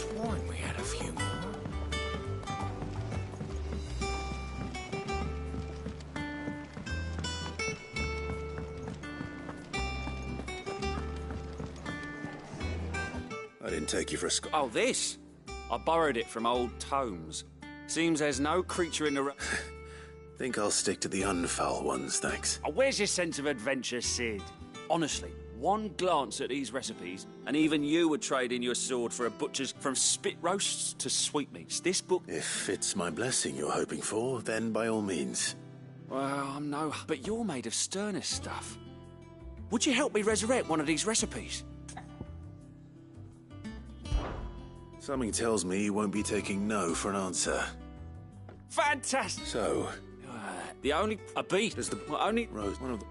sworn we had a few more. I didn't take you for a Oh, this? I borrowed it from old tomes. Seems there's no creature in the... Think I'll stick to the unfoul ones, thanks. Oh, where's your sense of adventure, Sid? Honestly, one glance at these recipes, and even you would trade in your sword for a butcher's, from spit roasts to sweetmeats. This book... If it's my blessing you're hoping for, then by all means. Well, I'm no... But you're made of sterner stuff. Would you help me resurrect one of these recipes? Something tells me you won't be taking no for an answer. Fantastic! So... the only... A beast is the... only... Rose, one of the...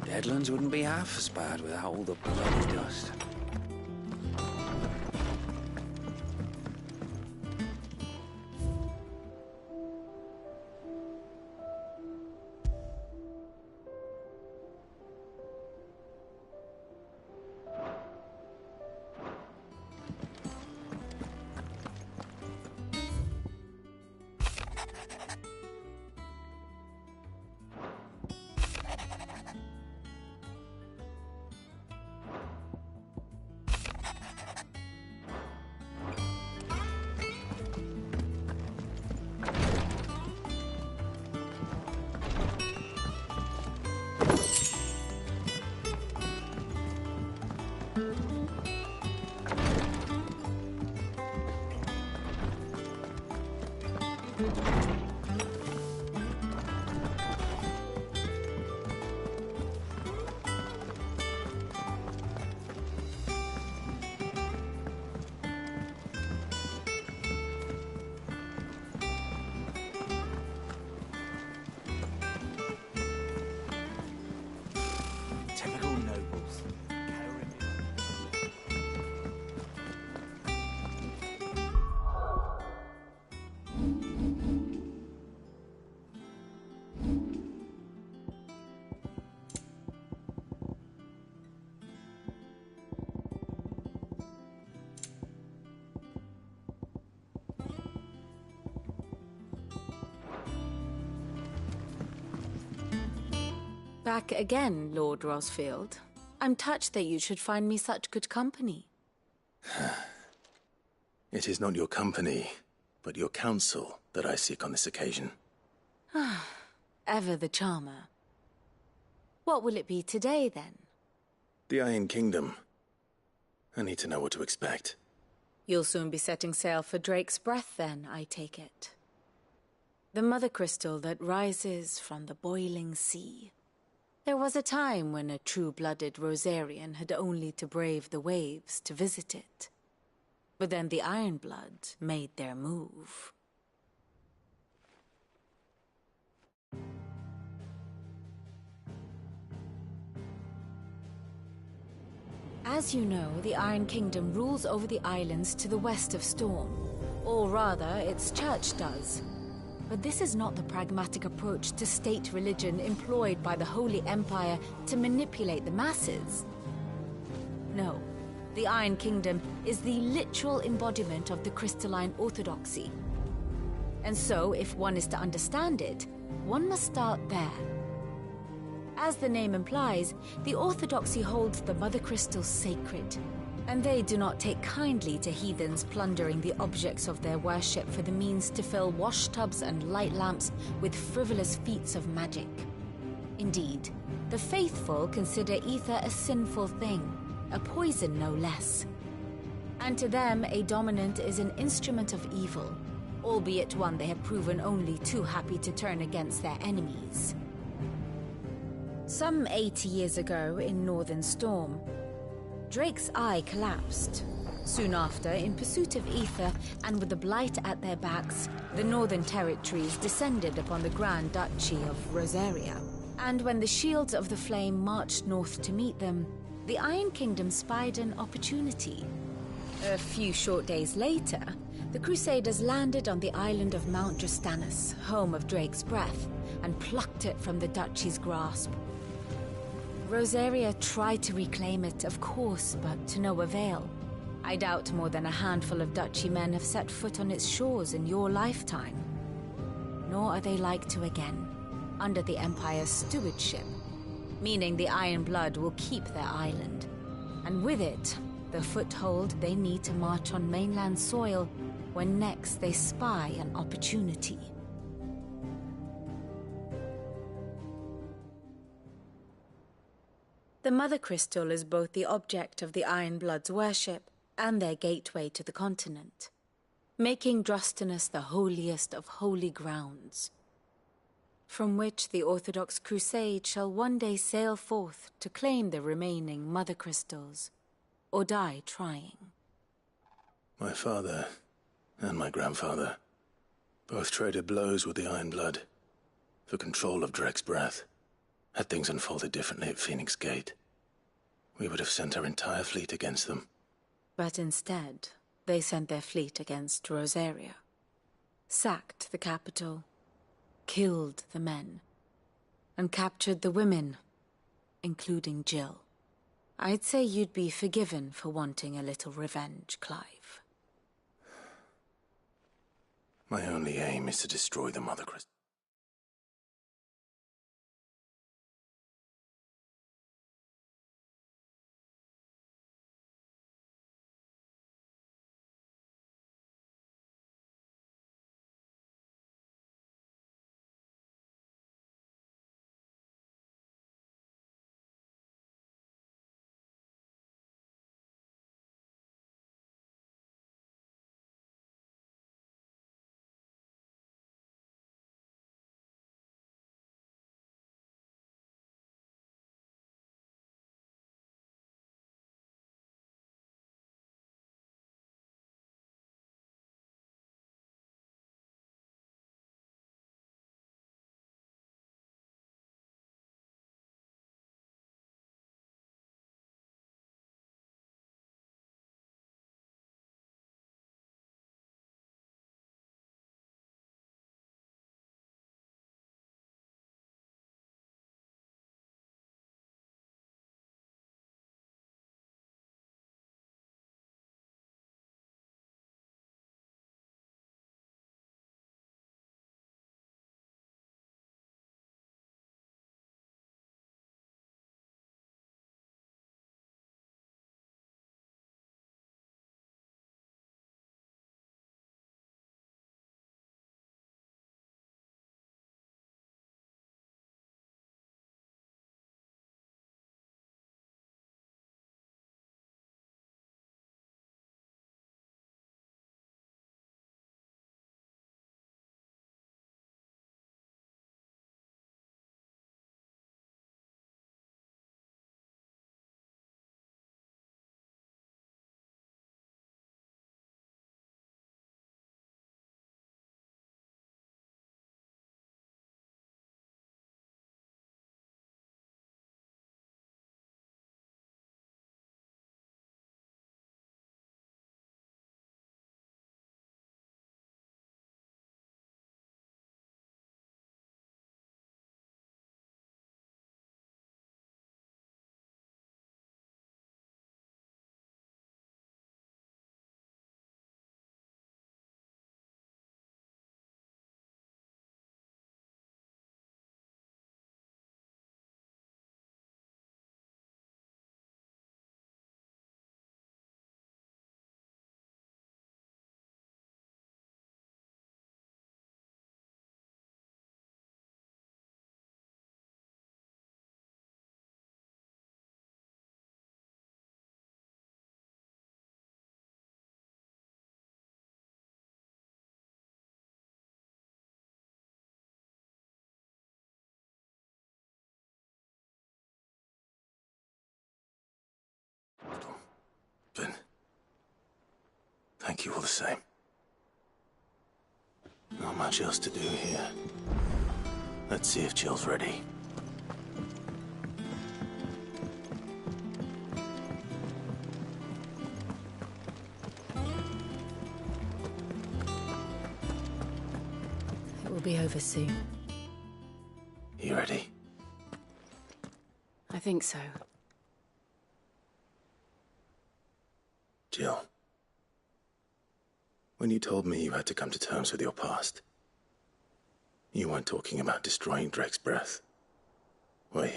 Deadlands wouldn't be half as bad without all the bloody dust. Back again, Lord Rosfield. I'm touched that you should find me such good company. It is not your company, but your counsel that I seek on this occasion. Ever the charmer. What will it be today, then? The Iron Kingdom. I need to know what to expect. You'll soon be setting sail for Drake's Breath, then, I take it. The mother crystal that rises from the boiling sea. There was a time when a true-blooded Rosarian had only to brave the waves to visit it. But then the Ironblood made their move. As you know, the Iron Kingdom rules over the islands to the west of Storm. Or rather, its church does. But this is not the pragmatic approach to state religion employed by the Holy Empire to manipulate the masses. No, the Iron Kingdom is the literal embodiment of the crystalline orthodoxy. And so, if one is to understand it, one must start there, As the name implies, the Orthodoxy holds the Mother Crystals sacred, and they do not take kindly to heathens plundering the objects of their worship for the means to fill washtubs and light lamps with frivolous feats of magic. Indeed, the faithful consider ether a sinful thing, a poison no less. And to them, a dominant is an instrument of evil, albeit one they have proven only too happy to turn against their enemies. Some 80 years ago in Northern Storm, Drake's eye collapsed. Soon after, in pursuit of ether and with the blight at their backs, the Northern Territories descended upon the Grand Duchy of Rosaria. And when the Shields of the Flame marched north to meet them, the Iron Kingdom spied an opportunity. A few short days later, the Crusaders landed on the island of Mount Justanus, home of Drake's breath, and plucked it from the Duchy's grasp. Rosaria tried to reclaim it, of course, but to no avail. I doubt more than a handful of Duchy men have set foot on its shores in your lifetime. Nor are they like to again, under the Empire's stewardship, meaning the Iron Blood will keep their island, and with it, the foothold they need to march on mainland soil when next they spy an opportunity. The Mother Crystal is both the object of the Iron Blood's worship and their gateway to the continent, making Drostanus the holiest of holy grounds, from which the Orthodox Crusade shall one day sail forth to claim the remaining Mother Crystals, or die trying. My father and my grandfather both traded blows with the Iron Blood for control of Drake's breath. Had things unfolded differently at Phoenix Gate, we would have sent our entire fleet against them. But instead, they sent their fleet against Rosaria, sacked the capital, killed the men, and captured the women, including Jill. I'd say you'd be forgiven for wanting a little revenge, Clive. My only aim is to destroy the Mother Crystal. But thank you all the same. Not much else to do here. Let's see if Jill's ready. It will be over soon. You ready? I think so. Jill, when you told me you had to come to terms with your past, you weren't talking about destroying Drake's breath, were you?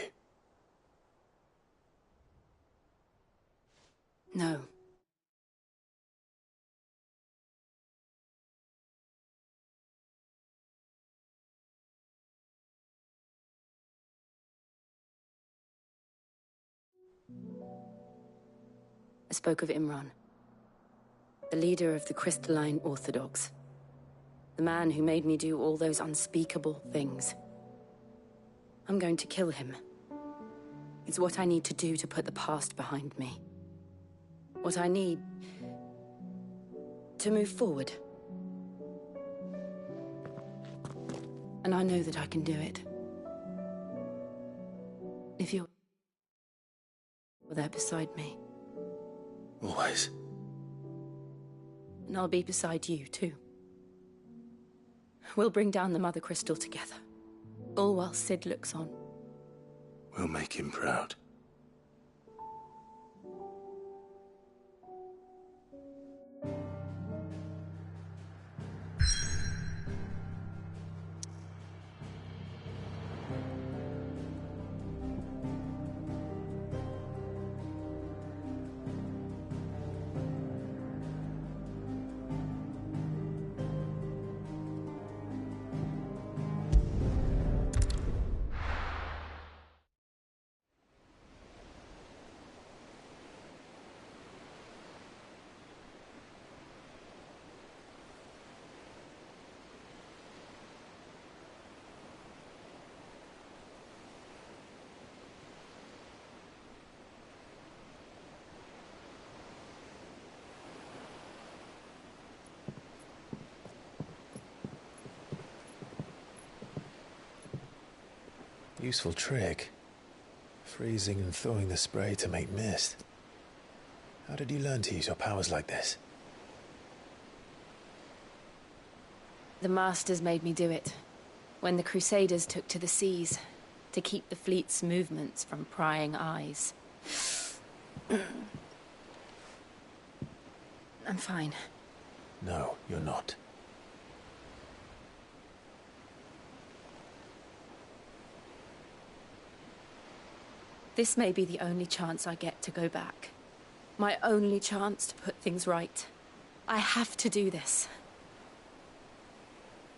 No. I spoke of Imran, the leader of the Crystalline Orthodox. The man who made me do all those unspeakable things. I'm going to kill him. It's what I need to do to put the past behind me. What I need to move forward. And I know that I can do it. If you're there beside me. Always. And I'll be beside you, too. We'll bring down the Mother Crystal together. All while Sid looks on. We'll make him proud. Useful trick. Freezing and thawing the spray to make mist. How did you learn to use your powers like this? The Masters made me do it. When the Crusaders took to the seas, to keep the fleet's movements from prying eyes. I'm fine. No, you're not. This may be the only chance I get to go back. My only chance to put things right. I have to do this.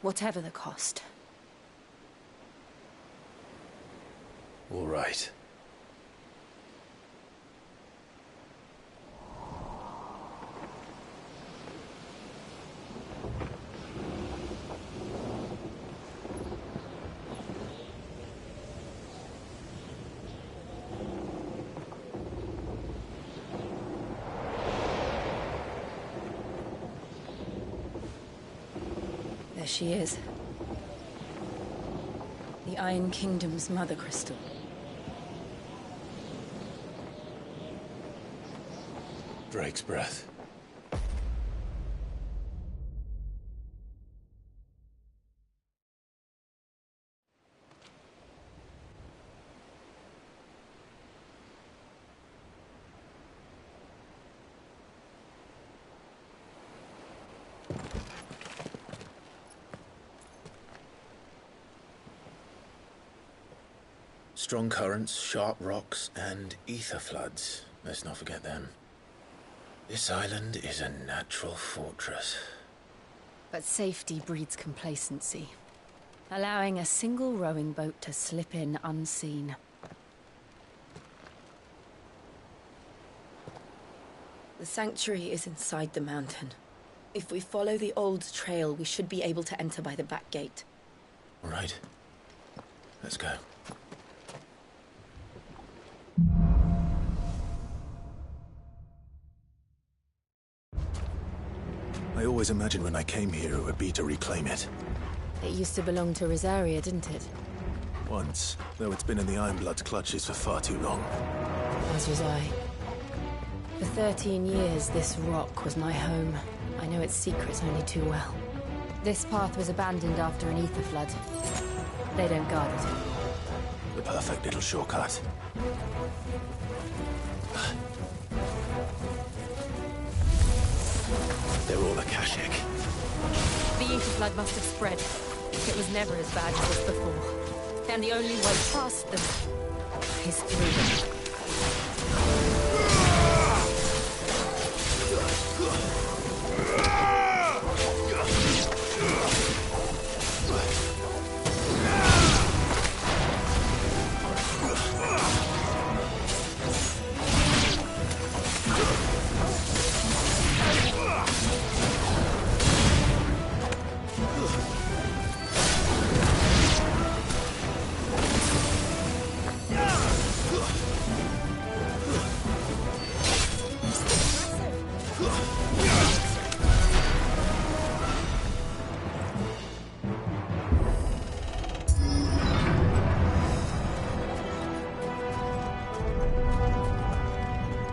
Whatever the cost. All right. There she is. The Iron Kingdom's Mother Crystal. Drake's breath. Strong currents, sharp rocks, and ether floods. Let's not forget them. This island is a natural fortress. But safety breeds complacency. Allowing a single rowing boat to slip in unseen. The sanctuary is inside the mountain. If we follow the old trail, we should be able to enter by the back gate. All right. Let's go. always imagined when I came here it would be to reclaim it. It used to belong to Rosaria, didn't it? Once, though it's been in the Ironblood's clutches for far too long. As was I. For 13 years, this rock was my home. I know its secrets only too well. This path was abandoned after an ether flood. They don't guard it. The perfect little shortcut. They're all Akashic. The ether flood must have spread. It was never as bad as this before. And the only way past them is through them.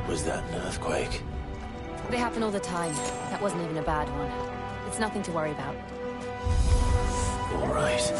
Was that an earthquake? They happen all the time. That wasn't even a bad one. It's nothing to worry about. All right.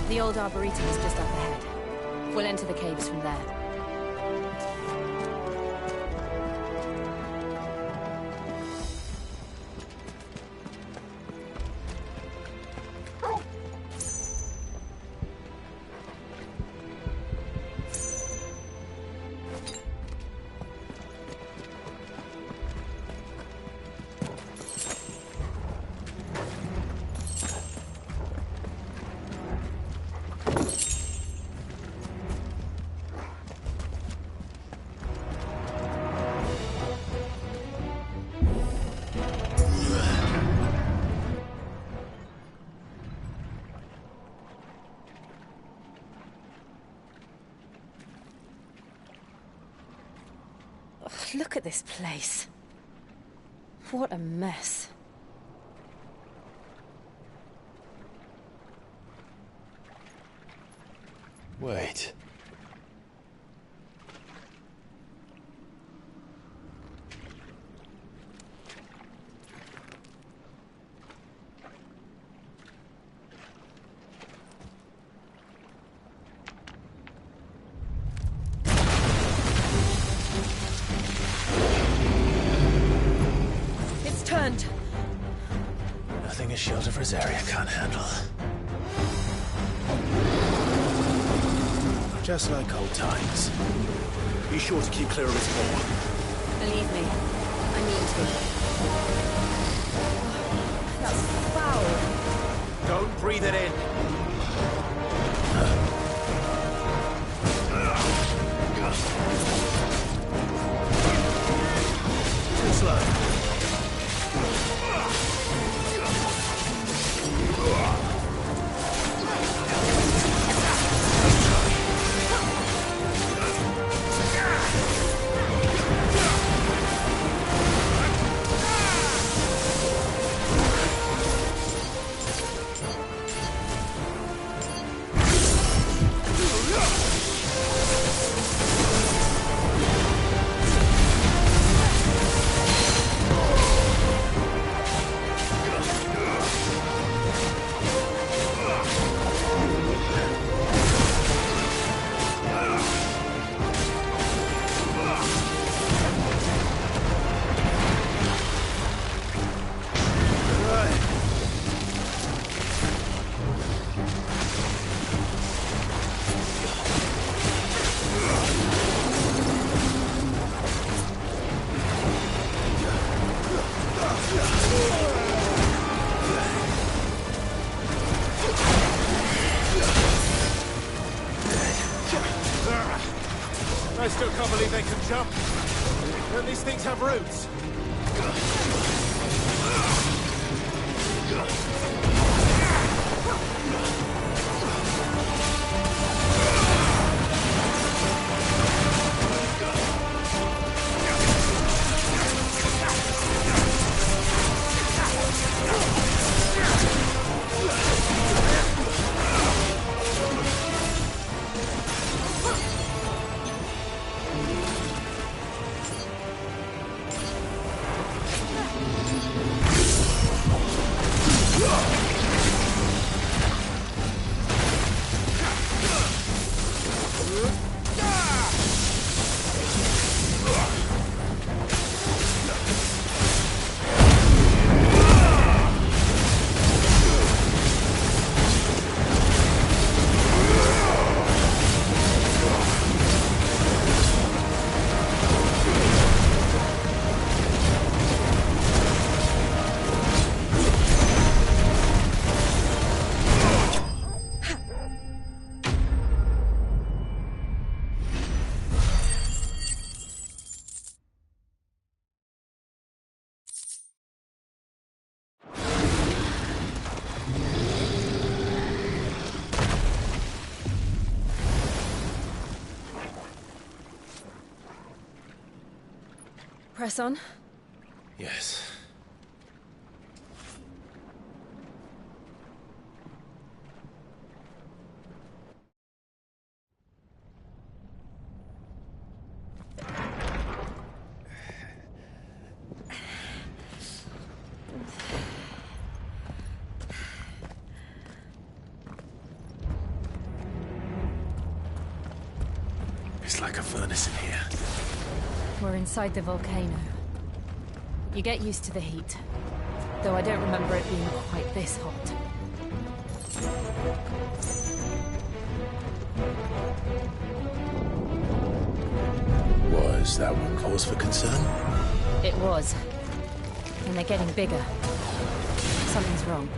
The old Arboretum is just up ahead. We'll enter the caves from there. Look at this place. What a mess. Wait. Rosaria can't handle. Just like old times. Be sure to keep clear of his paw. Believe me, I mean to. That's foul. Don't breathe it in. Too slow. I still can't believe they can jump. Don't these things have roots? Press on. Yes. It's like a furnace in here. We're inside the volcano. You get used to the heat, though I don't remember it being quite this hot. Was that one cause for concern? It was. And they're getting bigger. Something's wrong.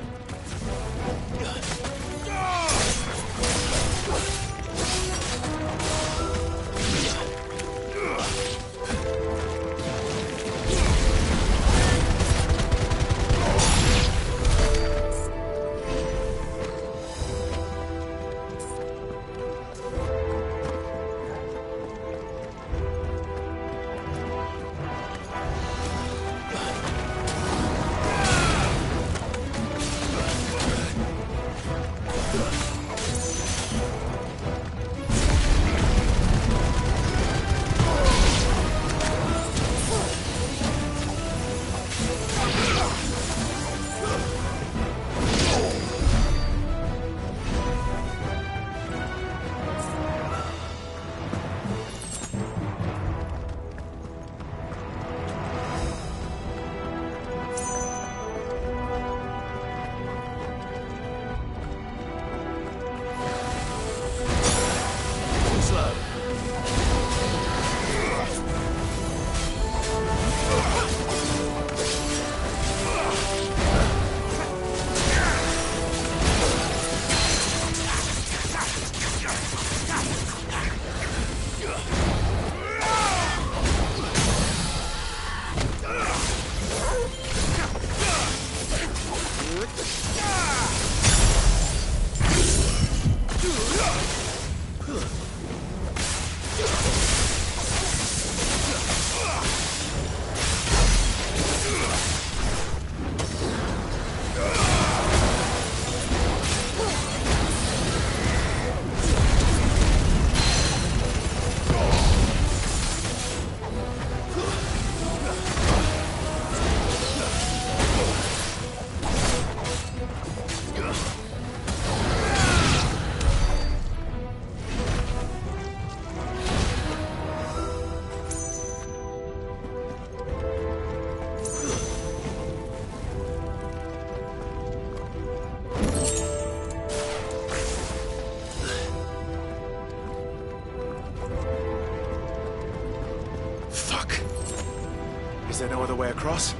Is there no other way across?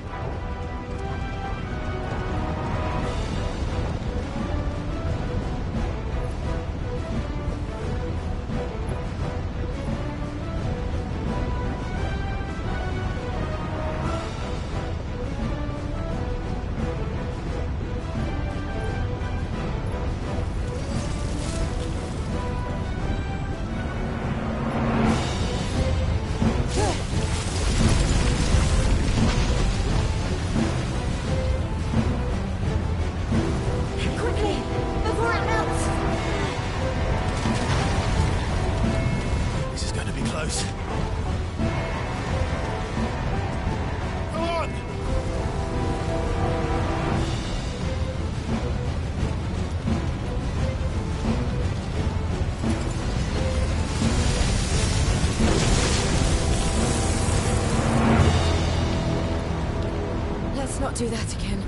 Let's not do that again.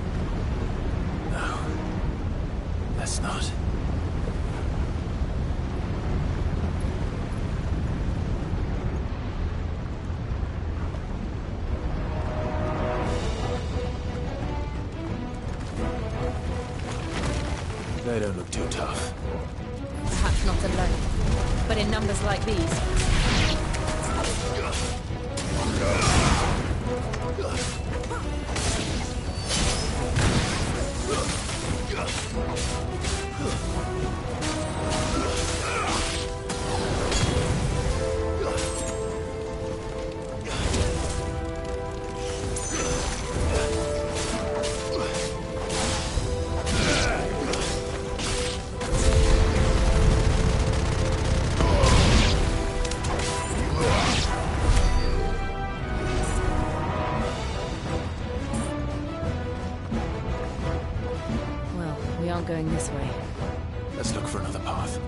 No. Let's not. They don't look too tough. Perhaps not alone, but in numbers like these. Going this way. Let's look for another path.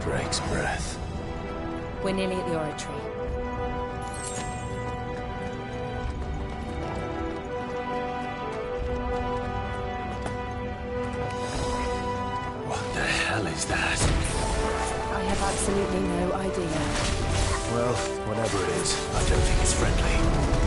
Drake's breath. We're nearly at the oratory. Is that? I have absolutely no idea. Well, whatever it is, I don't think it's friendly.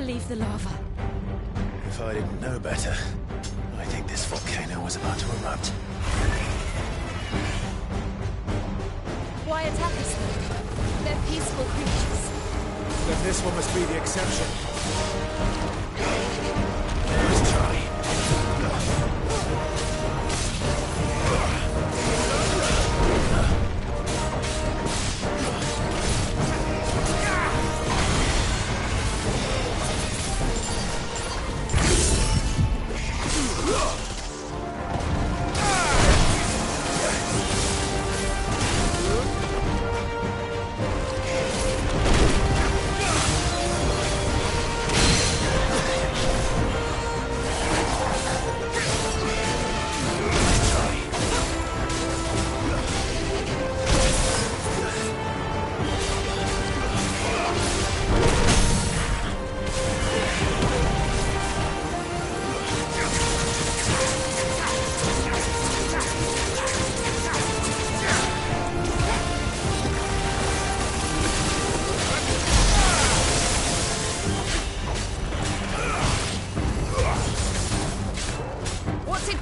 believe the lava. If I didn't know better, I think this volcano was about to erupt. Why attack us then? They're peaceful creatures. Then this one must be the exception. Let's try.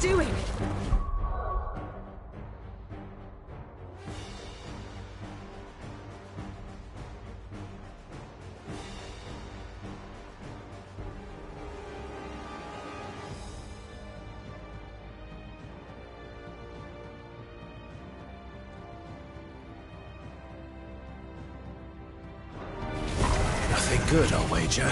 Doing? Nothing good, I'll wager.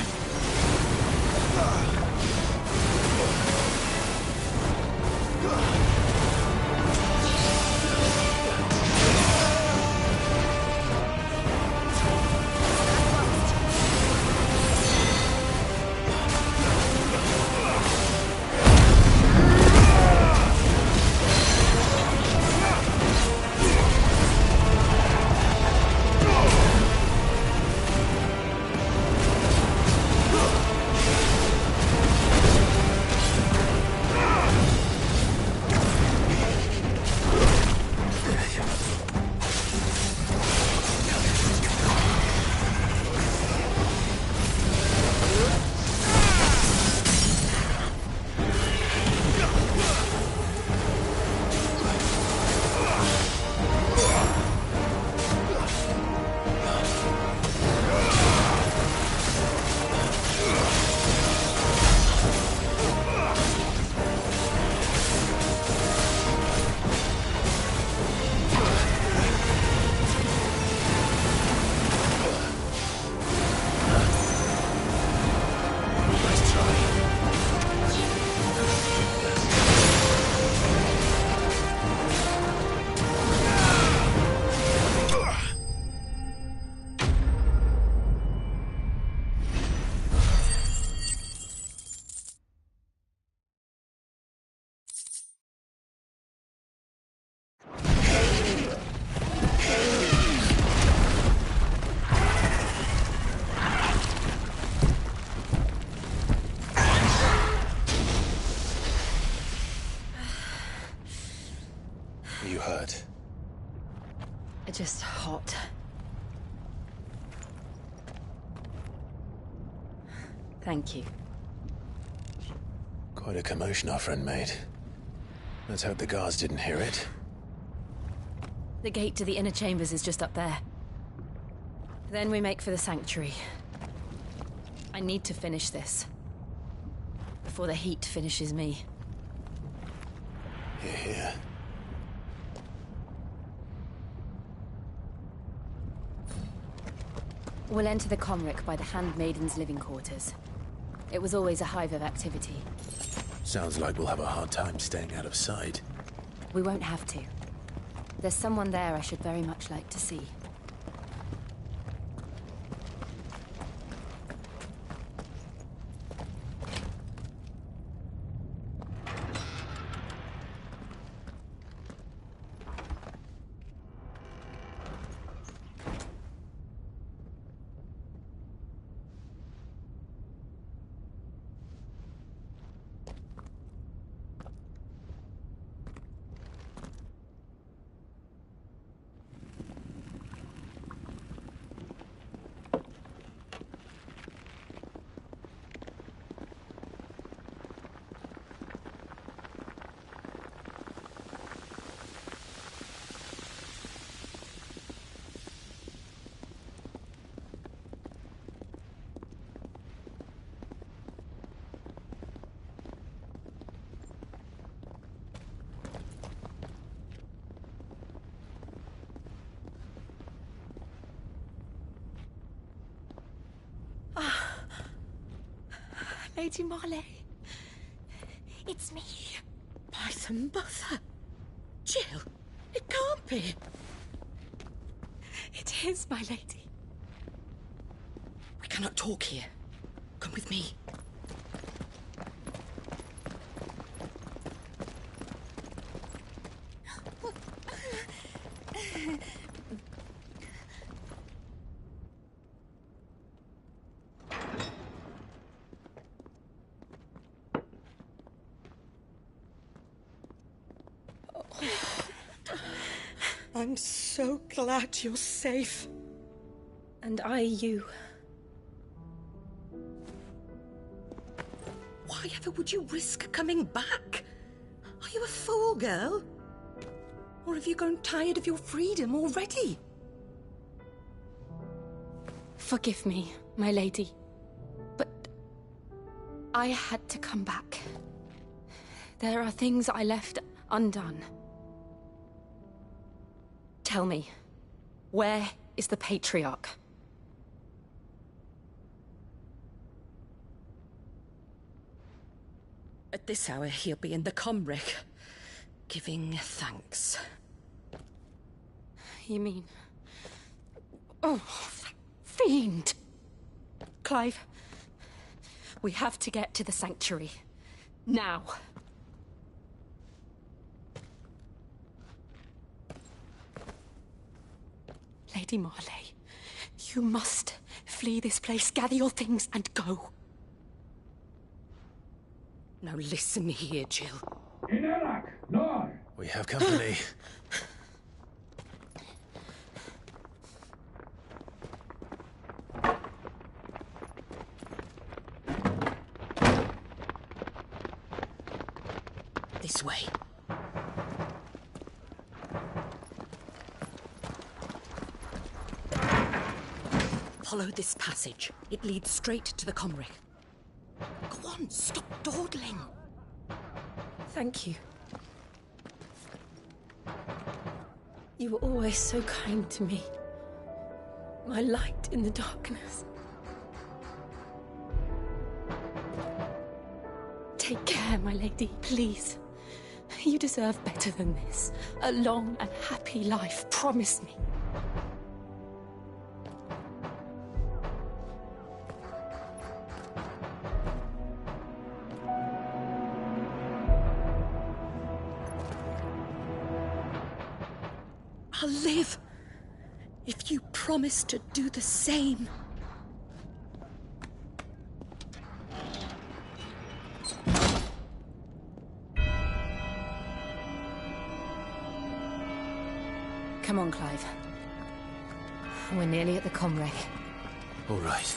You hurt? Just hot. Thank you. Quite a commotion our friend made. Let's hope the guards didn't hear it. The gate to the inner chambers is just up there. Then we make for the sanctuary. I need to finish this. Before the heat finishes me. Hear, hear. We'll enter the Comric by the Handmaiden's living quarters. It was always a hive of activity. Sounds like we'll have a hard time staying out of sight. We won't have to. There's someone there I should very much like to see. Lady Marley. It's me. By the mother. Jill, it can't be. It is, my lady. We cannot talk here. Come with me. I'm so glad you're safe. And I you. Why ever would you risk coming back? Are you a fool, girl? Or have you grown tired of your freedom already? Forgive me, my lady. But I had to come back. There are things I left undone. Tell me, where is the Patriarch? At this hour, he'll be in the Comric, giving thanks. You mean... Oh, that fiend! Clive, we have to get to the sanctuary. Now. Lady Marley, you must flee this place, gather your things and go. Now listen here, Jill. We have company. This way. Follow this passage. It leads straight to the Comric. Go on, stop dawdling. Thank you. You were always so kind to me. My light in the darkness. Take care, my lady, please. You deserve better than this. A long and happy life, promise me. I'll live if you promise to do the same. Come on, Clive. We're nearly at the Comric. All right.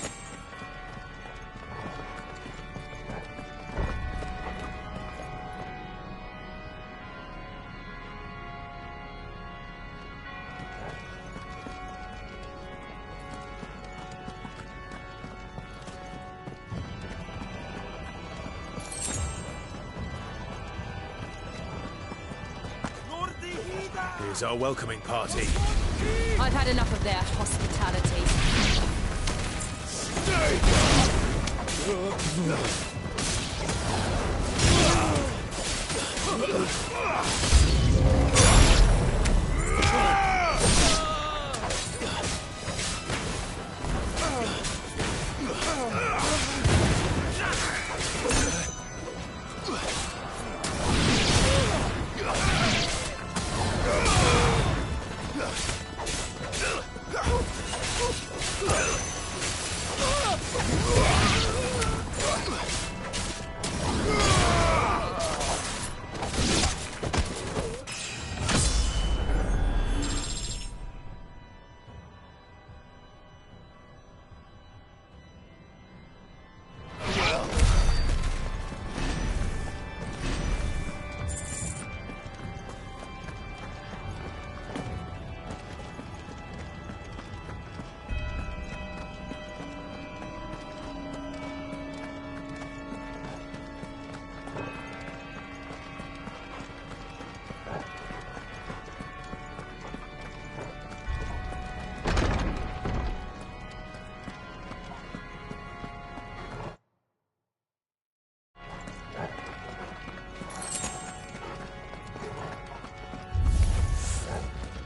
Here's our welcoming party. I've had enough of their hospitality.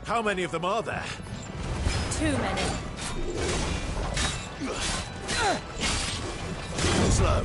How many of them are there? Too many. Slow.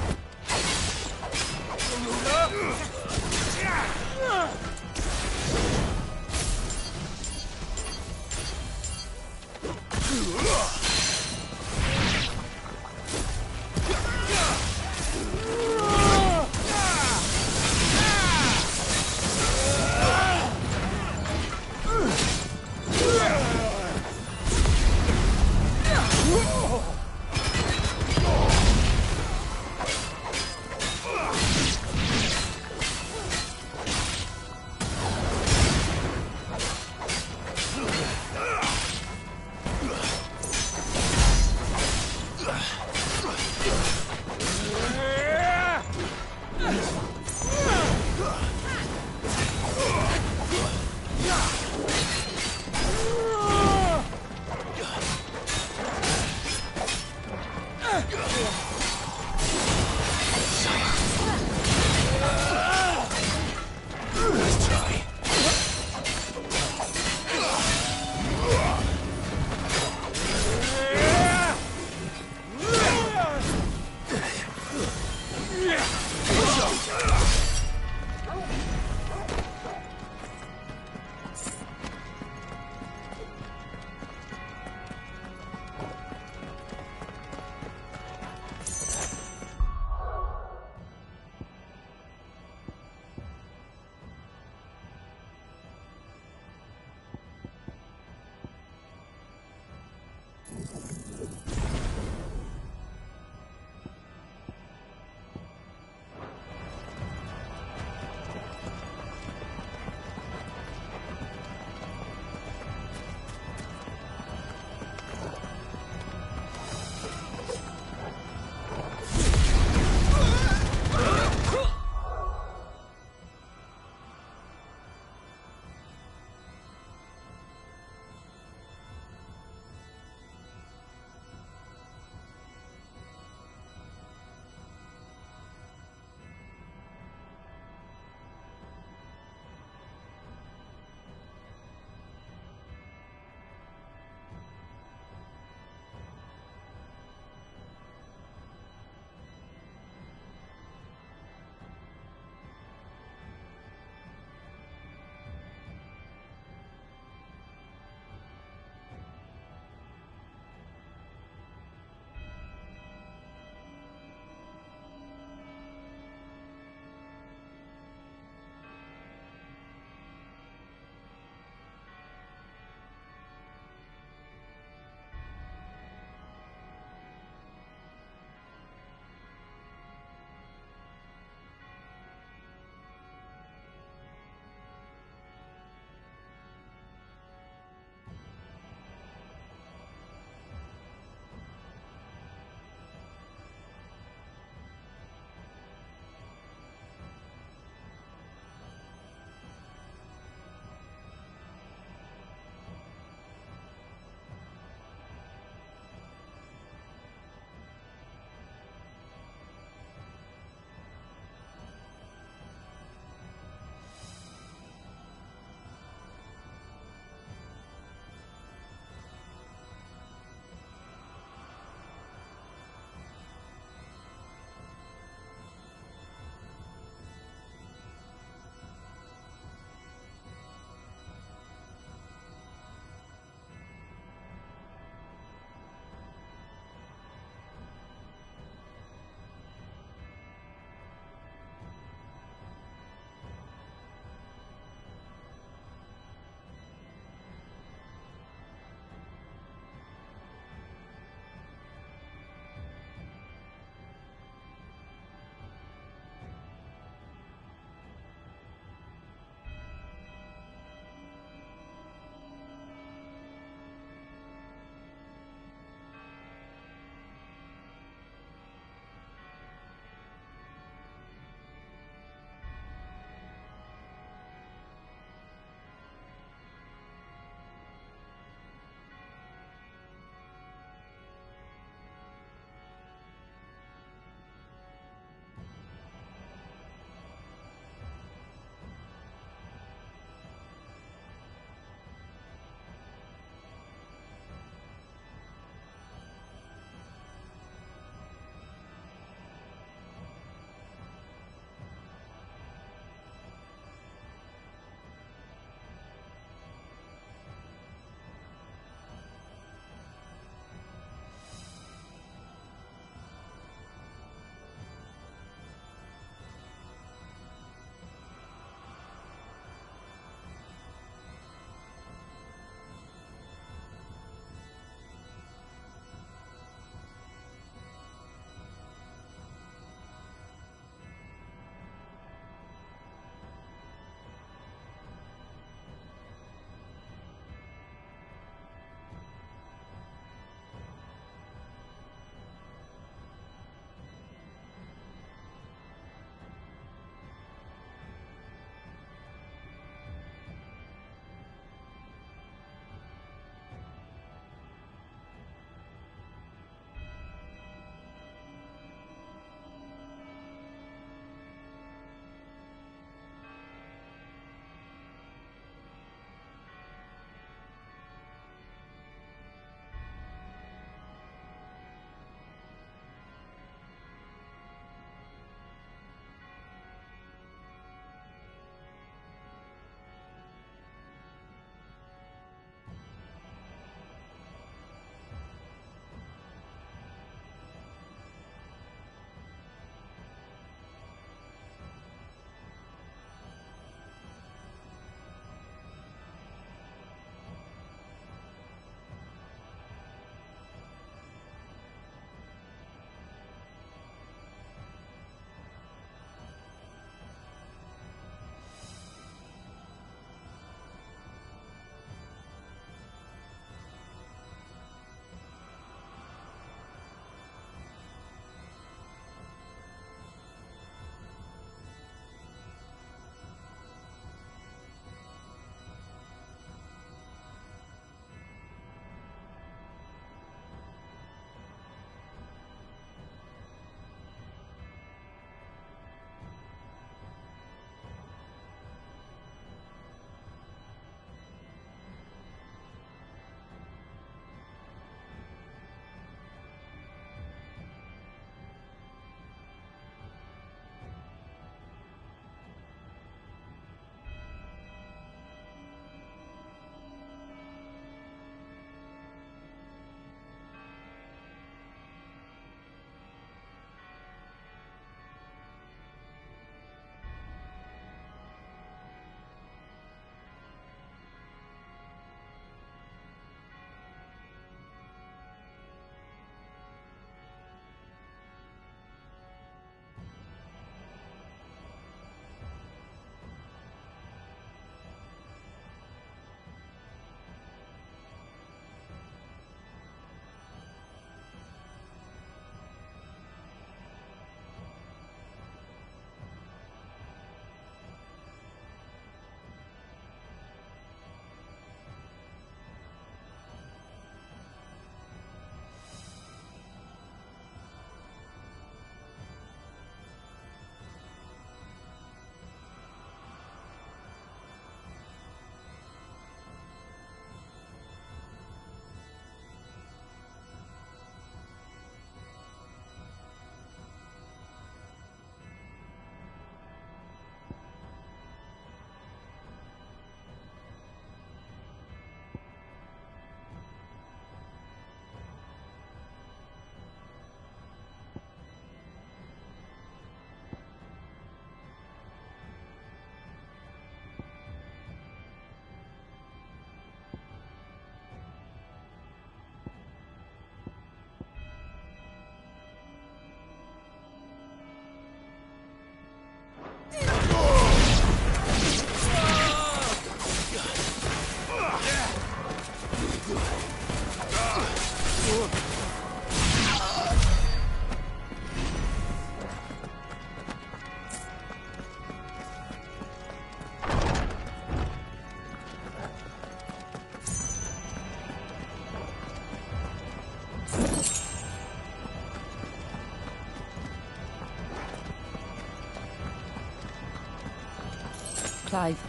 Clive,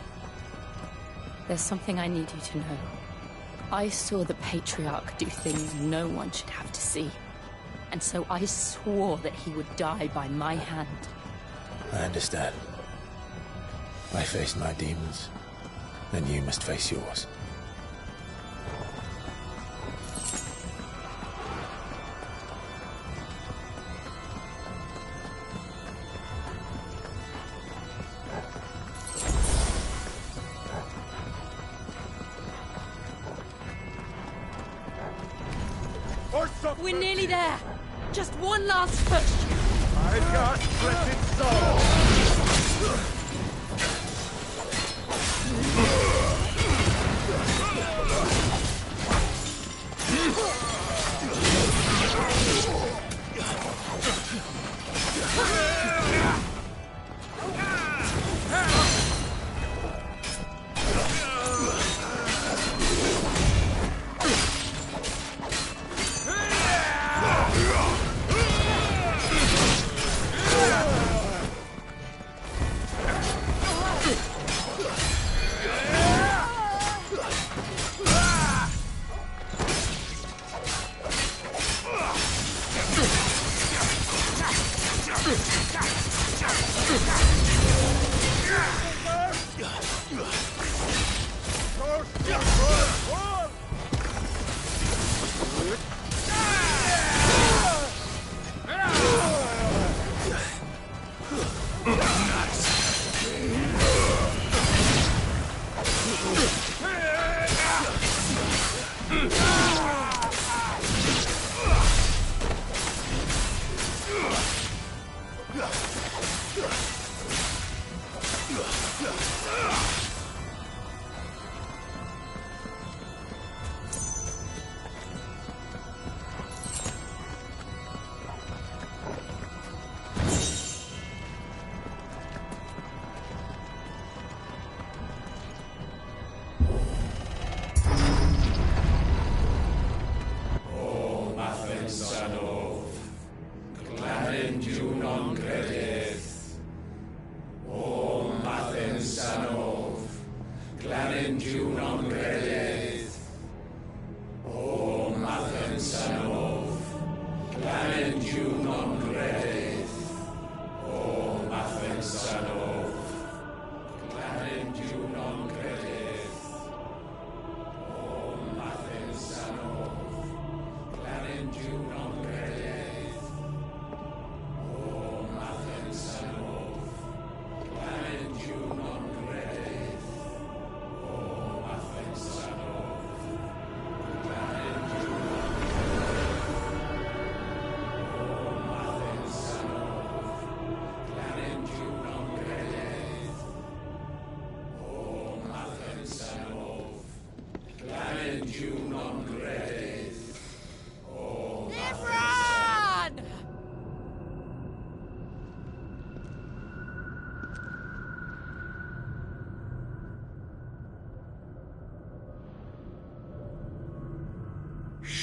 there's something I need you to know. I saw the Patriarch do things no one should have to see. And so I swore that he would die by my hand. I understand. I faced my demons, then you must face yours. We're nearly there! Just one last push! I got blessed soul!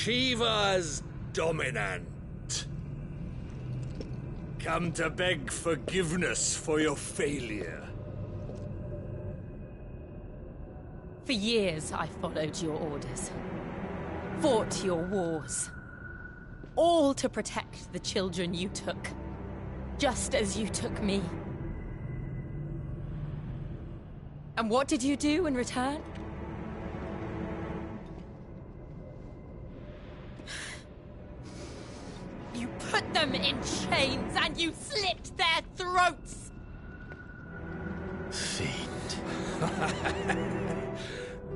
Shiva's dominant. Come to beg forgiveness for your failure. For years, I followed your orders. Fought your wars. All to protect the children you took. Just as you took me. And what did you do in return? You put them in chains and you slit their throats! Fiend.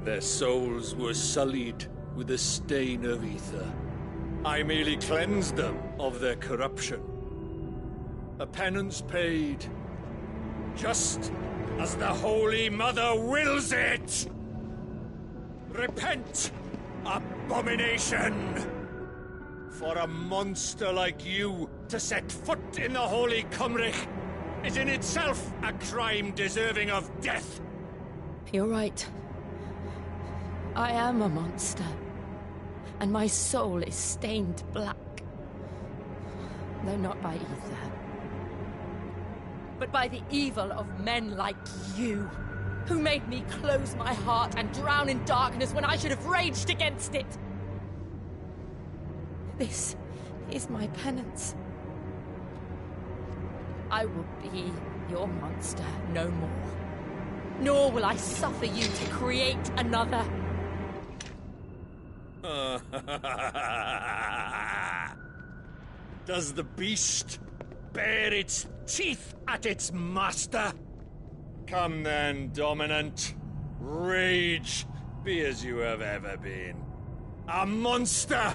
Their souls were sullied with the stain of ether. I merely cleansed them of their corruption. A penance paid, just as the Holy Mother wills it! Repent, abomination! For a monster like you to set foot in the Holy Cymric is in itself a crime deserving of death. You're right. I am a monster. And my soul is stained black. Though not by ether. But by the evil of men like you. Who made me close my heart and drown in darkness when I should have raged against it? This is my penance. I will be your monster no more. Nor will I suffer you to create another. Does the beast bare its teeth at its master? Come then, Dominant. Rage, be as you have ever been. A monster!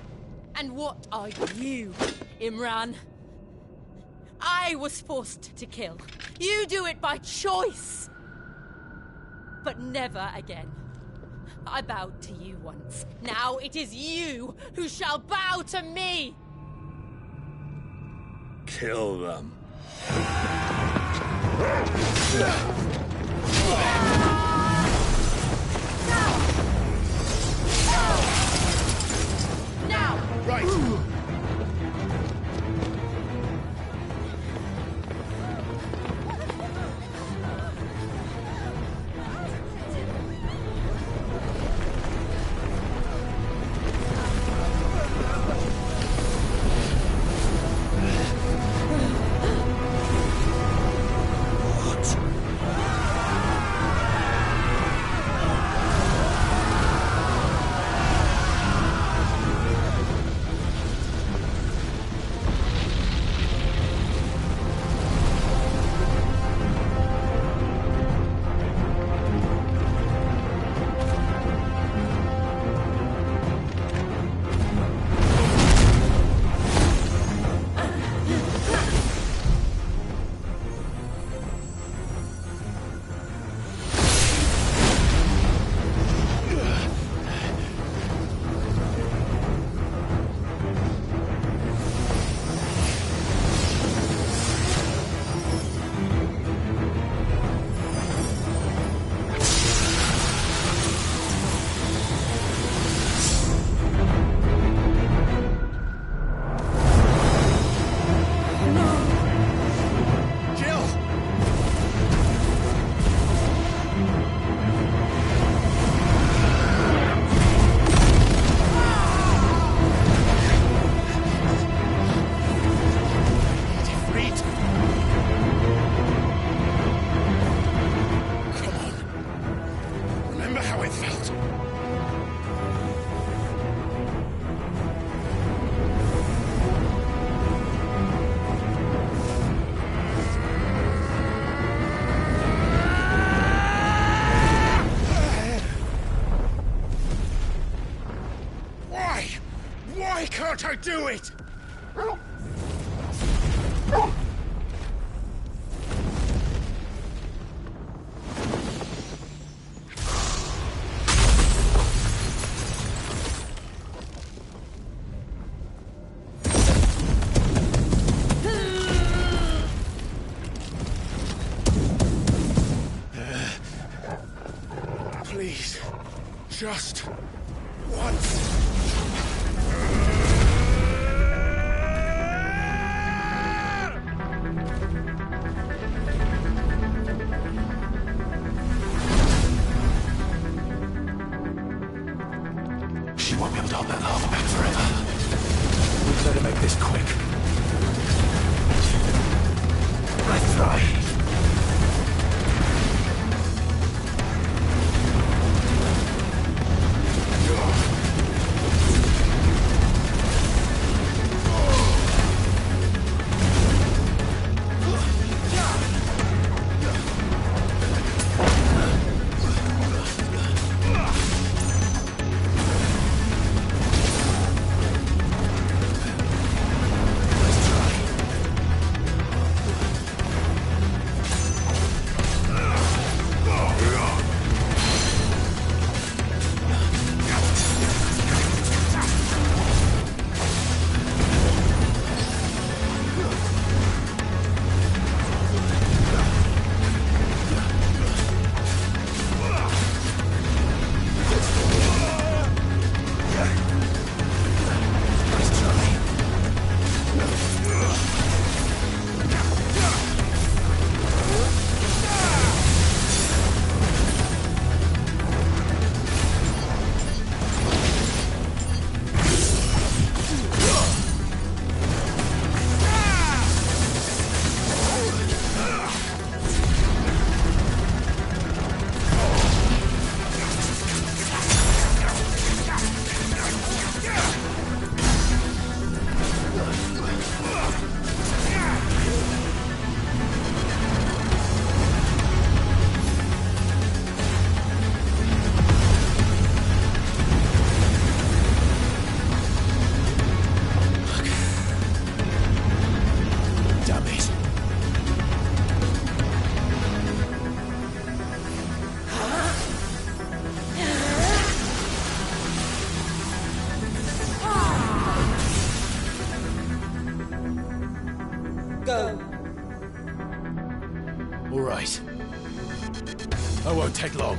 And what are you, Imran? I was forced to kill. You do it by choice. But never again. I bowed to you once. Now it is you who shall bow to me! Kill them. Now! Right. Can't I do it? Please, just once. She won't be able to hold that lava back forever. We'd better make this quick. Let's try. I won't take long.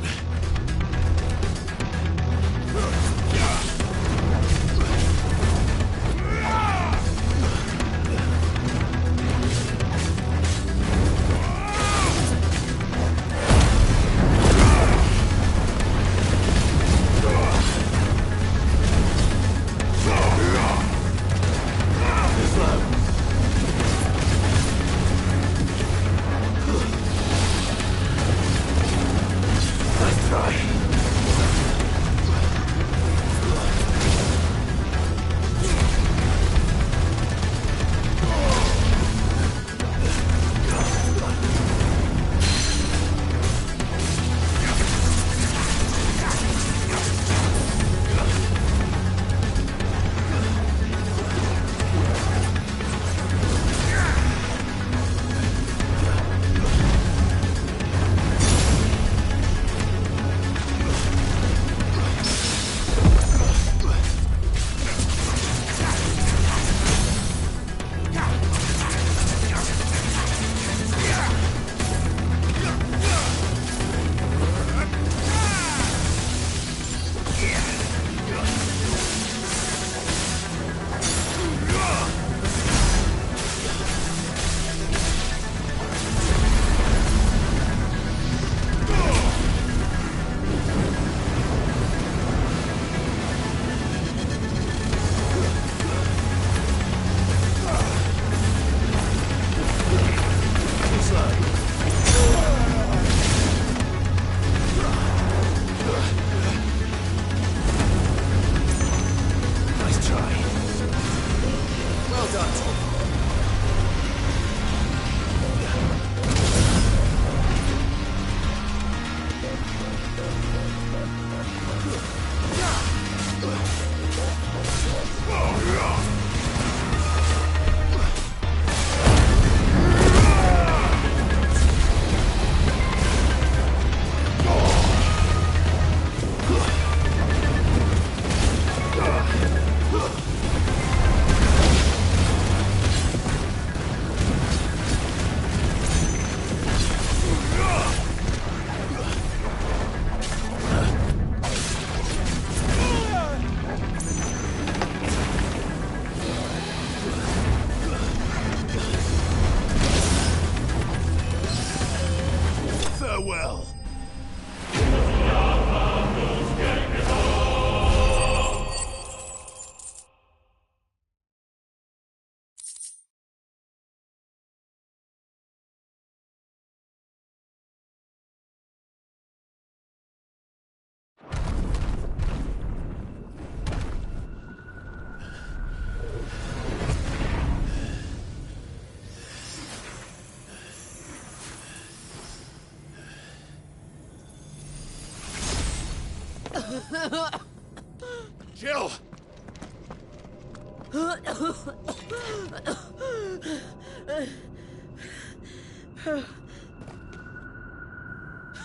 Jill!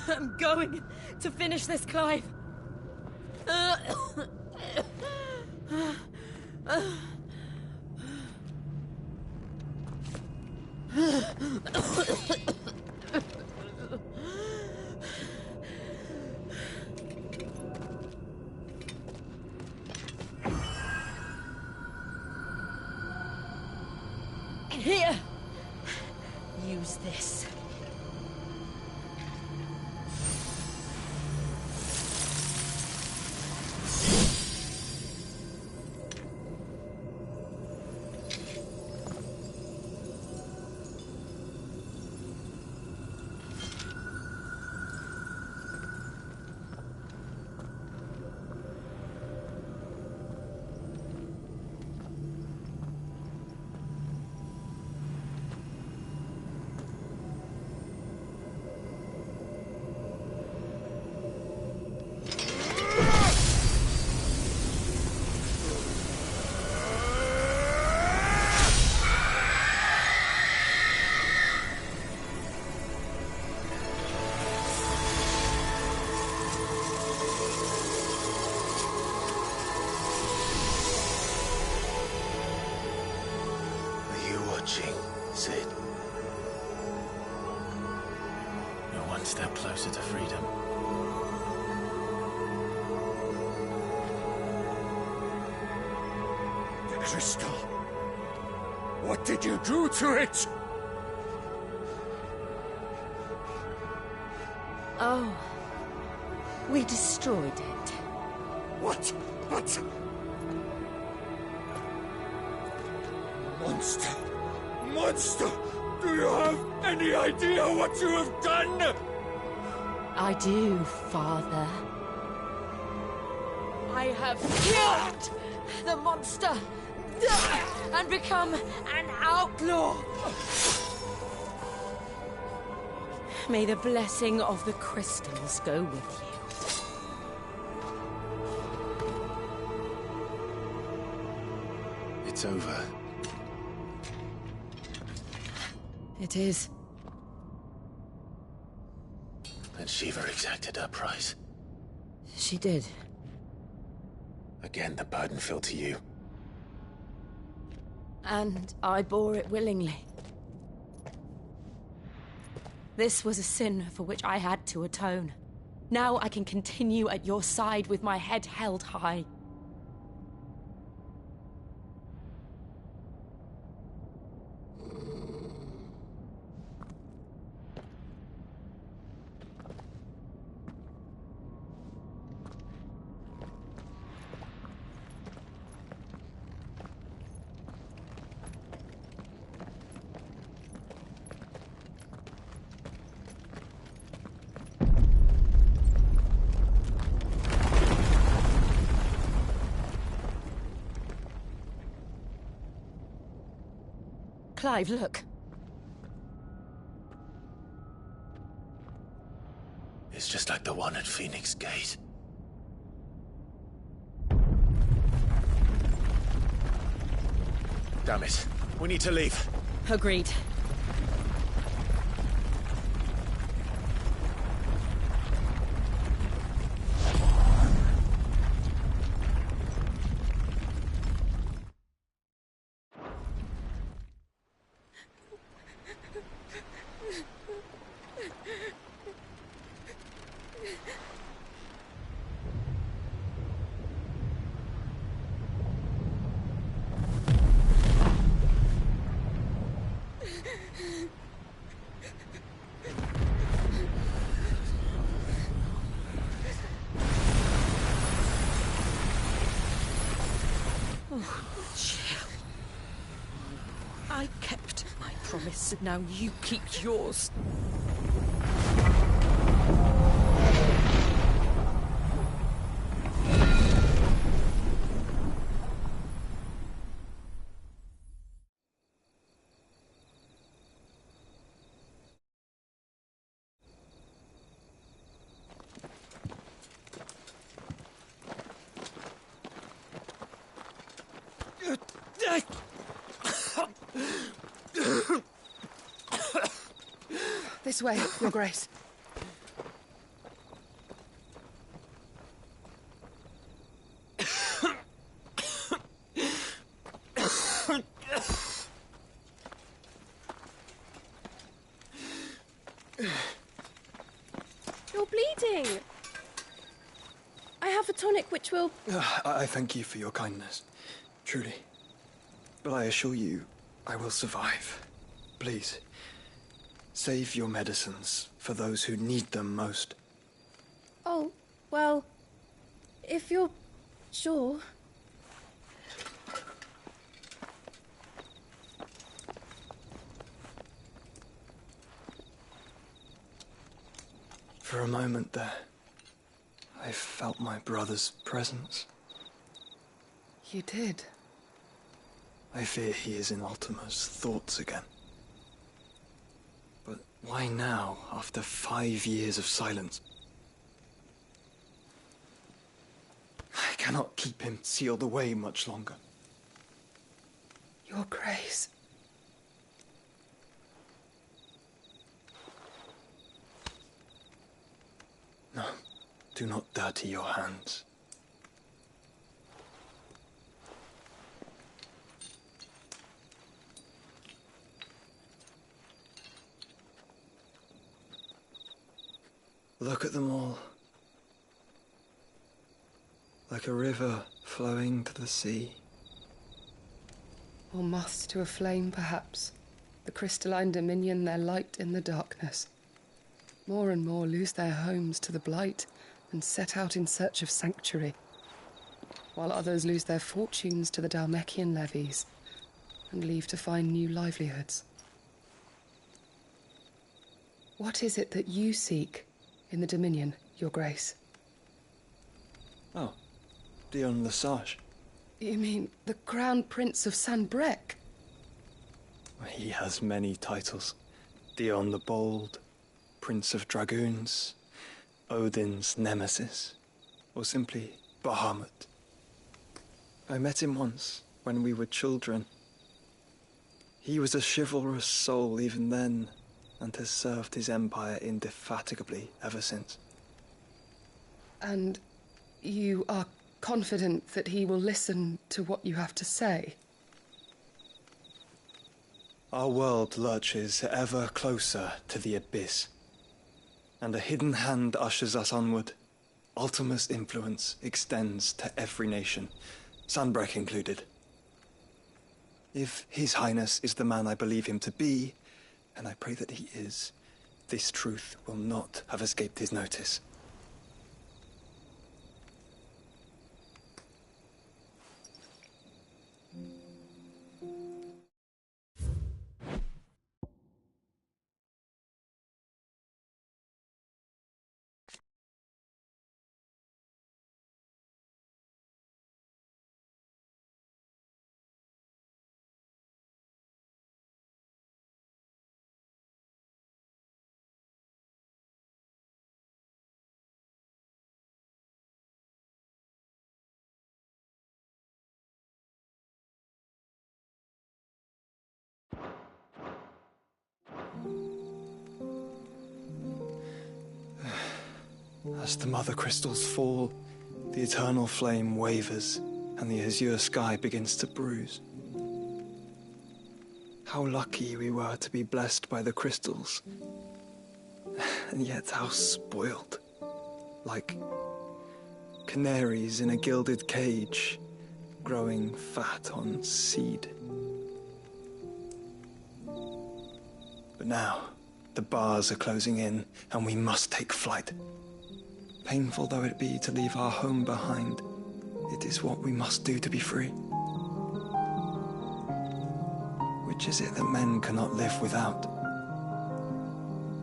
I'm going to finish this, Clive. Here. Use this. one step closer to freedom. The crystal. What did you do to it? Oh, we destroyed it. What? Monster! Monster! Do you have any idea what you have done? I do, Father. I have killed the monster and become an outlaw. May the blessing of the crystals go with you. It's over. It is. And Shiva exacted her price. She did. Again, the burden fell to you. And I bore it willingly. This was a sin for which I had to atone. Now I can continue at your side with my head held high. Clive, look. It's just like the one at Phoenix Gate. Damn it. We need to leave. Agreed. I kept my promise, now you keep yours. This way, Your Grace. You're bleeding. I have a tonic which will... I thank you for your kindness, truly. But I assure you, I will survive. Please, save your medicines for those who need them most. Oh, well, if you're sure... For a moment there, I felt my brother's presence. You did? I fear he is in Ultima's thoughts again. But why now, after 5 years of silence? I cannot keep him sealed away much longer. Your Grace. No, do not dirty your hands. Look at them all. Like a river flowing to the sea. Or moths to a flame, perhaps. The crystalline dominion their light in the darkness. More and more lose their homes to the blight and set out in search of sanctuary, while others lose their fortunes to the Dhalmekian levies and leave to find new livelihoods. What is it that you seek in the Dominion, Your Grace? Oh, Dion Lesage. You mean the Crown Prince of Sanbreque? He has many titles. Dion the Bold, Prince of Dragoons, Odin's Nemesis, or simply Bahamut. I met him once, when we were children. He was a chivalrous soul even then, and has served his empire indefatigably ever since. And you are confident that he will listen to what you have to say? Our world lurches ever closer to the abyss, and a hidden hand ushers us onward. Ultima's influence extends to every nation, Sanbreque included. If His Highness is the man I believe him to be, and I pray that he is, this truth will not have escaped his notice. As the mother crystals fall, the eternal flame wavers, and the azure sky begins to bruise. How lucky we were to be blessed by the crystals, and yet how spoiled. Like canaries in a gilded cage, growing fat on seed. But now, the bars are closing in, and we must take flight. Painful though it be to leave our home behind, it is what we must do to be free. Which is it that men cannot live without?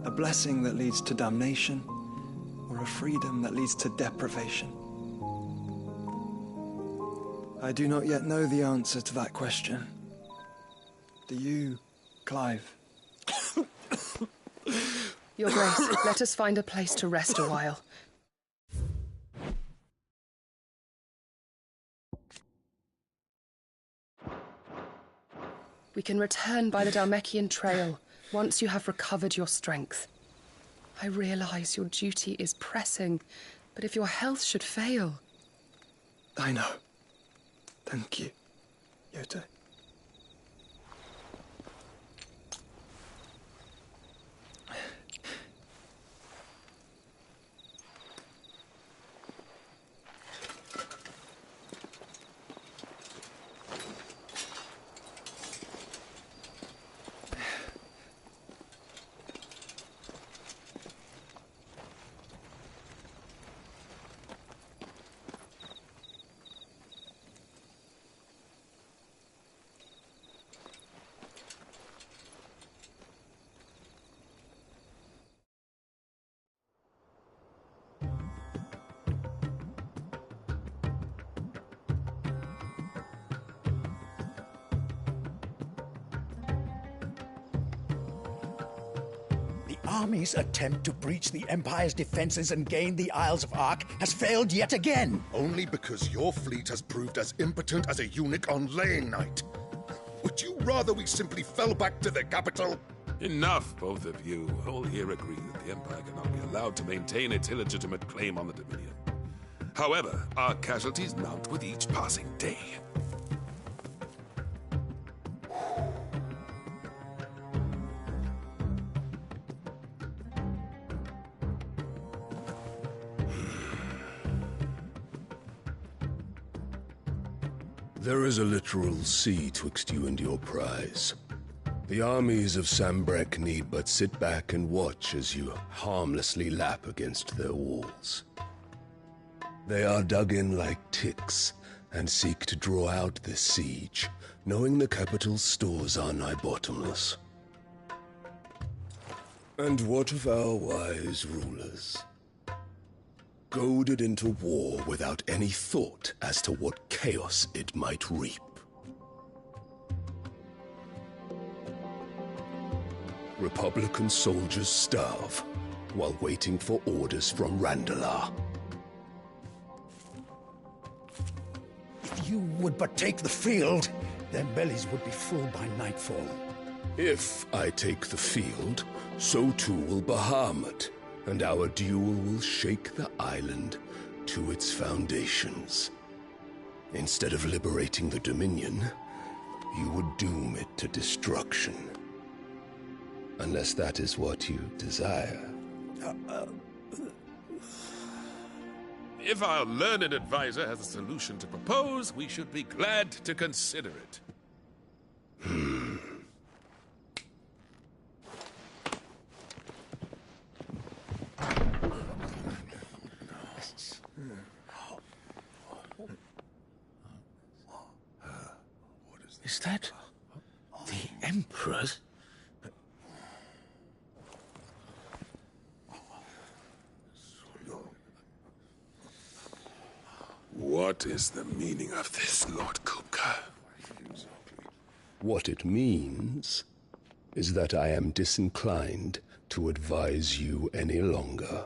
A blessing that leads to damnation, or a freedom that leads to deprivation? I do not yet know the answer to that question. Do you, Clive? Your Grace, let us find a place to rest a while. We can return by the Dhalmekian trail once you have recovered your strength. I realize your duty is pressing, but if your health should fail... I know. Thank you, Yote. Army's attempt to breach the Empire's defenses and gain the Isles of Ark has failed yet again. Only because your fleet has proved as impotent as a eunuch on laying night. Would you rather we simply fell back to the capital? Enough, both of you. All here agree that the Empire cannot be allowed to maintain its illegitimate claim on the Dominion. However, our casualties mount with each passing day. There is a literal sea twixt you and your prize. The armies of Sambrek need but sit back and watch as you harmlessly lap against their walls. They are dug in like ticks and seek to draw out this siege, knowing the capital's stores are nigh bottomless. And what of our wise rulers? Goaded into war without any thought as to what chaos it might reap. Republican soldiers starve while waiting for orders from Randalar. If you would but take the field, their bellies would be full by nightfall. If I take the field, so too will Bahamut, and our duel will shake the island to its foundations. Instead of liberating the Dominion, you would doom it to destruction. Unless that is what you desire. If our learned advisor has a solution to propose, we should be glad to consider it. Is that the Emperor's? What is the meaning of this, Lord Kupka? What it means is that I am disinclined to advise you any longer.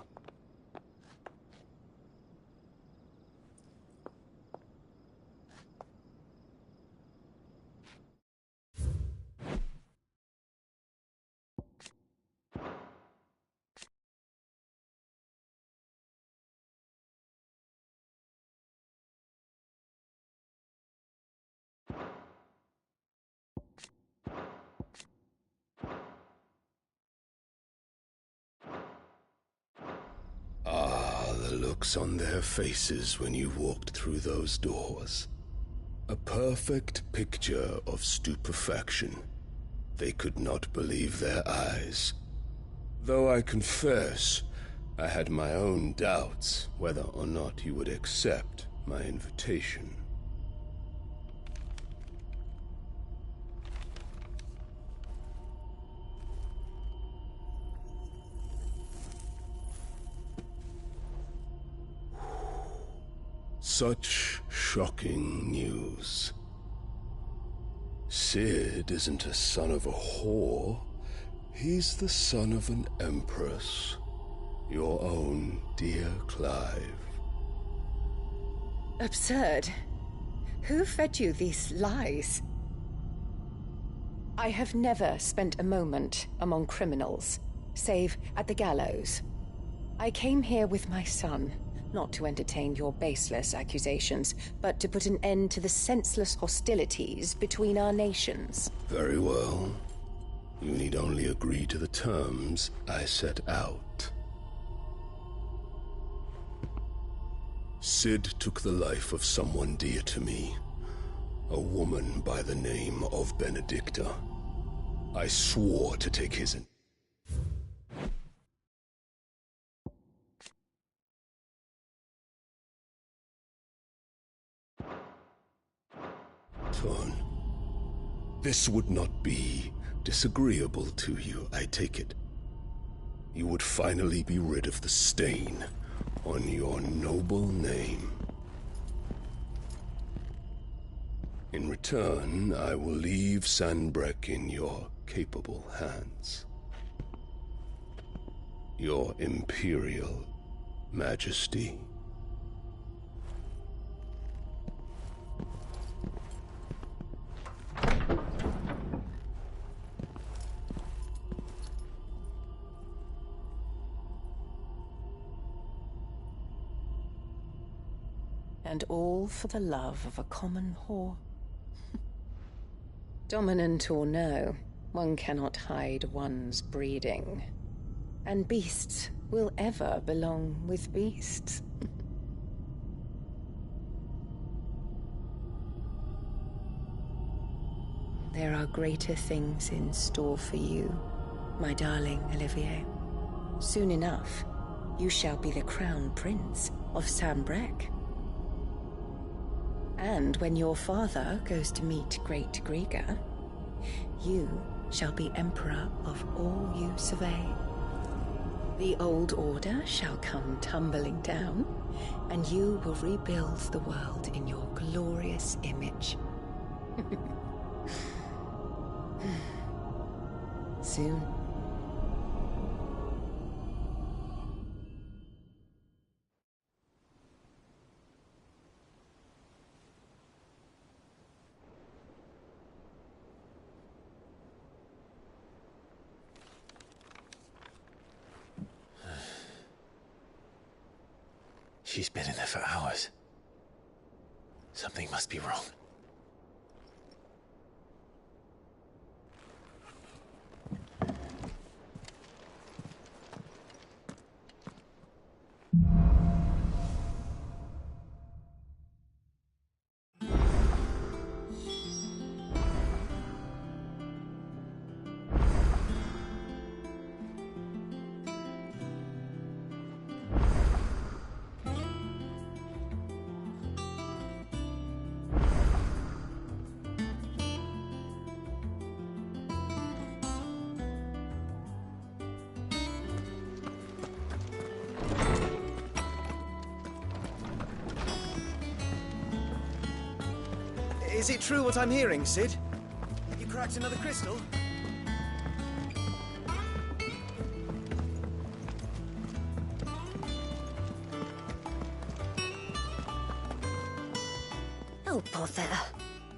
The looks on their faces when you walked through those doors. A perfect picture of stupefaction. They could not believe their eyes. Though I confess, I had my own doubts whether or not you would accept my invitation. Such shocking news. Sid isn't a son of a whore. He's the son of an empress. Your own dear Clive. Absurd. Who fed you these lies? I have never spent a moment among criminals, save at the gallows. I came here with my son, not to entertain your baseless accusations, but to put an end to the senseless hostilities between our nations. Very well. You need only agree to the terms I set out. Sid took the life of someone dear to me, a woman by the name of Benedicta. I swore to take his turn. This would not be disagreeable to you, I take it. You would finally be rid of the stain on your noble name. In return, I will leave Sanbreque in your capable hands. Your Imperial Majesty. And all for the love of a common whore. Dominant or no, one cannot hide one's breeding. And beasts will ever belong with beasts. There are greater things in store for you, my darling Olivier. Soon enough, you shall be the crown prince of Sambrec. And when your father goes to meet Great Grieger, you shall be emperor of all you survey. The old order shall come tumbling down, and you will rebuild the world in your glorious image. Soon. She's been in there for hours. Something must be wrong. Is it true what I'm hearing, Cid? You cracked another crystal? Oh, bother.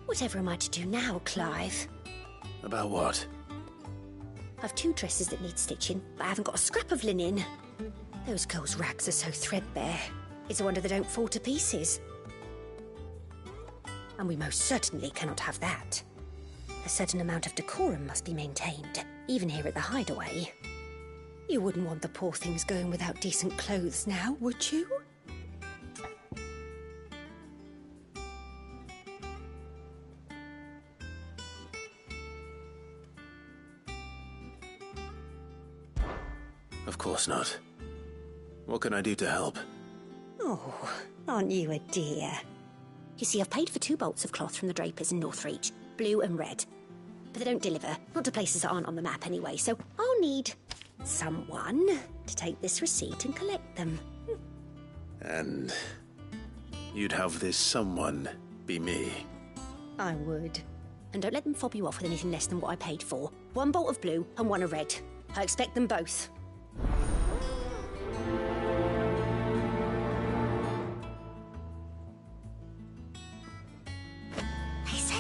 Whatever am I to do now, Clive? About what? I've 2 dresses that need stitching, but I haven't got a scrap of linen. Those girls' rags are so threadbare. It's a wonder they don't fall to pieces. And we most certainly cannot have that. A certain amount of decorum must be maintained, even here at the Hideaway. You wouldn't want the poor things going without decent clothes now, would you? Of course not. What can I do to help? Oh, aren't you a dear? You see, I've paid for 2 bolts of cloth from the drapers in Northreach, blue and red. But they don't deliver, not to places that aren't on the map anyway, so I'll need someone to take this receipt and collect them. And you'd have this someone be me? I would. And don't let them fob you off with anything less than what I paid for. 1 bolt of blue and 1 of red. I expect them both.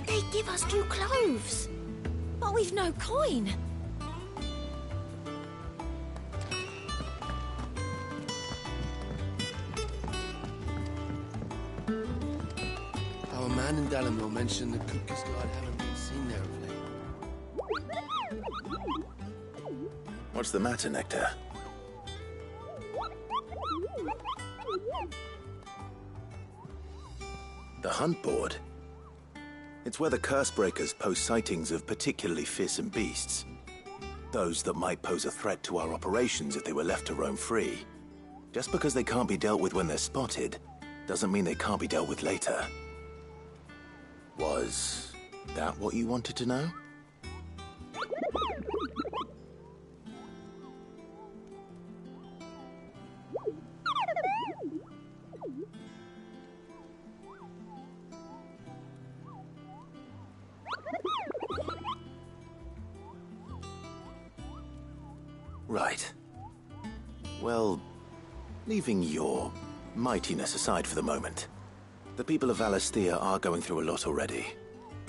They'd give us 2 cloves. But we've no coin. Our man in Dalamore mentioned the Cookers Guard haven't been seen there of late. What's the matter, Nectar? The hunt board? It's where the Cursebreakers post sightings of particularly fearsome beasts. Those that might pose a threat to our operations if they were left to roam free. Just because they can't be dealt with when they're spotted, doesn't mean they can't be dealt with later. Was that what you wanted to know? Right. Well, leaving your mightiness aside for the moment, the people of Valisthea are going through a lot already.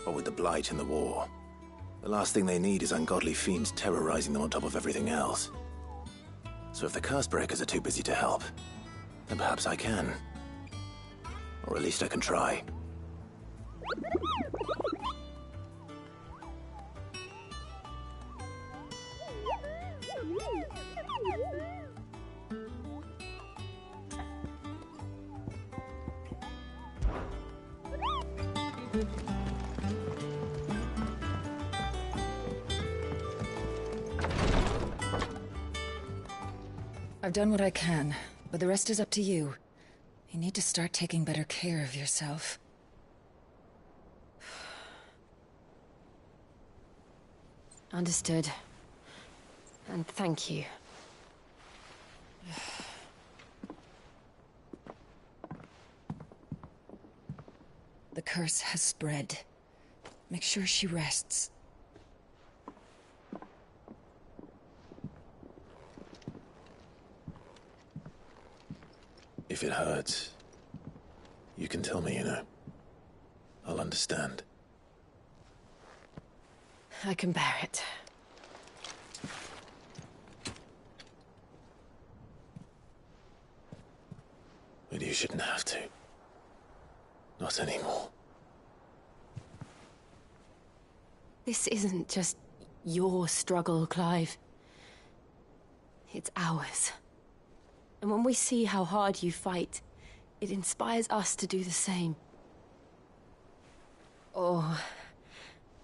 What with the Blight and the war. The last thing they need is ungodly fiends terrorizing them on top of everything else. So if the Cursebreakers are too busy to help, then perhaps I can. Or at least I can try. I've done what I can, but the rest is up to you. You need to start taking better care of yourself. Understood. And thank you. The curse has spread. Make sure she rests. If it hurts, you can tell me, you know. I'll understand. I can bear it. But you shouldn't have to. Not anymore. This isn't just your struggle, Clive. It's ours. And when we see how hard you fight, it inspires us to do the same. Or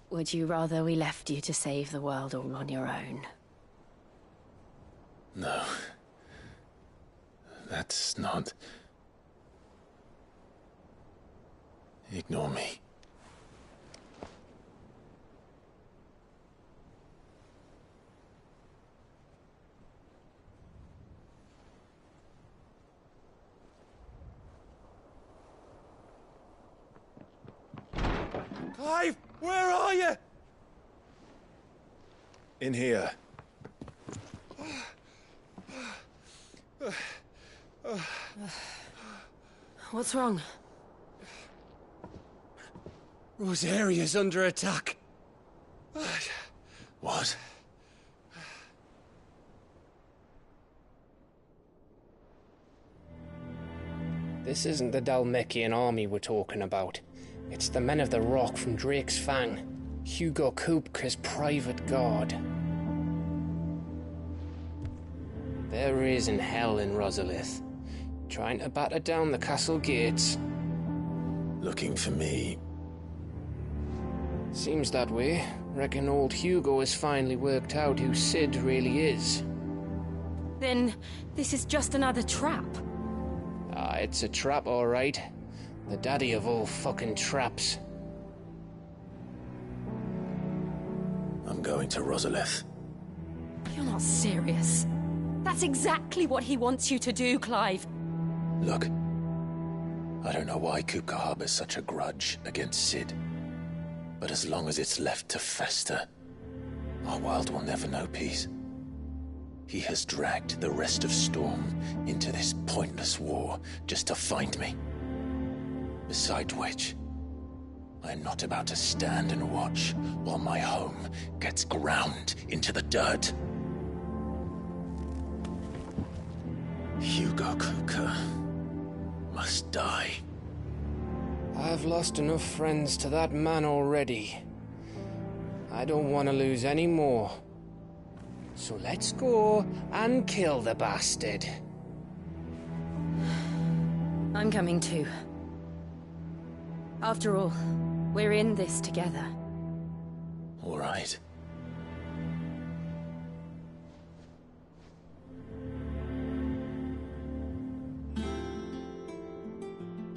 would you rather we left you to save the world all on your own? No. That's not... Ignore me. Clive, where are you? In here. What's wrong? Rosaria's under attack. What? This isn't the Dalmekian army we're talking about. It's the men of the Rock from Drake's Fang. Hugo Kupka's private guard. There is in hell in Rosalith, trying to batter down the castle gates. Looking for me? Seems that way. Reckon old Hugo has finally worked out who Sid really is. Then this is just another trap. Ah, it's a trap, all right. The daddy of all fucking traps. I'm going to Rosalith. You're not serious. That's exactly what he wants you to do, Clive. Look, I don't know why Kupka harbors such a grudge against Sid. But as long as it's left to fester, our world will never know peace. He has dragged the rest of Storm into this pointless war just to find me. Besides which, I'm not about to stand and watch while my home gets ground into the dirt. Hugo Kupka must die. I've lost enough friends to that man already. I don't want to lose any more. So let's go and kill the bastard. I'm coming too. After all, we're in this together. All right.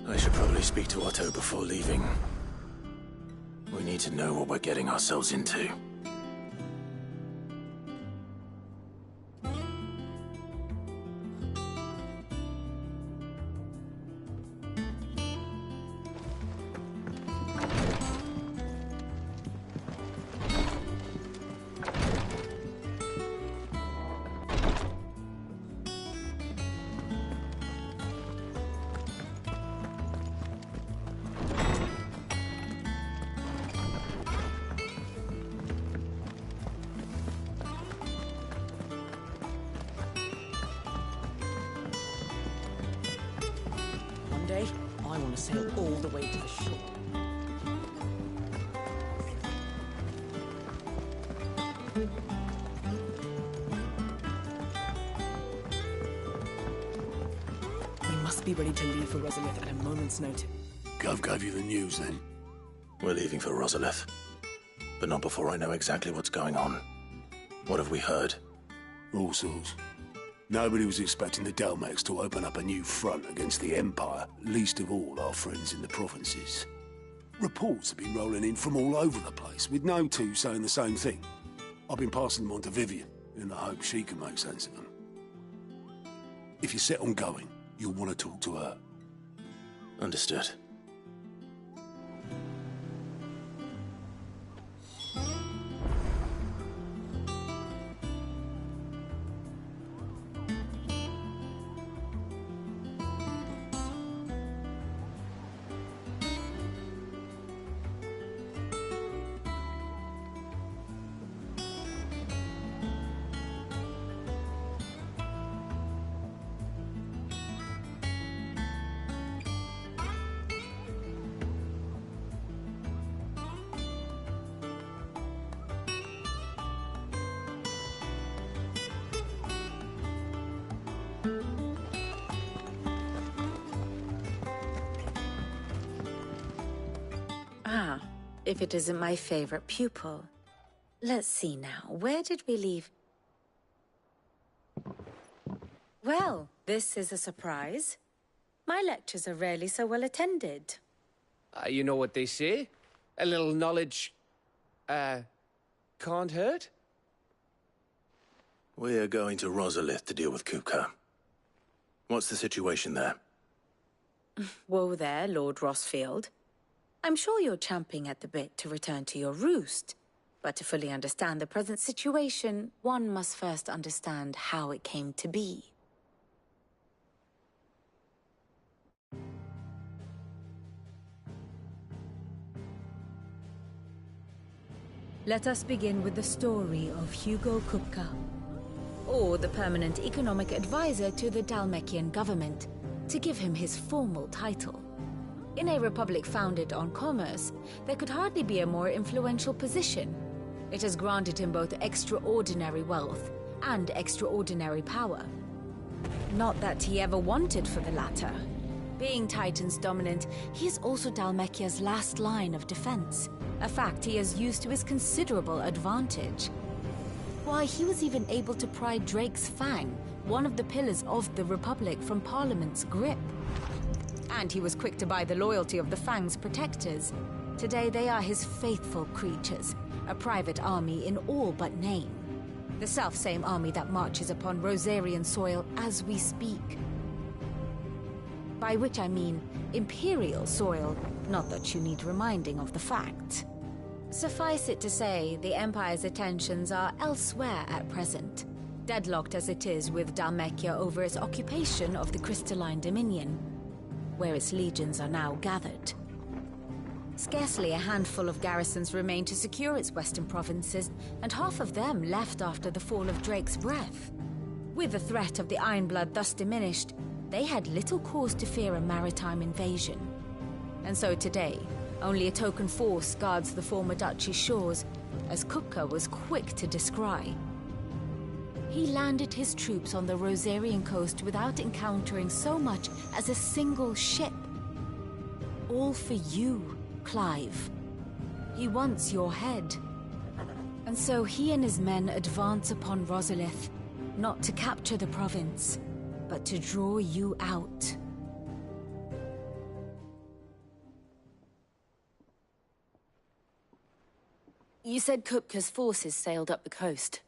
I should probably speak to Otto before leaving. We need to know what we're getting ourselves into. I want to sail all the way to the shore. We must be ready to leave for Rosalith at a moment's notice. Gov gave you the news, then? We're leaving for Rosalith. But not before I know exactly what's going on. What have we heard? All sorts. Nobody was expecting the Dalmex to open up a new front against the Empire, least of all our friends in the provinces. Reports have been rolling in from all over the place, with no two saying the same thing. I've been passing them on to Vivian, in the hope she can make sense of them. If you're set on going, you'll want to talk to her. Understood. If it isn't my favorite pupil. Let's see now, where did we leave? Well, this is a surprise. My lectures are rarely so well attended. You know what they say? A little knowledge, can't hurt? We're going to Rosalith to deal with Kupka. What's the situation there? Whoa there, Lord Rossfield. I'm sure you're champing at the bit to return to your roost. But to fully understand the present situation, one must first understand how it came to be. Let us begin with the story of Hugo Kupka, or the permanent economic advisor to the Dalmekian government, to give him his formal title. In a republic founded on commerce, there could hardly be a more influential position. It has granted him both extraordinary wealth and extraordinary power. Not that he ever wanted for the latter. Being Titan's dominant, he is also Dalmekia's last line of defense, a fact he has used to his considerable advantage. Why, he was even able to pry Drake's Fang, one of the pillars of the Republic, from Parliament's grip. And he was quick to buy the loyalty of the Fang's protectors. Today they are his faithful creatures, a private army in all but name. The self-same army that marches upon Rosarian soil as we speak. By which I mean Imperial soil, not that you need reminding of the fact. Suffice it to say, the Empire's attentions are elsewhere at present, deadlocked as it is with Dalmekia over its occupation of the Crystalline Dominion, where its legions are now gathered. Scarcely a handful of garrisons remain to secure its western provinces, and half of them left after the fall of Drake's Breath. With the threat of the Ironblood thus diminished, they had little cause to fear a maritime invasion. And so today, only a token force guards the former duchy's shores, as Kupka was quick to descry. He landed his troops on the Rosarian coast without encountering so much as a single ship. All for you, Clive. He wants your head. And so he and his men advance upon Rosalith, not to capture the province, but to draw you out. You said Kupka's forces sailed up the coast.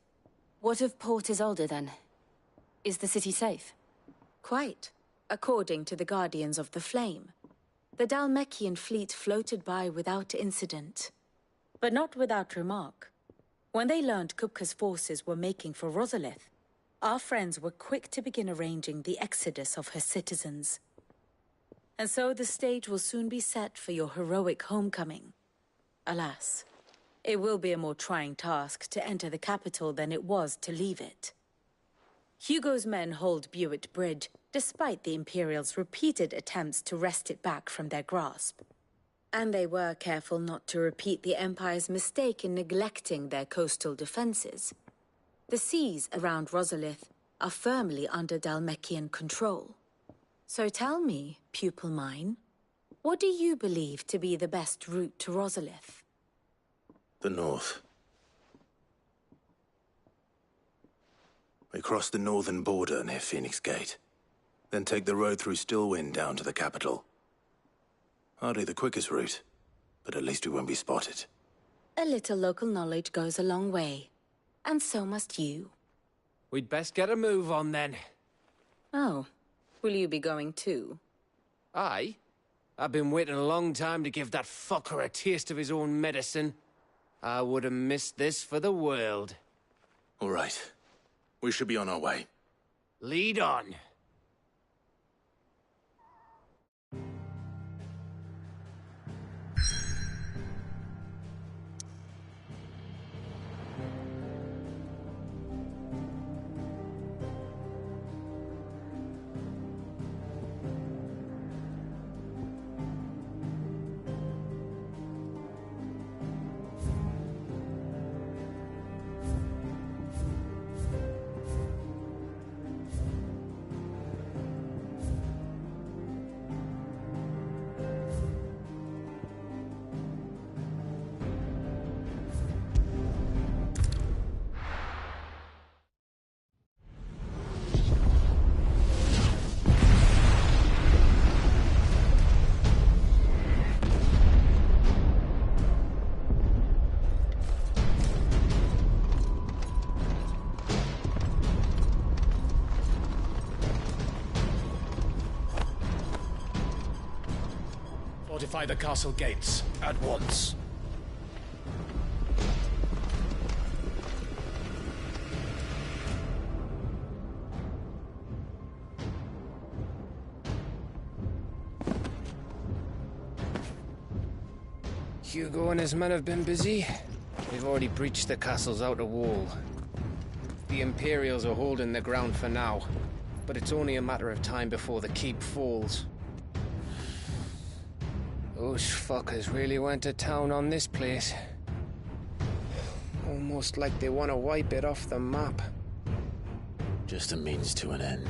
What of Port Isolde, then? Is the city safe? Quite, according to the Guardians of the Flame. The Dalmekian fleet floated by without incident. But not without remark. When they learned Kupka's forces were making for Rosalith, our friends were quick to begin arranging the exodus of her citizens. And so the stage will soon be set for your heroic homecoming. Alas, it will be a more trying task to enter the capital than it was to leave it. Hugo's men hold Buett Bridge, despite the Imperials' repeated attempts to wrest it back from their grasp. And they were careful not to repeat the Empire's mistake in neglecting their coastal defenses. The seas around Rosalith are firmly under Dalmekian control. So tell me, pupil mine, what do you believe to be the best route to Rosalith? The north. We cross the northern border near Phoenix Gate. Then take the road through Stillwind down to the capital. Hardly the quickest route, but at least we won't be spotted. A little local knowledge goes a long way. And so must you. We'd best get a move on then. Oh, will you be going too? Aye. I've been waiting a long time to give that fucker a taste of his own medicine. I would have missed this for the world. All right. We should be on our way. Lead on. Fortify the castle gates at once. Hugo and his men have been busy. They've already breached the castle's outer wall. The Imperials are holding the ground for now, but it's only a matter of time before the keep falls. Those fuckers really went to town on this place. Almost like they want to wipe it off the map. Just a means to an end.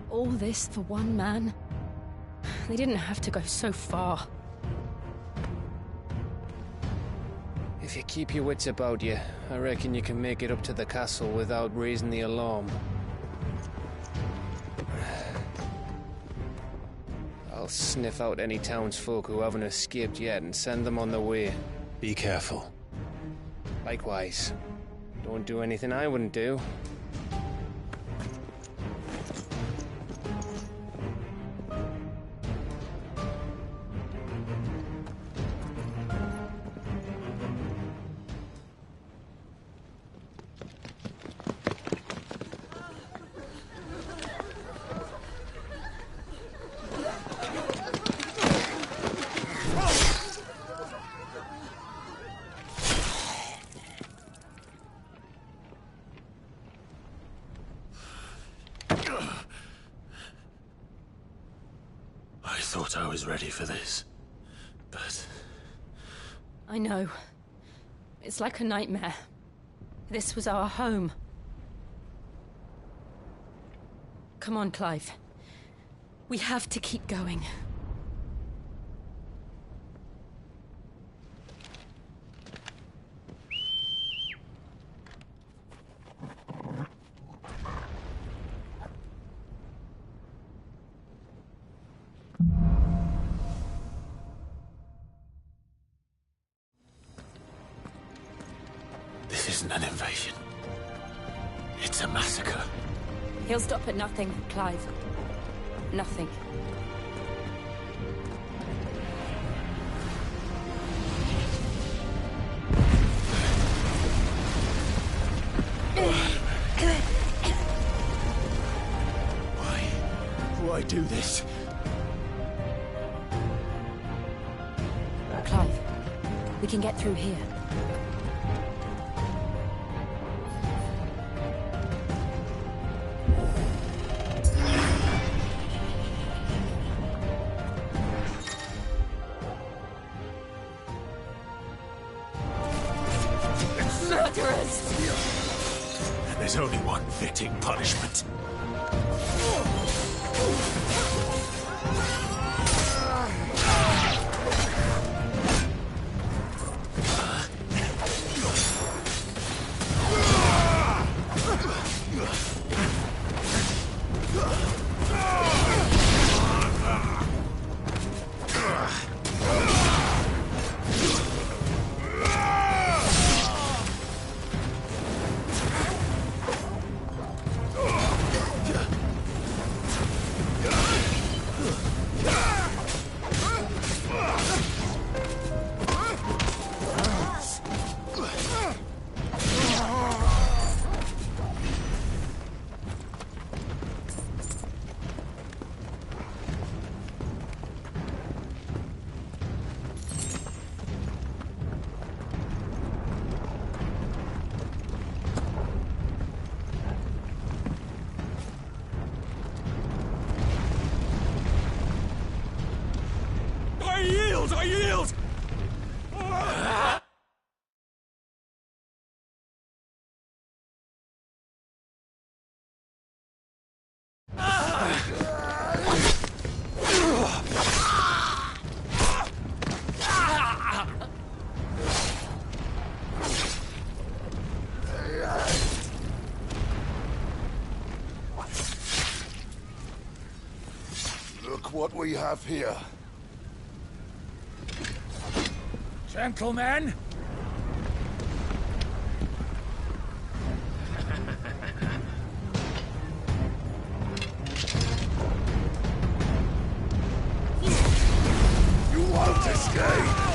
All this for one man? They didn't have to go so far. If you keep your wits about you, I reckon you can make it up to the castle without raising the alarm. I'll sniff out any townsfolk who haven't escaped yet and send them on their way. Be careful. Likewise. Don't do anything I wouldn't do. I thought I was ready for this, but... I know. It's like a nightmare. This was our home. Come on, Clive. We have to keep going. This isn't an invasion. It's a massacre. He'll stop at nothing, Clive. Nothing. Why do this? Clive, we can get through here. There's only one fitting punishment. what we have here. Gentlemen! You won't escape!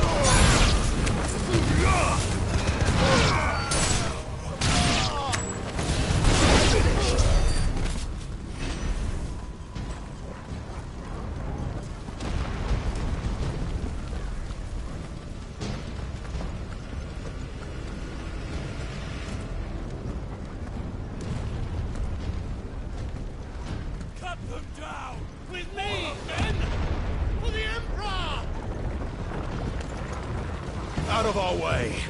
Cut them down! With me, men! For the Emperor! Out of our way!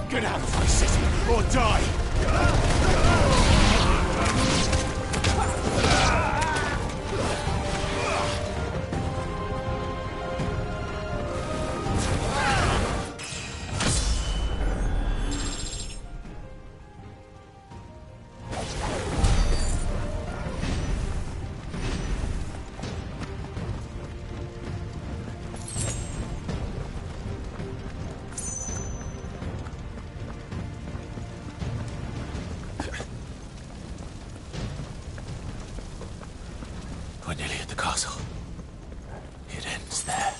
Get out of my city, or die! We're nearly at the castle. It ends there.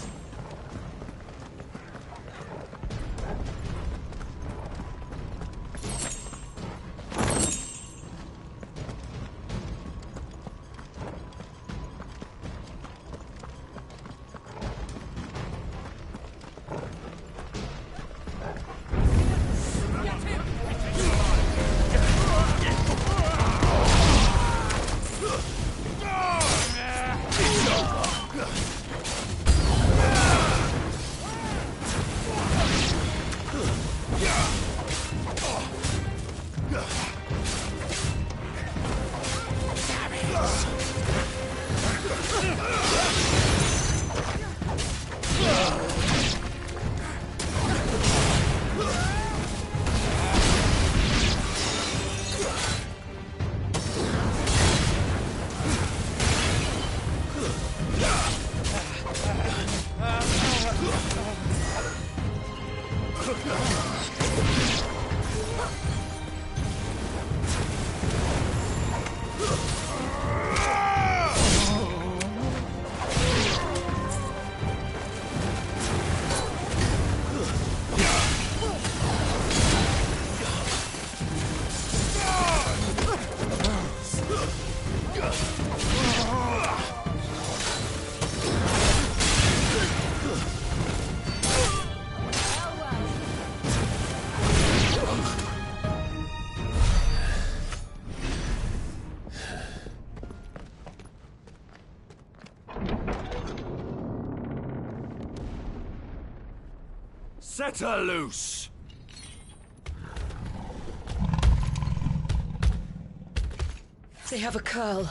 Set her loose! They have a curl.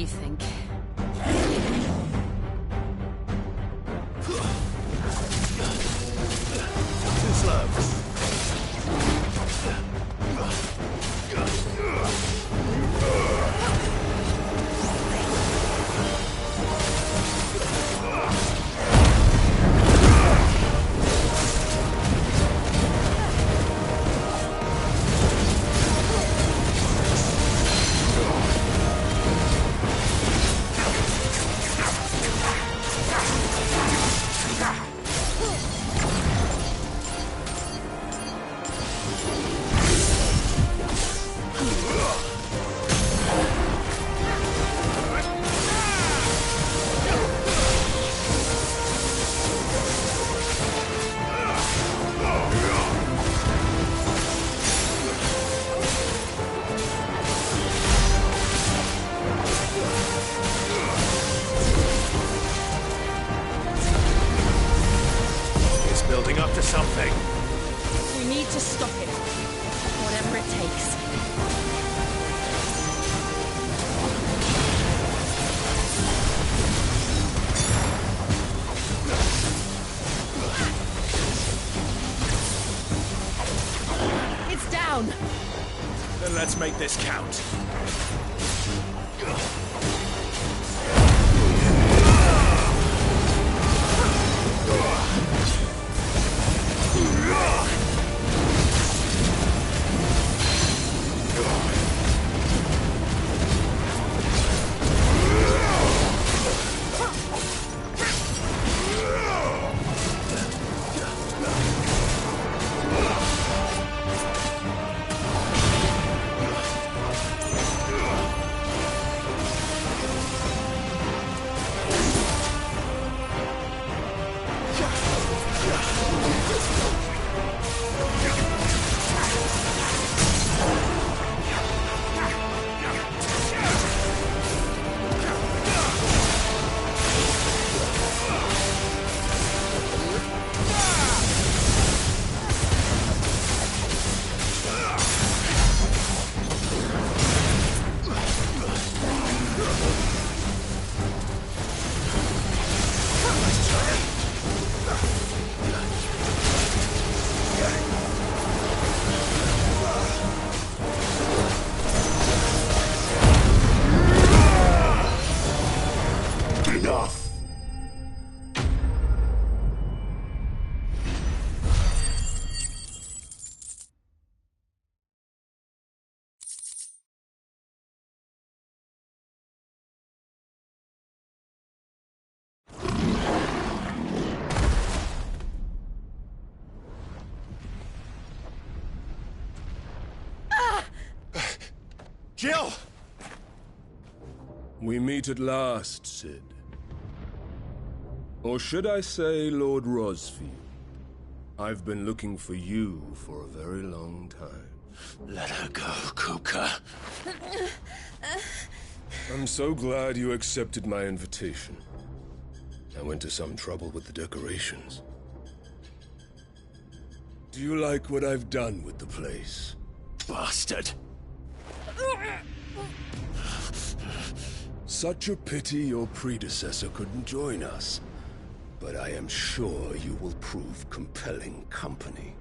you think? Too slow. Building up to something. We need to stop it. Whatever it takes. It's down! Then let's make this count. Jill! We meet at last, Sid. Or should I say, Lord Rosfield? I've been looking for you for a very long time. Let her go, Kuka. I'm so glad you accepted my invitation. I went to some trouble with the decorations. Do you like what I've done with the place? Bastard! Such a pity your predecessor couldn't join us. But I am sure you will prove compelling company.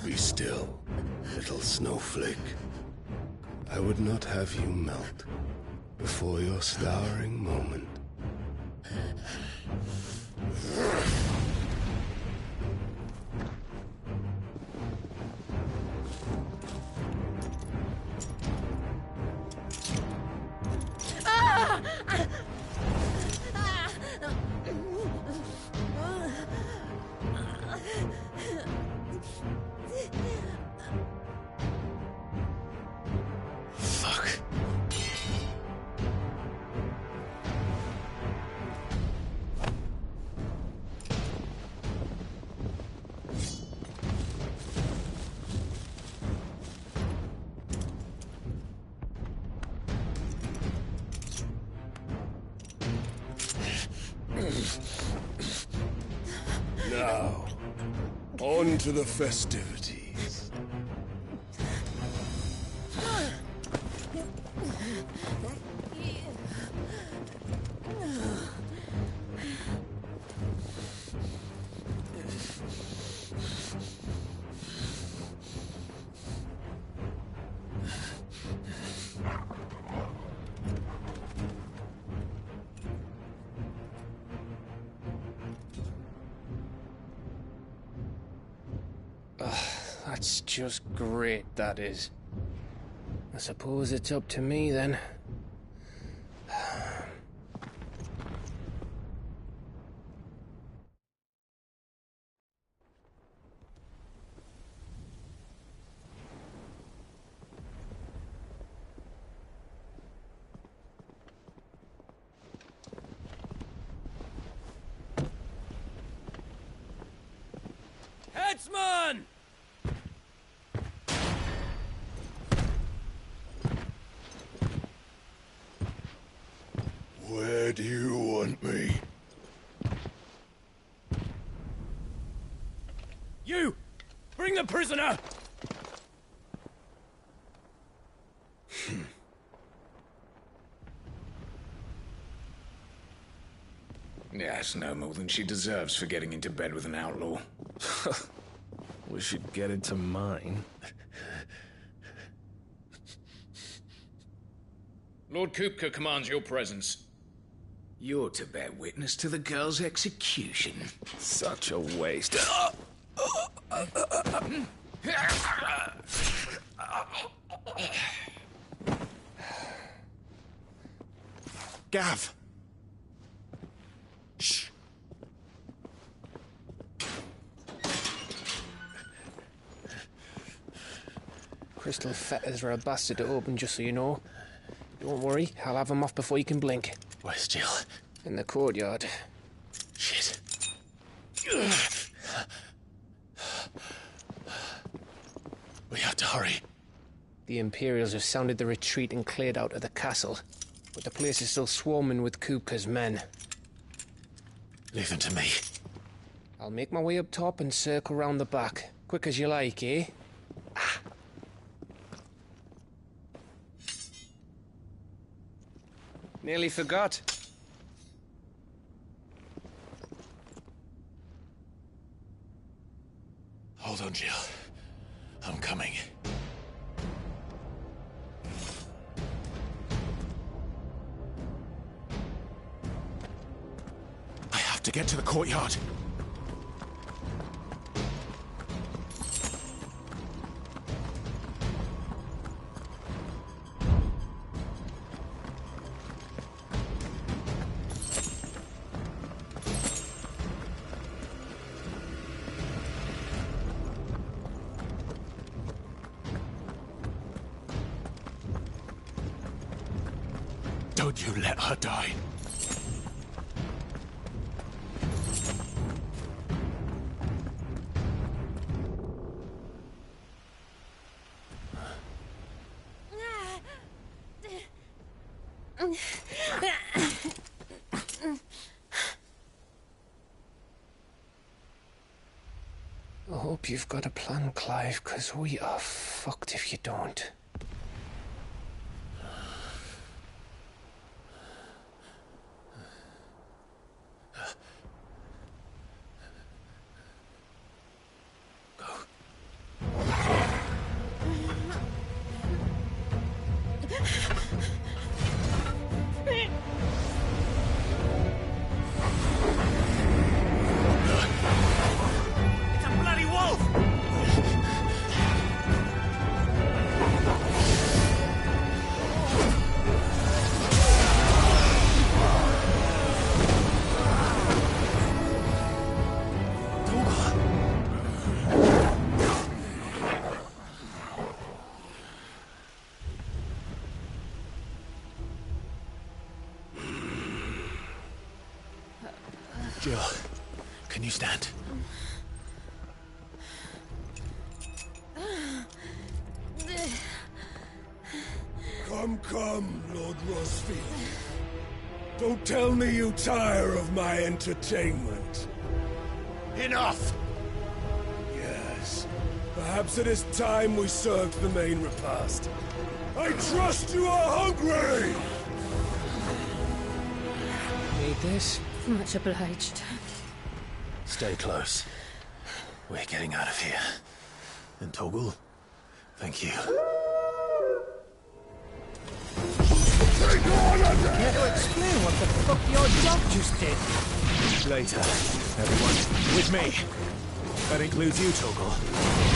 Be still, little snowflake. I would not have you melt before your starring moment. On to the festivities. That's just great, that is. I suppose it's up to me, then. Headsman! Where do you want me? You! Bring the prisoner! Yes, no more than she deserves for getting into bed with an outlaw. We should get it to mine. Lord Kupka commands your presence. You're to bear witness to the girl's execution. Such a waste. Gav! Shh. Crystal fetters are a bastard to open, just so you know. Don't worry, I'll have them off before you can blink. Where's Jill? In the courtyard. Shit. We have to hurry. The Imperials have sounded the retreat and cleared out of the castle, but the place is still swarming with Kupka's men. Leave them to me. I'll make my way up top and circle round the back. Quick as you like, eh? Nearly forgot. Hold on, Jill. I'm coming. I have to get to the courtyard. Don't you let her die. I hope you've got a plan, Clive, because we are fucked if you don't. Jill, can you stand? Come, Lord Rosfield. Don't tell me you tire of my entertainment. Enough! Yeah. Perhaps it is time we served the main repast. I trust you are hungry! Need this? Much obliged. Stay close. We're getting out of here. And Toggle, thank you. Care to explain what the fuck your dog just did? Later, everyone. With me. That includes you, Toggle.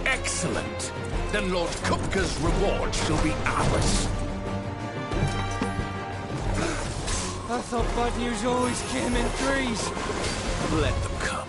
Excellent. Then Lord Kupka's reward shall be ours. I thought bad news always came in threes. Let them come.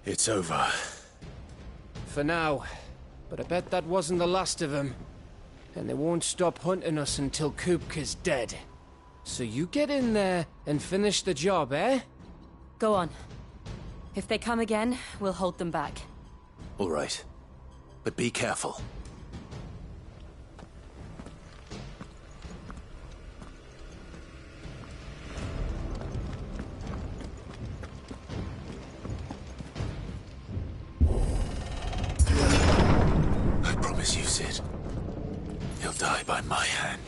It's over. For now. But I bet that wasn't the last of them. And they won't stop hunting us until Kupka's dead. So you get in there and finish the job, eh? Go on. If they come again, we'll hold them back. All right. But be careful. I promise you, Sid. He'll die by my hand.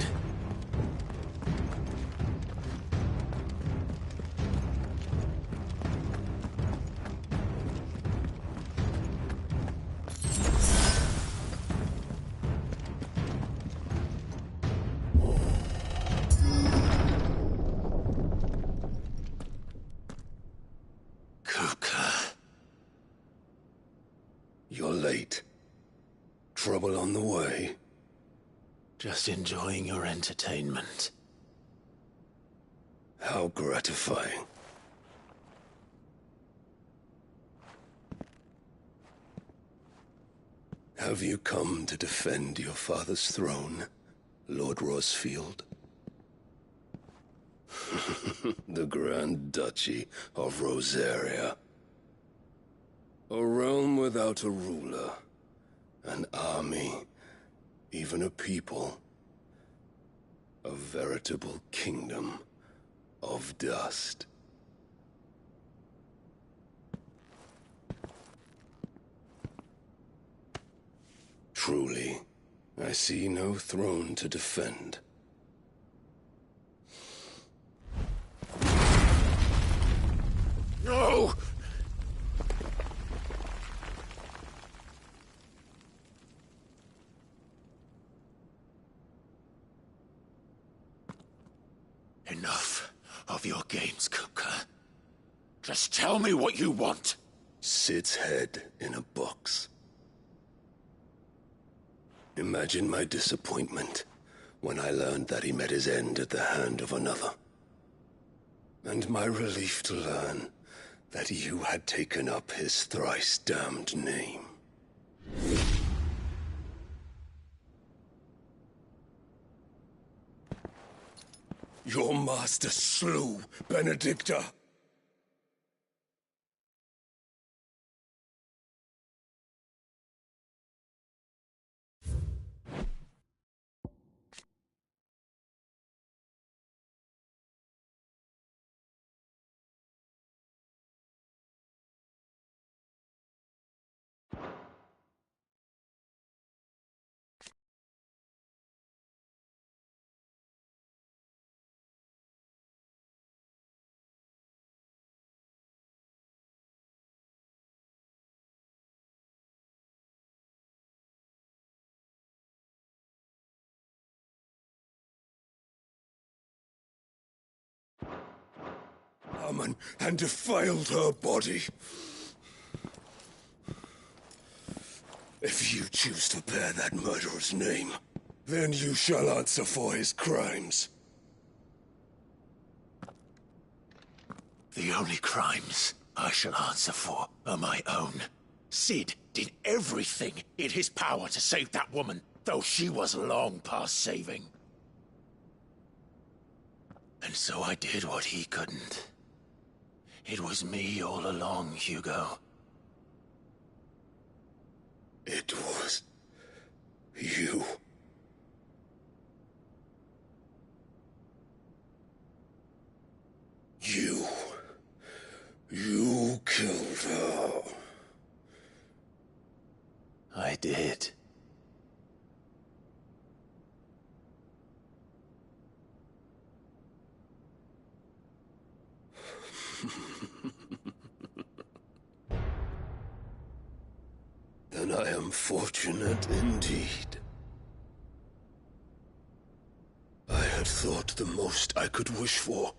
You're late. Trouble on the way? Just enjoying your entertainment. How gratifying. Have you come to defend your father's throne, Lord Rosfield? The Grand Duchy of Rosaria. A realm without a ruler, an army, even a people. A veritable kingdom of dust. Truly, I see no throne to defend. No! Enough of your games, Kupka. Just tell me what you want. Sid's head in a box. Imagine my disappointment when I learned that he met his end at the hand of another. And my relief to learn that you had taken up his thrice-damned name. Your master slew Benedicta. And defiled her body. If you choose to bear that murderer's name, then you shall answer for his crimes. The only crimes I shall answer for are my own. Sid did everything in his power to save that woman, though she was long past saving. And so I did what he couldn't. It was me all along, Hugo. It was you. You killed her. I did. Then I am fortunate indeed. I had thought the most I could wish for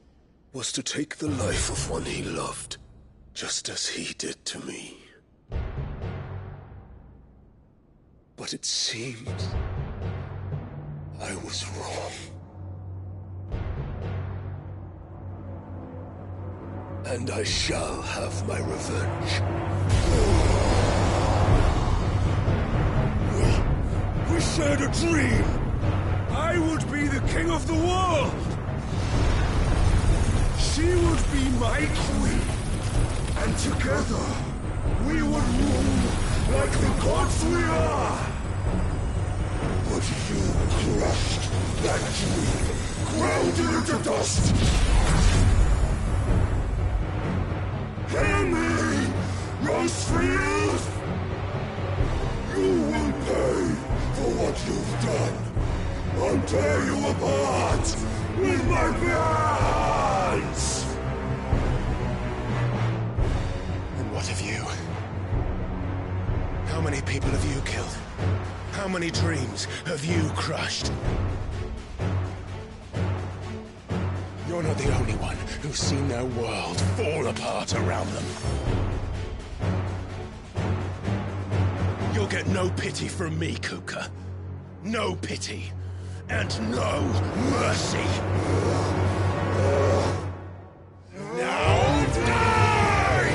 was to take the life of one he loved, just as he did to me. But it seems I was wrong. And I shall have my revenge. We shared a dream. I would be the king of the world. She would be my queen. And together, we would rule like the gods we are. But you crushed that dream, ground it into dust. Hear me, Rosefield! You will pay for what you've done. I'll tear you apart with my hands! And what of you? How many people have you killed? How many dreams have you crushed? You're not the only one who's seen their world fall apart around them. You'll get no pity from me, Kuka. No pity. And no mercy. Now die!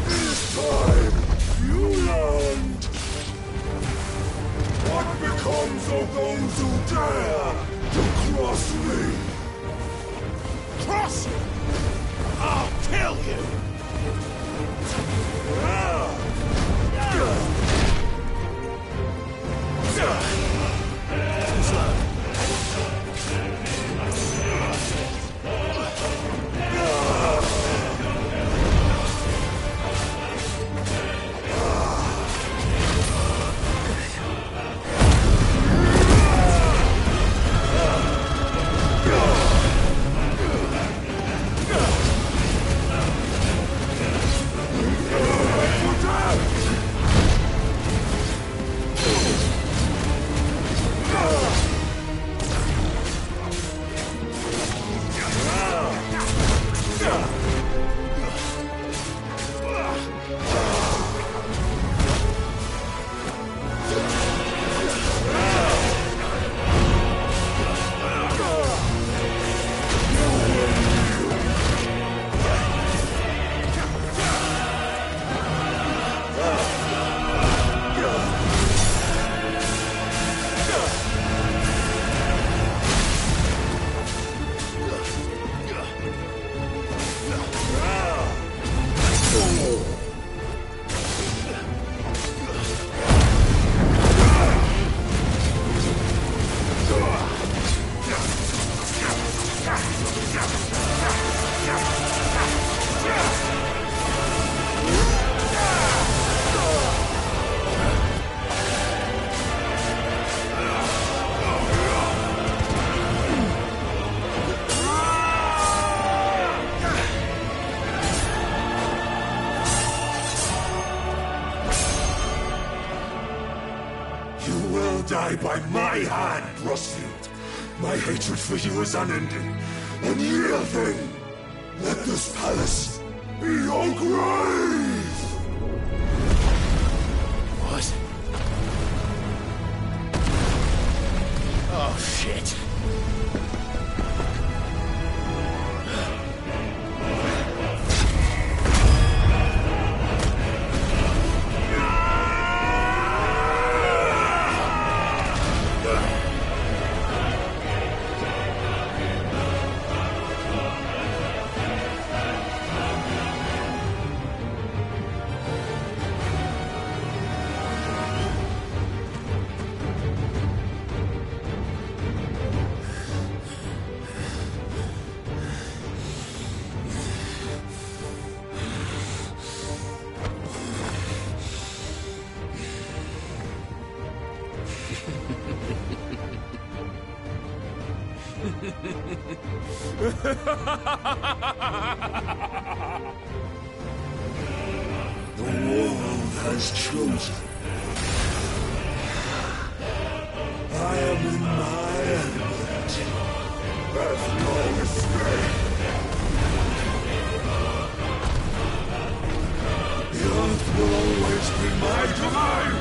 This time, you learned. What becomes of those who dare to cross me? Cross! I'll kill you! Die by my hand, Rosefield. My hatred for you is unending, unyielding. Let this palace be your grave! What? Oh, shit. The world has chosen. I am in my element. There's no escape. The earth will always be my domain.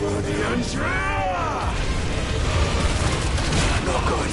Not good.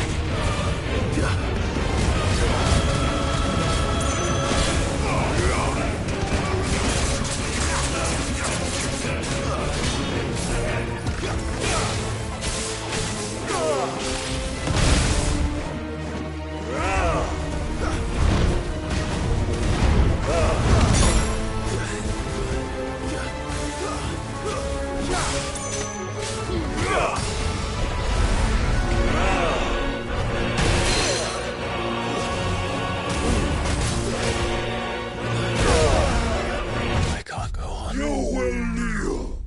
I can't go on. You will kneel.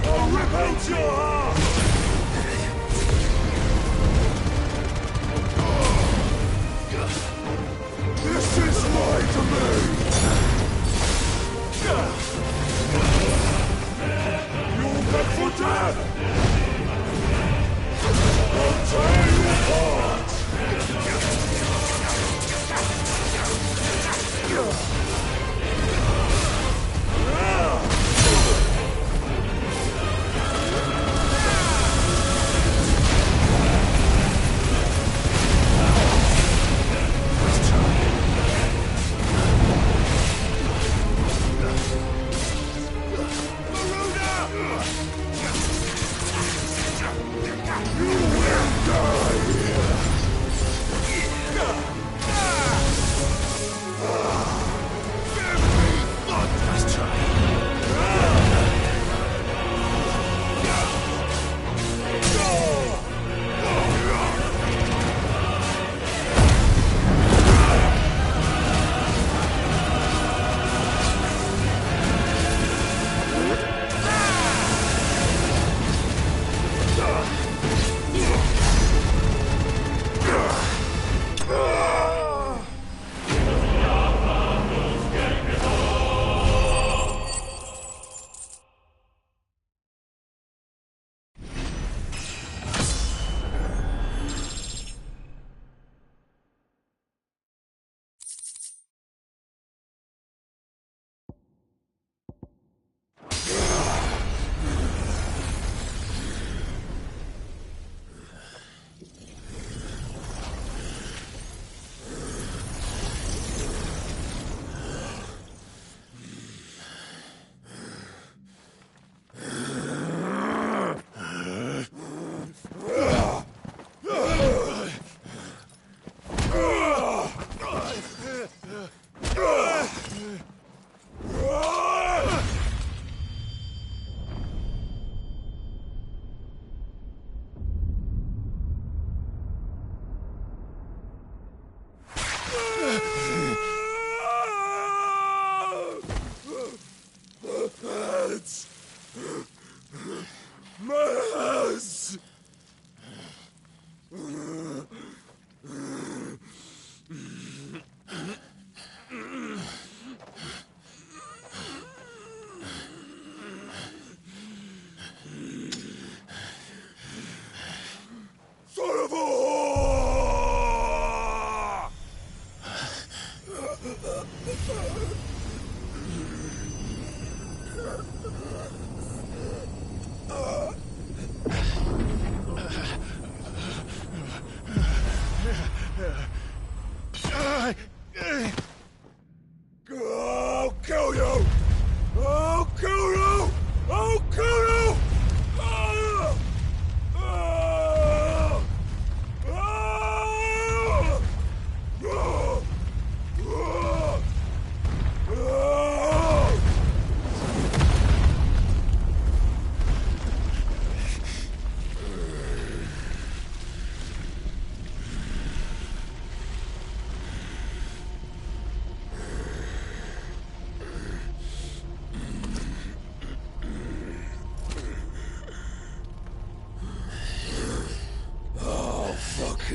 I'll rip out your heart! This is my domain! You'll beg for death! I'll tear you apart!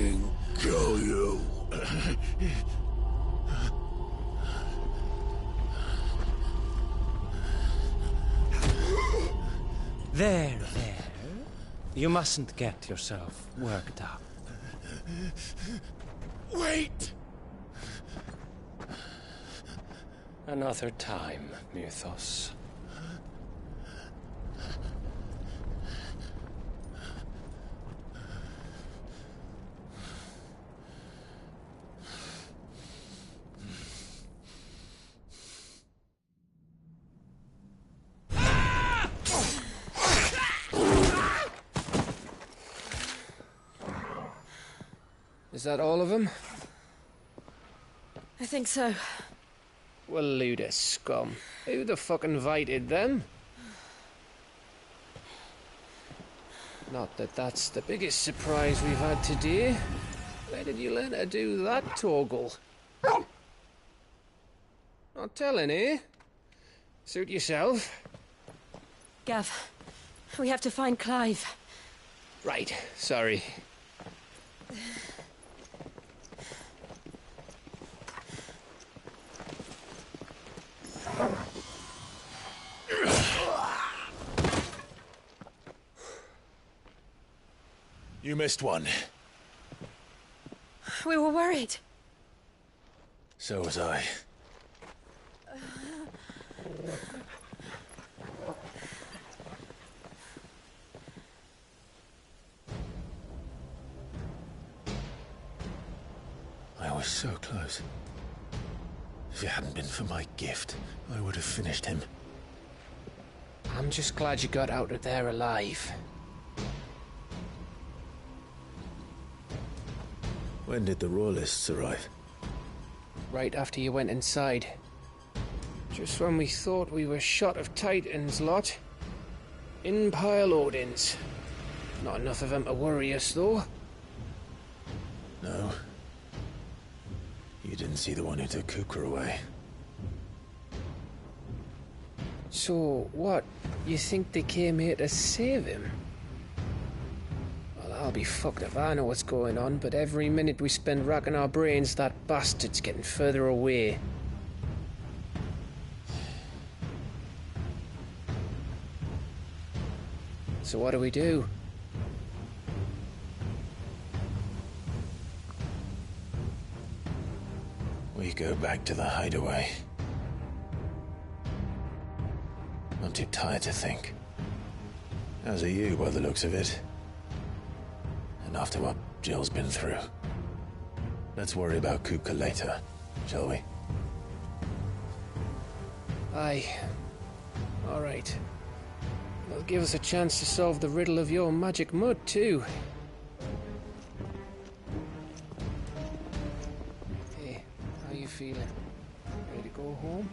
fucking kill you. There. You mustn't get yourself worked up. Wait! Another time, Mythos. Is that all of them? I think so. Well, load of scum. Who the fuck invited them? Not that that's the biggest surprise we've had today. Where did you learn to do that, Torgal? Not telling, eh? Suit yourself. Gav, we have to find Clive. Right, sorry. You missed one. We were worried. So was I. I was so close. If it hadn't been for my gift, I would have finished him. I'm just glad you got out of there alive. When did the Royalists arrive? Right after you went inside. Just when we thought we were shot of Titans, lot. In pile Odins. Not enough of them to worry us, though. No. You didn't see the one who took Kukra away. So, what? You think they came here to save him? Well, I'll be fucked if I know what's going on, but every minute we spend racking our brains, that bastard's getting further away. So what do we do? We go back to the hideaway. I'm too tired to think. As are you, by the looks of it. And after what Jill's been through. Let's worry about Kupka later, shall we? Aye. All right. That'll give us a chance to solve the riddle of your magic mud, too. Hey, how you feeling? Ready to go home?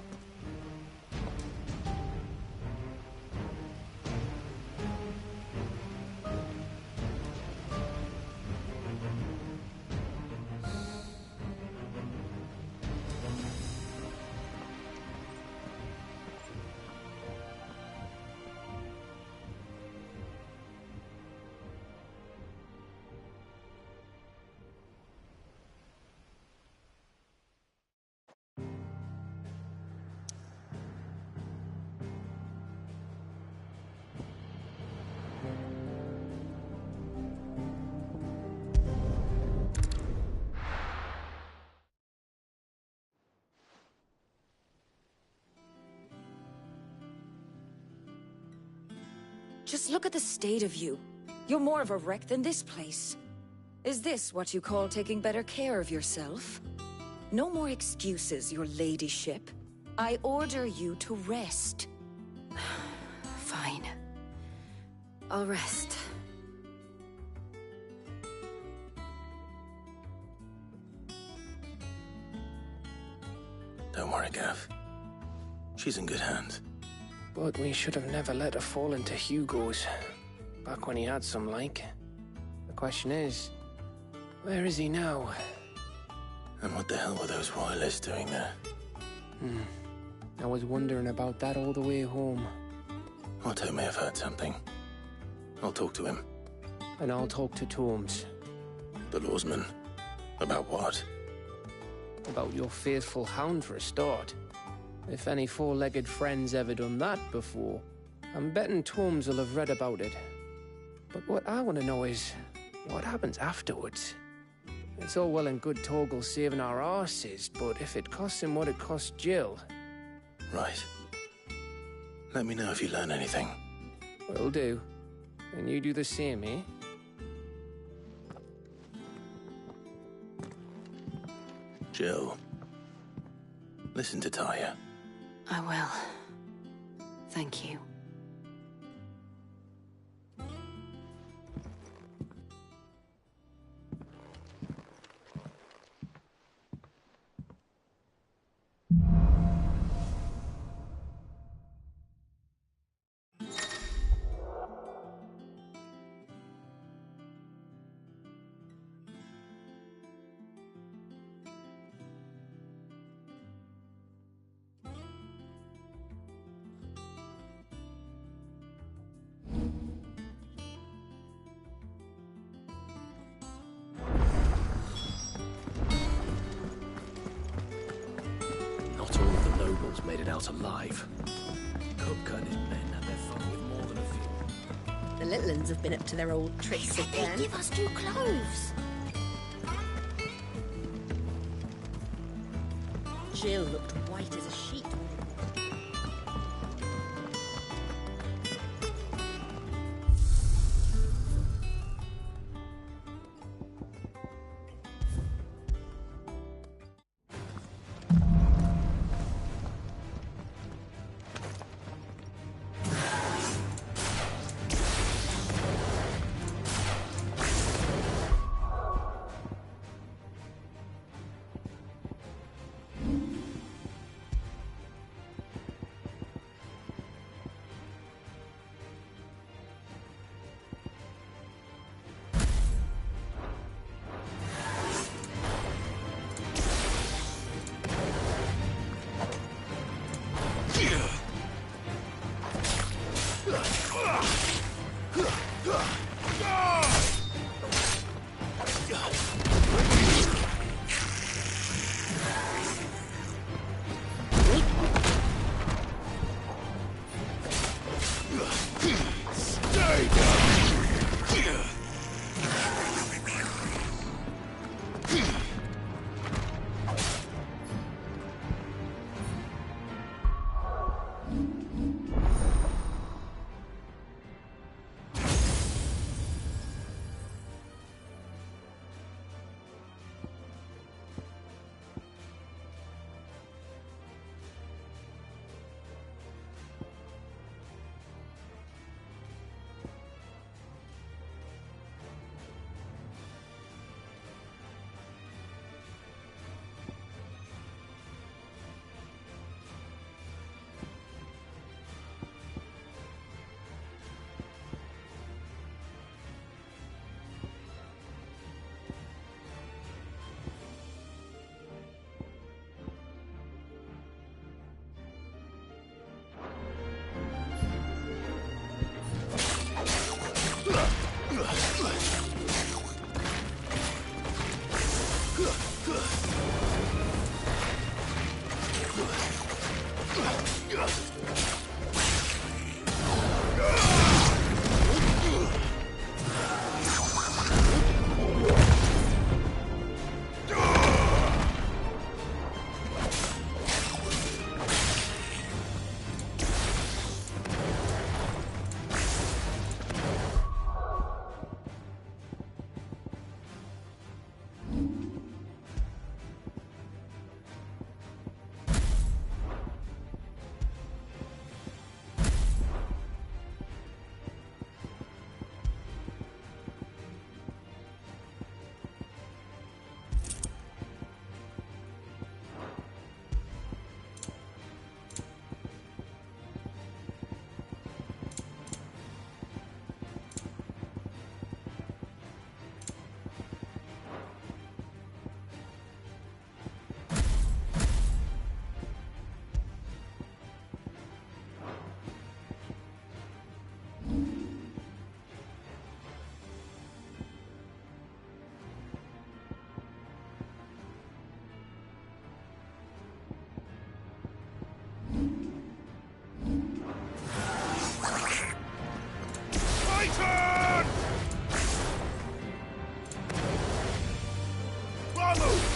Just look at the state of you. You're more of a wreck than this place. Is this what you call taking better care of yourself? No more excuses, your ladyship. I order you to rest. Fine. I'll rest. Don't worry, Gav. She's in good hands. But we should have never let her fall into Hugo's. Back when he had some like. The question is, where is he now? And what the hell were those royalists doing there? I was wondering about that all the way home. Otto may have heard something. I'll talk to him. And I'll talk to Torms. The lawsman? About what? About your faithful hound for a start. If any four-legged friend's ever done that before, I'm betting Torms will have read about it. But what I want to know is, what happens afterwards? It's all well and good Torgal saving our arses, but if it costs him what it cost Jill... Right. Let me know if you learn anything. Will do. And you do the same, eh? Jill, listen to Taya. I will. Thank you. Made it out alive. Kupka and his men had their fun with more than a few. The little uns have been up to their old tricks again. Give us new clothes. Jill looked white as a sheet. Satan! Vamos!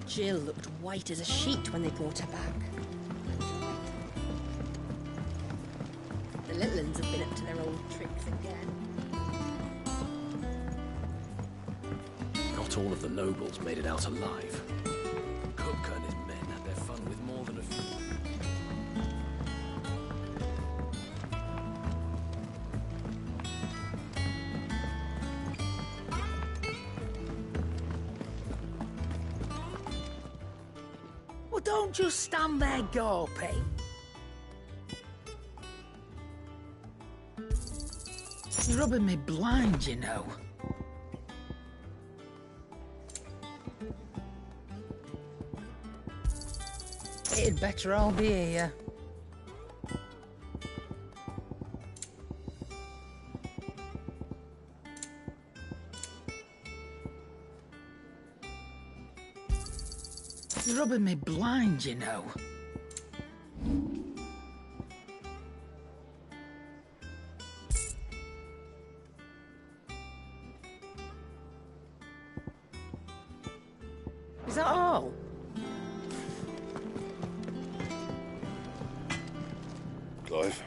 Jill looked white as a sheet when they brought her back. The little uns have been up to their old tricks again. Not all of the nobles made it out alive. Kupka and his men had their fun with more than a few. Well, don't just stand there gawping. You're rubbing me blind, you know. It'd better all be here. You're rubbing me blind, you know. Is that all? Clive?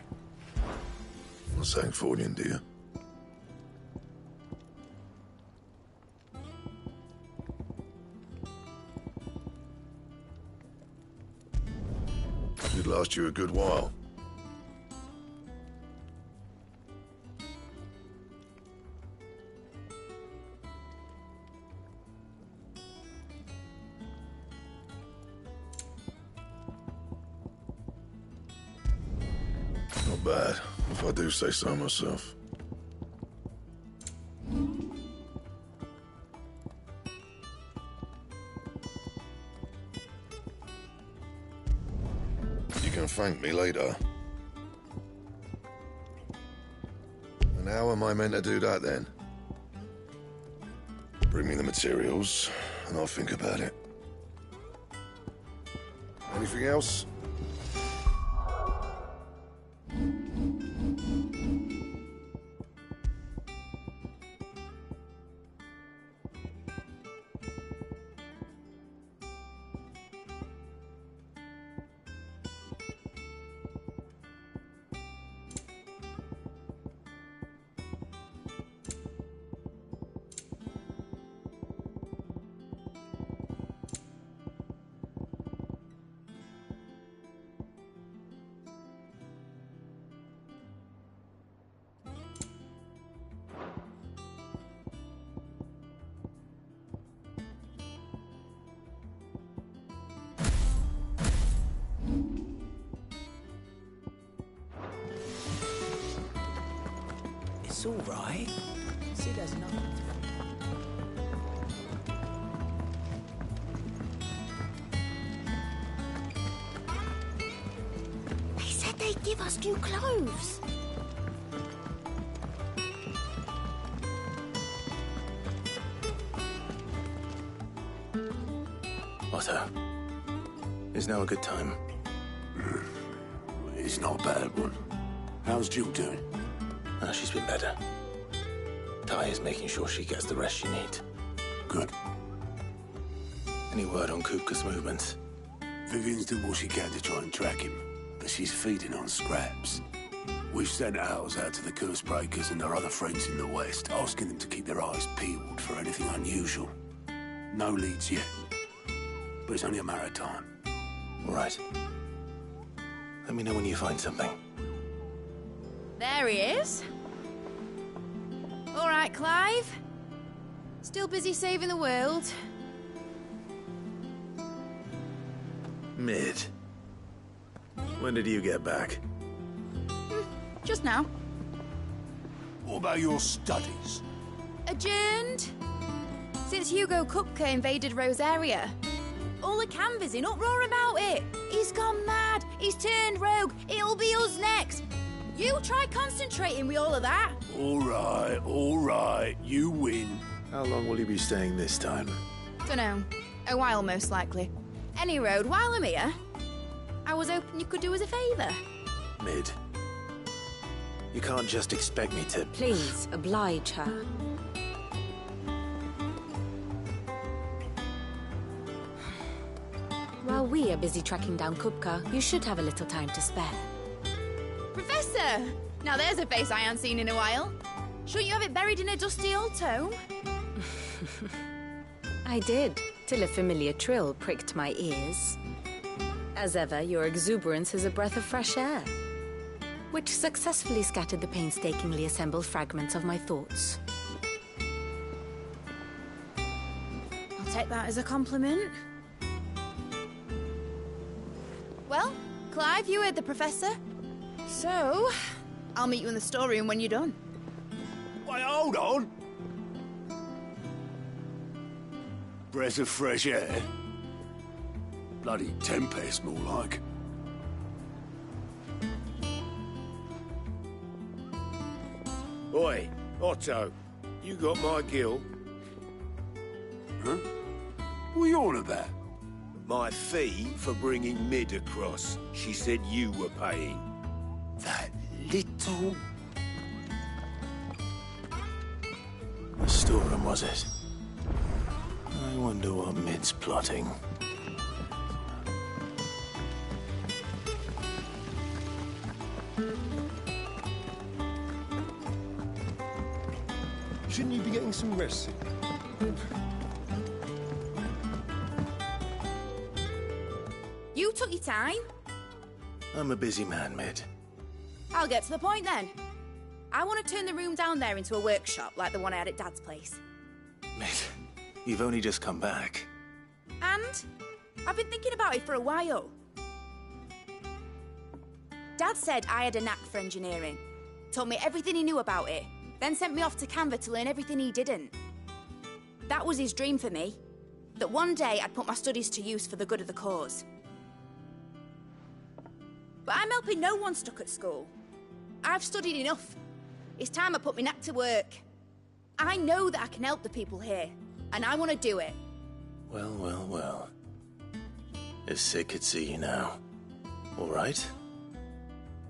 Not saying Fordian, do you? It'd last you a good while. Not bad, if I do say so myself. You can thank me later. And how am I meant to do that then? Bring me the materials, and I'll think about it. Anything else? It's all right. Sid has nothing to... They said they'd give us new clothes. Otto, is now a good time? It's not a bad one. How's Jill doing? She's been better. Ty is making sure she gets the rest she needs. Good. Any word on Kupka's movements? Vivian's doing what she can to try and track him, but she's feeding on scraps. We've sent ours out to the Curse Breakers and their other friends in the West, asking them to keep their eyes peeled for anything unusual. No leads yet, but it's only a matter of time. All right. Let me know when you find something. There he is. All right, Clive. Still busy saving the world. Mid. When did you get back? Just now. What about your studies? Adjourned. Since Hugo Kupka invaded Rosaria. All the canvas in uproar about it. He's gone mad. He's turned rogue. It'll be us next. You try concentrating with all of that. All right. You win. How long will you be staying this time? Dunno. A while, most likely. Any road, while I'm here, I was hoping you could do us a favour. Mid. You can't just expect me to... Please, oblige her. While we are busy tracking down Kupka, you should have a little time to spare. Professor! Now there's a face I haven't seen in a while. Shouldn't you have it buried in a dusty old tome? I did, till a familiar trill pricked my ears. As ever, your exuberance is a breath of fresh air, which successfully scattered the painstakingly assembled fragments of my thoughts. I'll take that as a compliment. Well, Clive, you heard the Professor. So, I'll meet you in the storeroom when you're done. Wait, hold on! Breath of fresh air? Bloody tempest, more like. Oi, Otto, you got my gill? Huh? What are you on about? My fee for bringing Mid across. She said you were paying. That little... The storeroom, was it? I wonder what Mid's plotting. Shouldn't you be getting some rest? You took your time. I'm a busy man, Mid. I'll get to the point then. I want to turn the room down there into a workshop like the one I had at Dad's place. Mid, you've only just come back. And I've been thinking about it for a while. Dad said I had a knack for engineering. Told me everything he knew about it. Then sent me off to Canva to learn everything he didn't. That was his dream for me. That one day I'd put my studies to use for the good of the cause. But I'm helping no one stuck at school. I've studied enough. It's time I put my knack to work. I know that I can help the people here, and I want to do it. Well. If Sid could see you now. All right.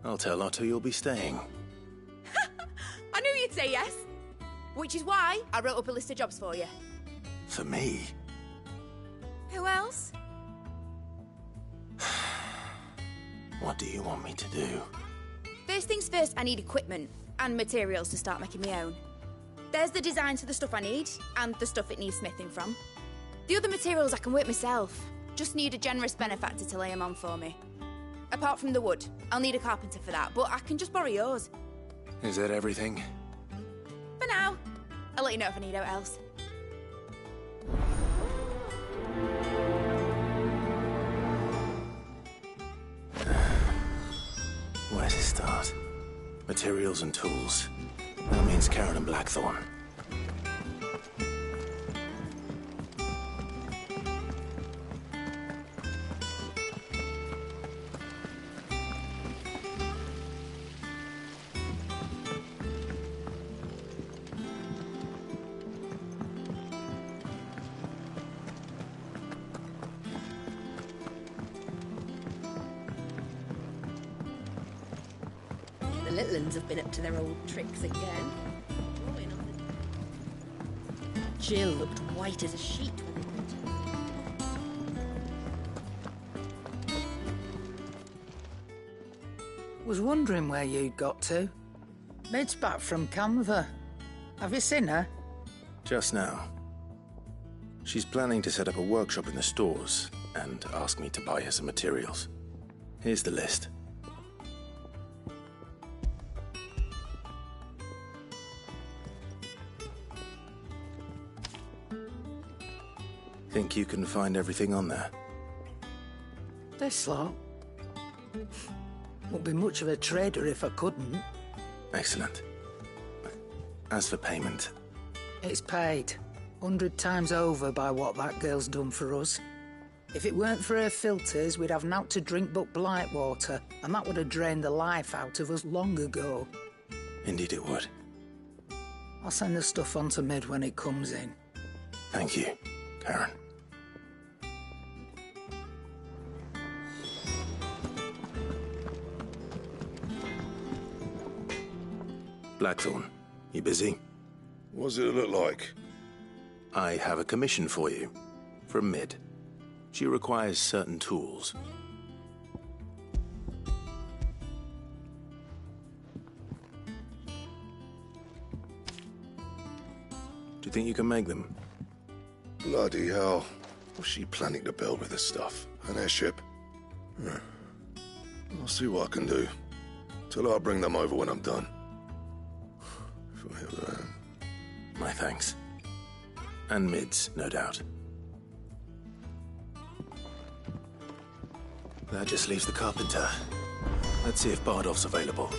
I'll tell Otto you'll be staying. I knew you'd say yes. Which is why I wrote up a list of jobs for you. For me? Who else? What do you want me to do? First things first, I need equipment and materials to start making my own. There's the designs for the stuff I need, and the stuff it needs smithing from. The other materials I can work myself. Just need a generous benefactor to lay them on for me. Apart from the wood, I'll need a carpenter for that, but I can just borrow yours. Is that everything? For now. I'll let you know if I need out else. Where to start? Materials and tools. That means Karen and Blackthorn. little uns have been up to their old tricks again. Jill looked white as a sheet when they went. Was wondering where you'd got to. Mid's back from Canva. Have you seen her? Just now. She's planning to set up a workshop in the stores and ask me to buy her some materials. Here's the list. Think you can find everything on there? This lot? Wouldn't be much of a trader if I couldn't. Excellent. As for payment... It's paid. 100 times over by what that girl's done for us. If it weren't for her filters, we'd have naught to drink but blight water, and that would have drained the life out of us long ago. Indeed it would. I'll send the stuff on to Mid when it comes in. Thank you, Karen. Blackthorn, you busy? What does it look like? I have a commission for you. From Mid. She requires certain tools. Do you think you can make them? Bloody hell. What's she planning to build with this stuff? An airship? I'll see what I can do. Tell her I'll bring them over when I'm done. My thanks. And Mid's, no doubt. That just leaves the carpenter. Let's see if Bardolph's available.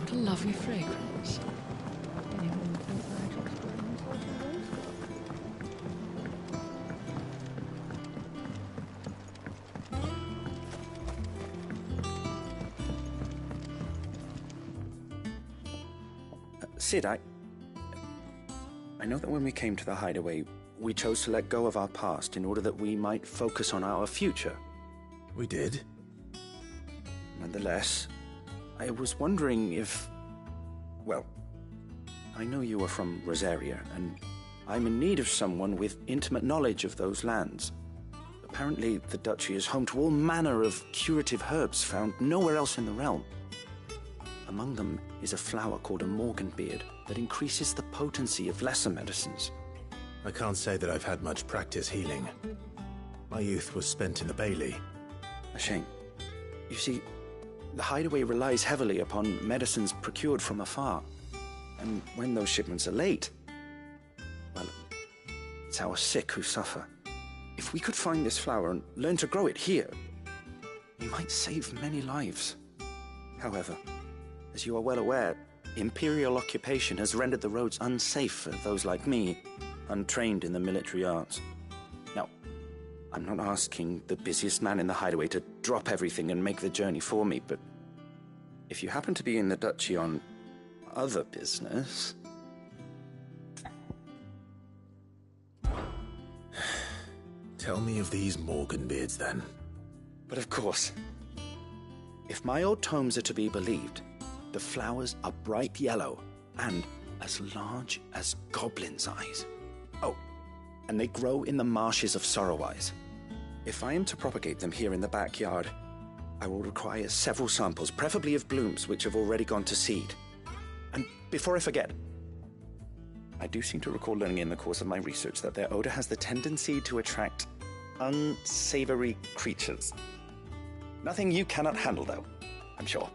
What a lovely fragrance. Sid, I know that when we came to the hideaway, we chose to let go of our past in order that we might focus on our future. We did. Nonetheless, I was wondering if... Well, I know you are from Rosaria, and I'm in need of someone with intimate knowledge of those lands. Apparently, the Duchy is home to all manner of curative herbs found nowhere else in the realm. Among them is a flower called a Morganbeard that increases the potency of lesser medicines. I can't say that I've had much practice healing. My youth was spent in the Bailey. A shame. You see, the hideaway relies heavily upon medicines procured from afar. And when those shipments are late, well, it's our sick who suffer. If we could find this flower and learn to grow it here, we might save many lives. However, as you are well aware, Imperial occupation has rendered the roads unsafe for those like me, untrained in the military arts. Now, I'm not asking the busiest man in the hideaway to drop everything and make the journey for me, but if you happen to be in the Duchy on other business... Tell me of these Morganbeards, then. But of course. If my old tomes are to be believed, the flowers are bright yellow and as large as goblins' eyes. Oh, and they grow in the marshes of Sorrowise. If I am to propagate them here in the backyard, I will require several samples, preferably of blooms which have already gone to seed. And before I forget, I do seem to recall learning in the course of my research that their odor has the tendency to attract unsavory creatures. Nothing you cannot handle, though, I'm sure.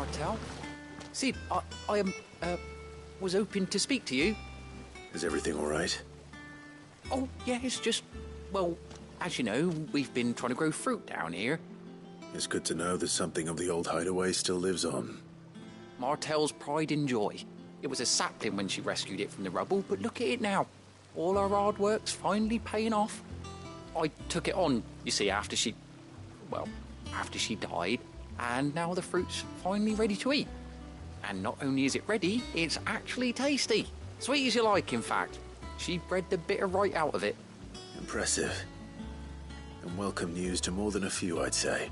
Martel. Sid, I was hoping to speak to you. Is everything all right? Oh, yeah, it's just, well, as you know, we've been trying to grow fruit down here. It's good to know that something of the old hideaway still lives on. Martel's pride and joy. It was a sapling when she rescued it from the rubble, but look at it now. All our hard work's finally paying off. I took it on, you see, after she died, and now the fruit's finally ready to eat. And not only is it ready, it's actually tasty. Sweet as you like, in fact. She bred the bitter right out of it. Impressive. And welcome news to more than a few, I'd say.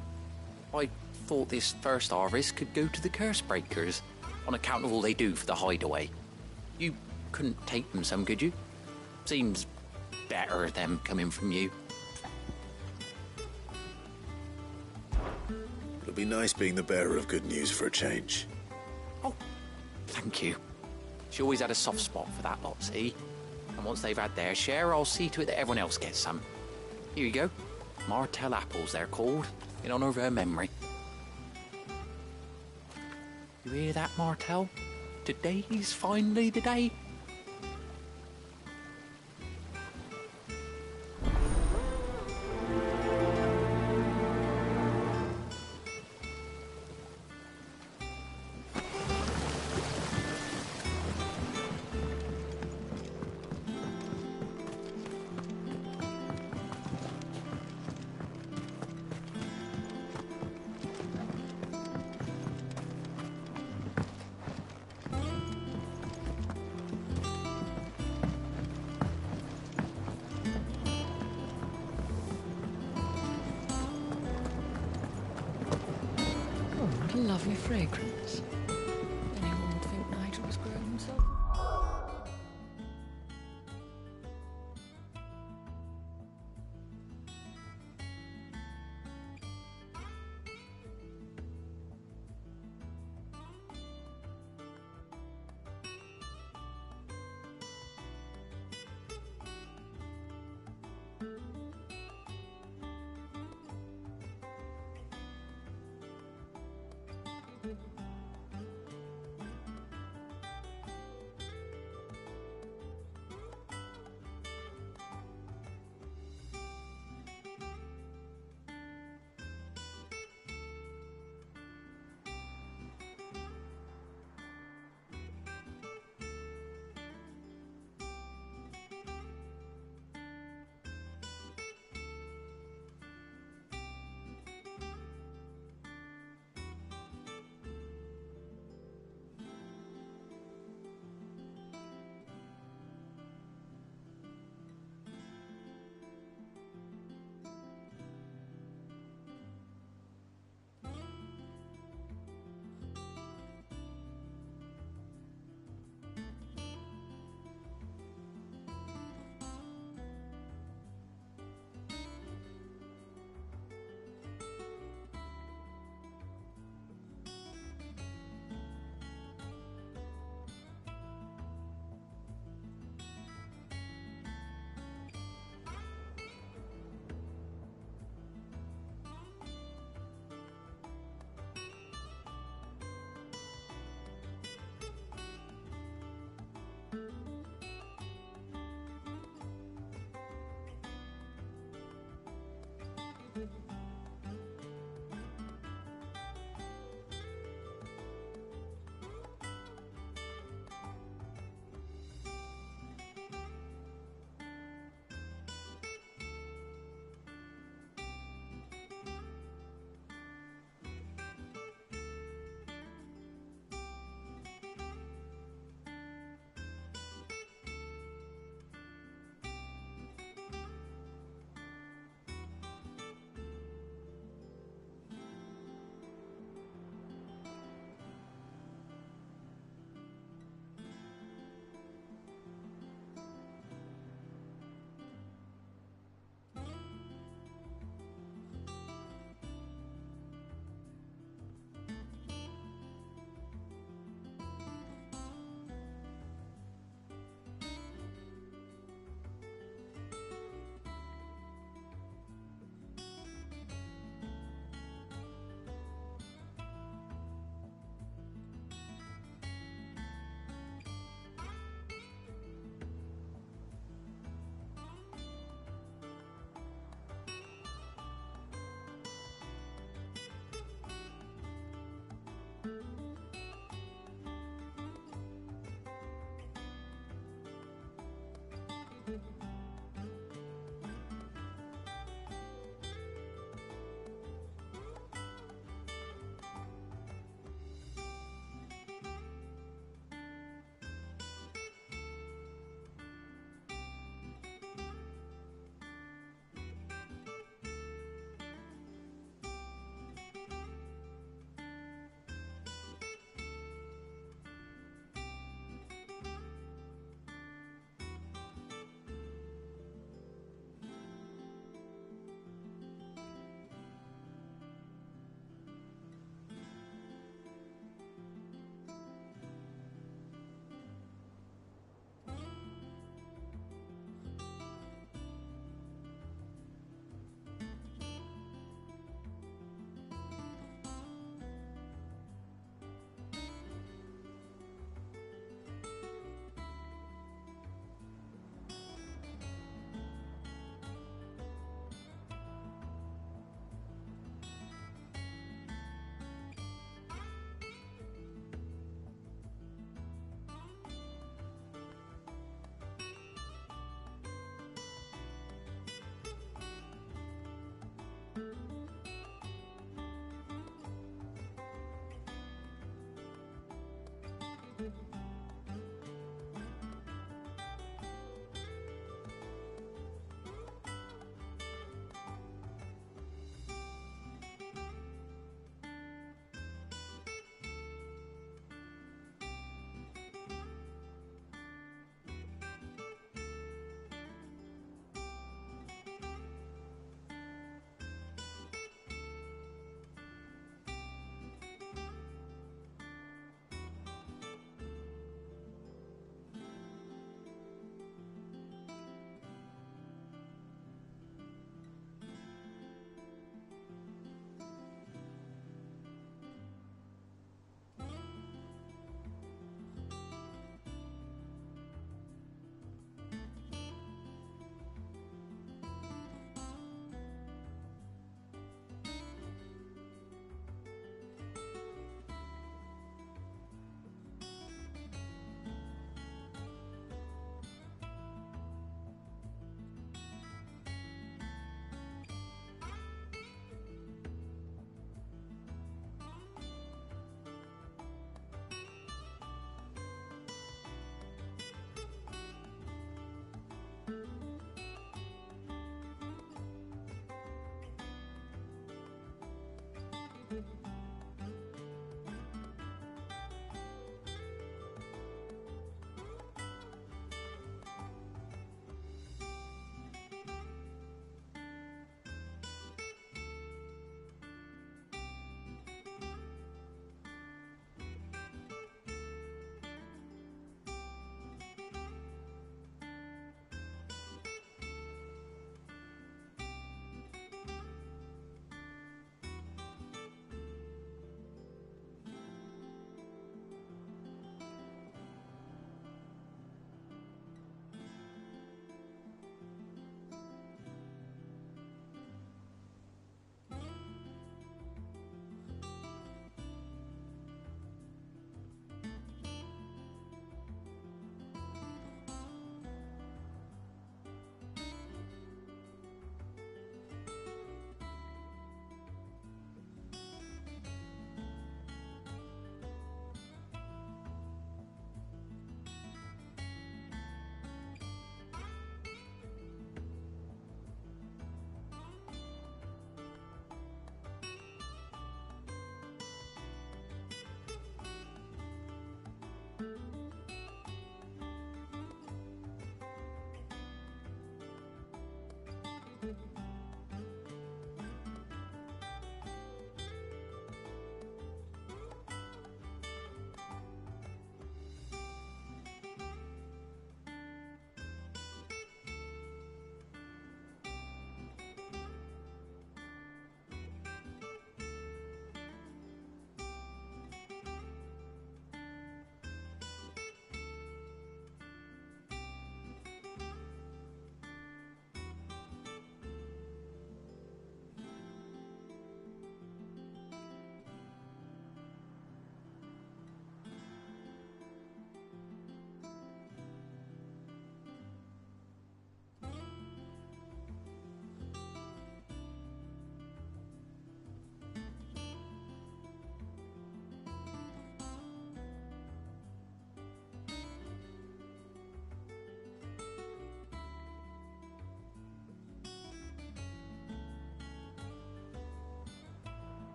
I thought this first harvest could go to the curse breakers, on account of all they do for the hideaway. You couldn't take them some, could you? Seems better them coming from you. It'll be nice being the bearer of good news for a change. Oh, thank you. She always had a soft spot for that lot, see? And once they've had their share, I'll see to it that everyone else gets some. Here you go. Martel apples, they're called, in honour of her memory. You hear that, Martel? Today's finally the day. Lovely fragrance. Anyone would think Nigel was growing himself.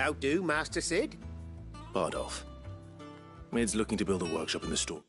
How do, Master Sid? Bardolph. Mid's looking to build a workshop in the store.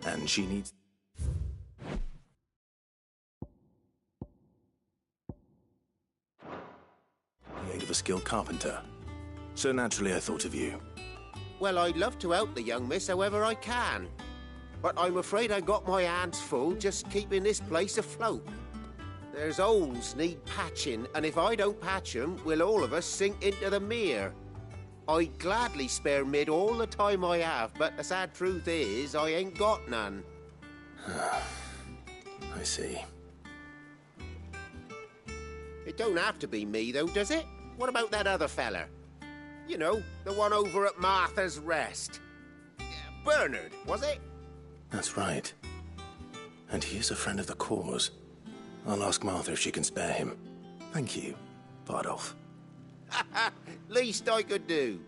And she needs... the aid of a skilled carpenter. So naturally I thought of you. Well, I'd love to help the young miss however I can. But I'm afraid I got my hands full just keeping this place afloat. There's holes need patching, and if I don't patch them, we'll all of us sink into the mere. I'd gladly spare Mid all the time I have, but the sad truth is, I ain't got none. I see. It don't have to be me, though, does it? What about that other fella? You know, the one over at Martha's Rest. Bernard, was it? That's right. And he is a friend of the cause. I'll ask Martha if she can spare him. Thank you, Bardolph. Least I could do.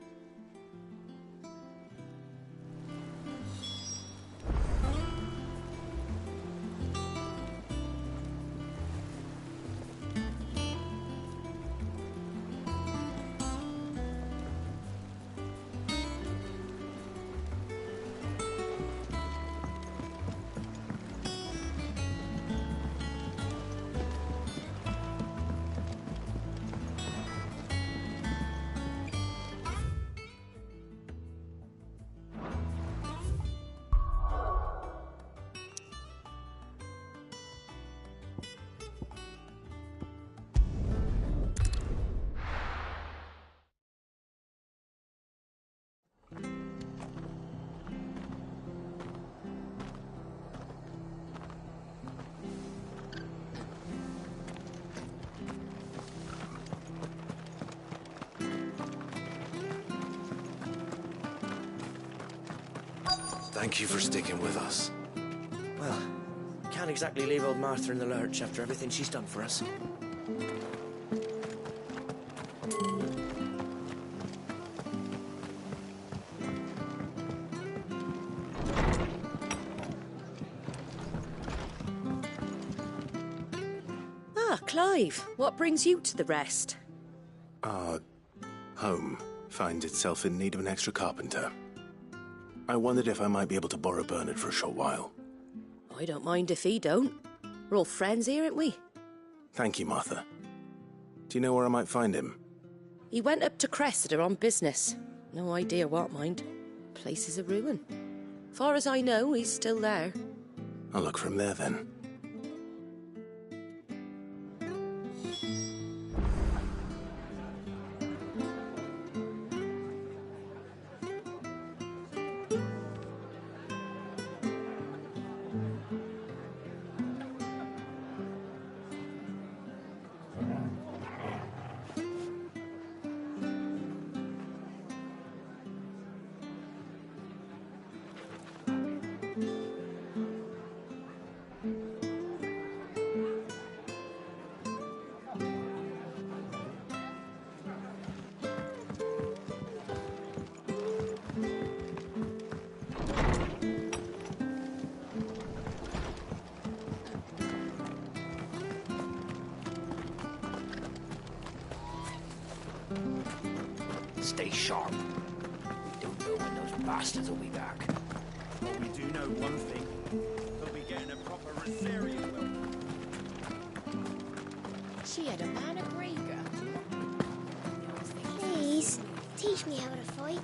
Thank you for sticking with us. Well, can't exactly leave old Martha in the lurch after everything she's done for us. Ah, Clive, what brings you to the Rest? Our home finds itself in need of an extra carpenter. I wondered if I might be able to borrow Bernard for a short while. I don't mind if he don't. We're all friends here, aren't we? Thank you, Martha. Do you know where I might find him? He went up to Cressida on business. No idea what, mind. Place is a ruin. Far as I know, he's still there. I'll look for him there, then. stay sharp. We don't know when those bastards will be back. But we do know one thing. They'll be getting a proper Rosarian welcome. She had a man of Riga. Please, teach me how to fight.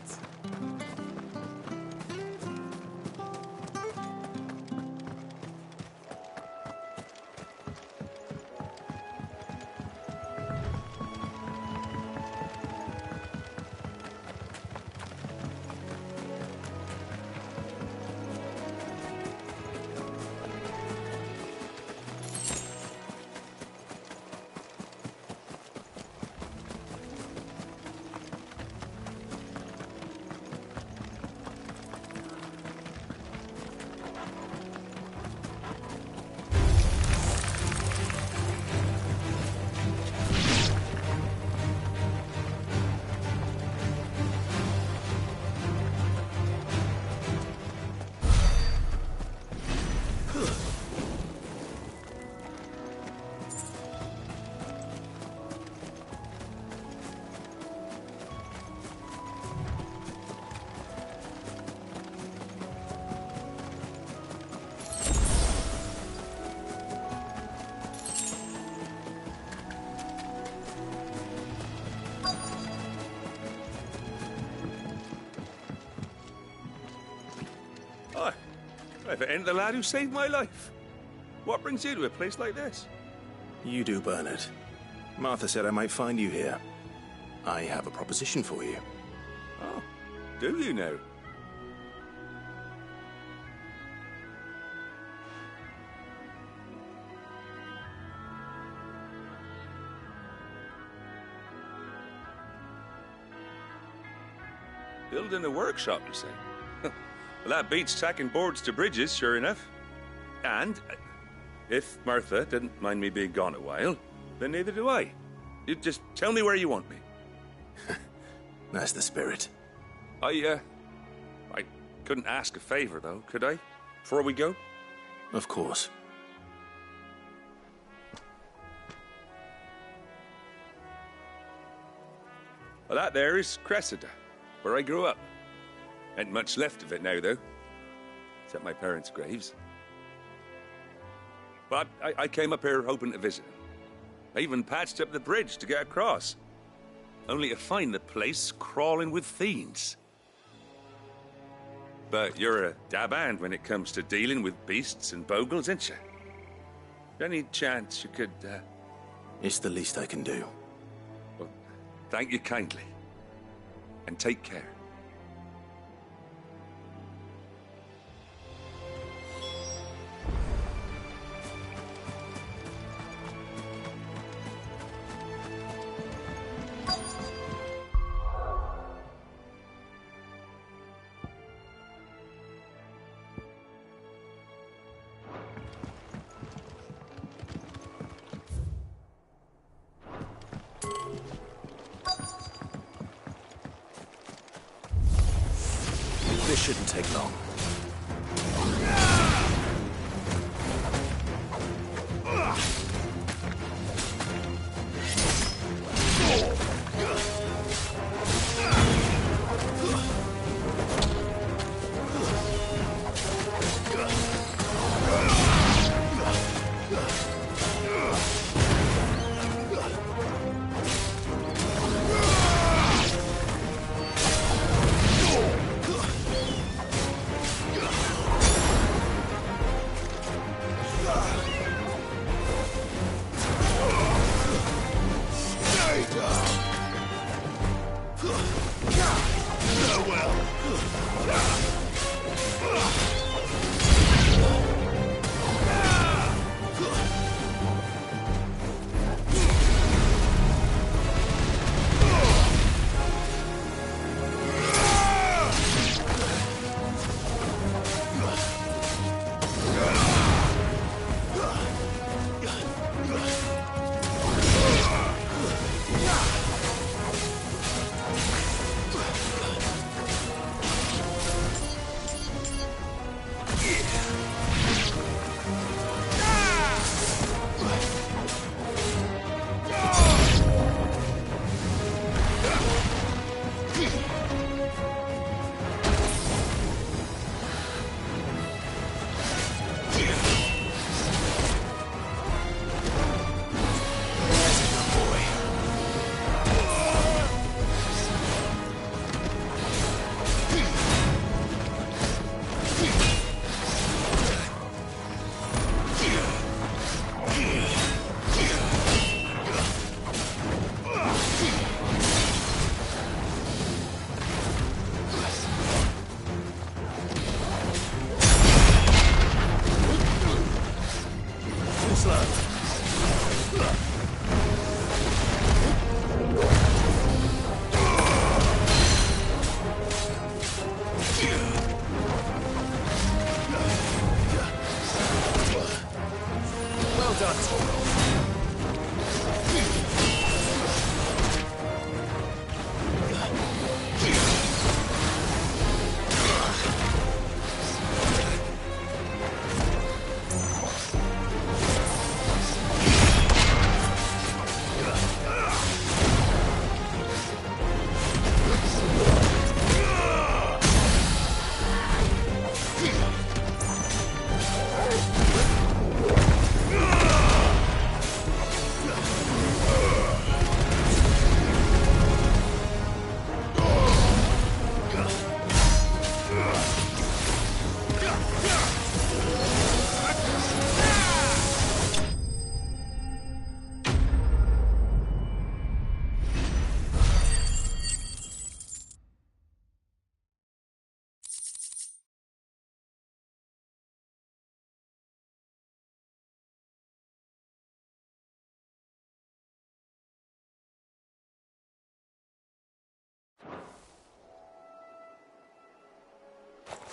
If it ain't the lad who saved my life. What brings you to a place like this? You do, Bernard. Martha said I might find you here. I have a proposition for you. Oh, do you now? Building a workshop, you say? Well, that beats tacking boards to bridges, sure enough. And if Martha didn't mind me being gone a while, then neither do I. You just tell me where you want me. That's the spirit. I couldn't ask a favor, though, could I? Before we go? Of course. Well, that there is Cressida, where I grew up. Ain't much left of it now, though. Except my parents' graves. But I came up here hoping to visit them. I even patched up the bridge to get across. Only to find the place crawling with fiends. But you're a dab hand when it comes to dealing with beasts and bogles, ain't you? Any chance you could, It's the least I can do. Well, thank you kindly. And take care. This shouldn't take long. slow. Well done.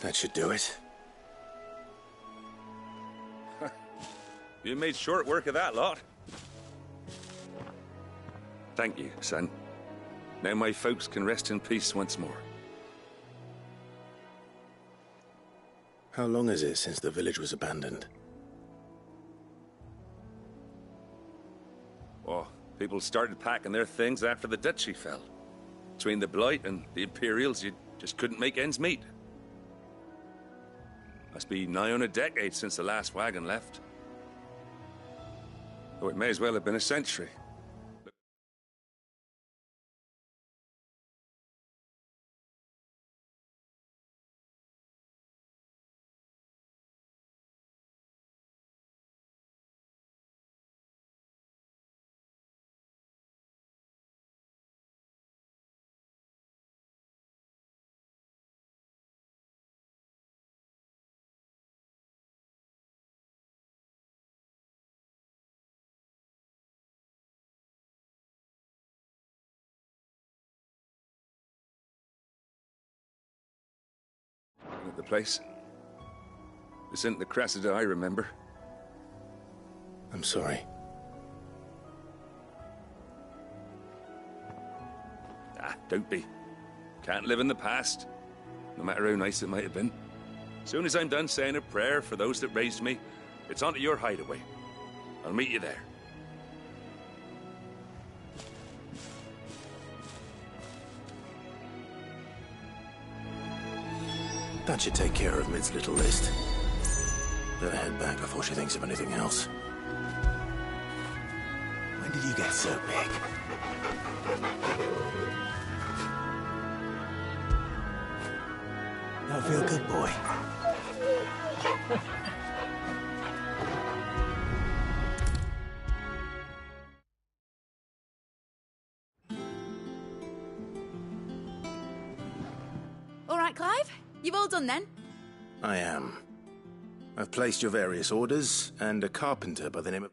That should do it. You made short work of that lot. Thank you, son. Now my folks can rest in peace once more. How long is it since the village was abandoned? Oh, people started packing their things after the duchy fell. Between the Blight and the Imperials, you just couldn't make ends meet. Must be nigh on a decade since the last wagon left. Oh, it may as well have been a century. At the place. This isn't the Cressida I remember. I'm sorry. Ah, don't be. Can't live in the past, no matter how nice it might have been. Soon as I'm done saying a prayer for those that raised me, it's on to your hideaway. I'll meet you there. That should take care of Mid's little list. Better head back before she thinks of anything else. When did you get so big? Don't feel good, boy. All right, Clive. You've all done then? I am. I've placed your various orders, and a carpenter by the name of...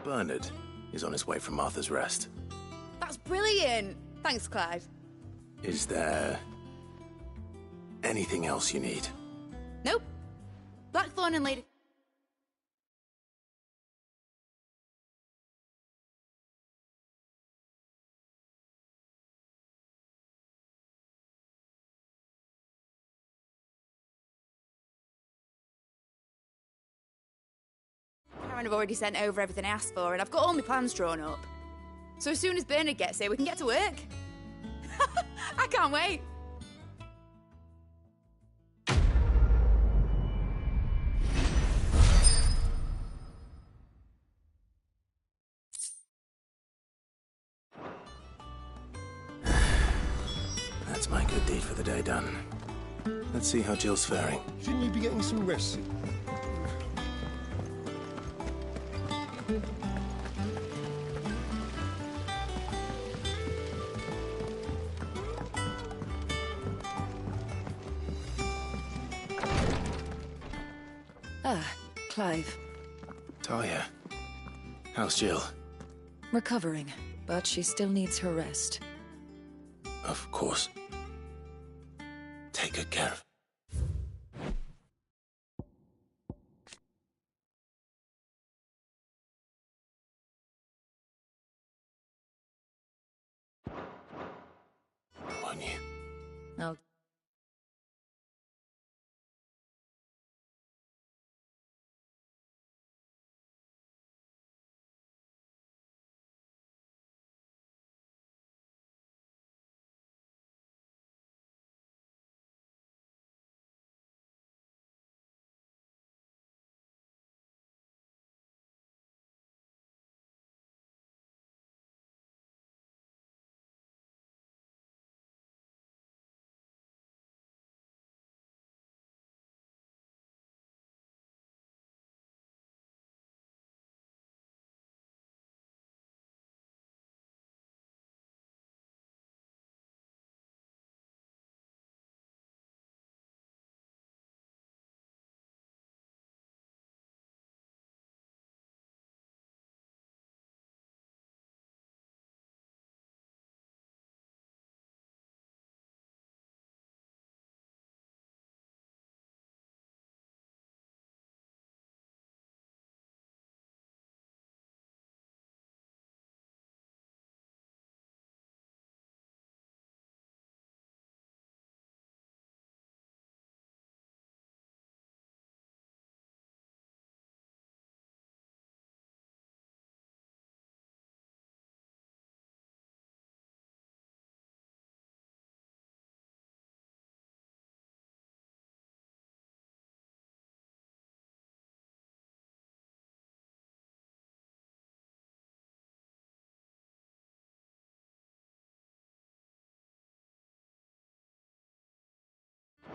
Bernard is on his way from Arthur's Rest. That's brilliant! Thanks, Clive. Is there anything else you need? Nope. Blackthorn and Lady... Karen have already sent over everything I asked for, and I've got all my plans drawn up. So as soon as Bernard gets here, we can get to work. I can't wait. That's my good deed for the day done. Let's see how Jill's faring. Shouldn't you be getting some rest? Ah, Clive. Talia, how's Jill? Recovering, but she still needs her rest. Of course. Take good care of. Won't you? I'll...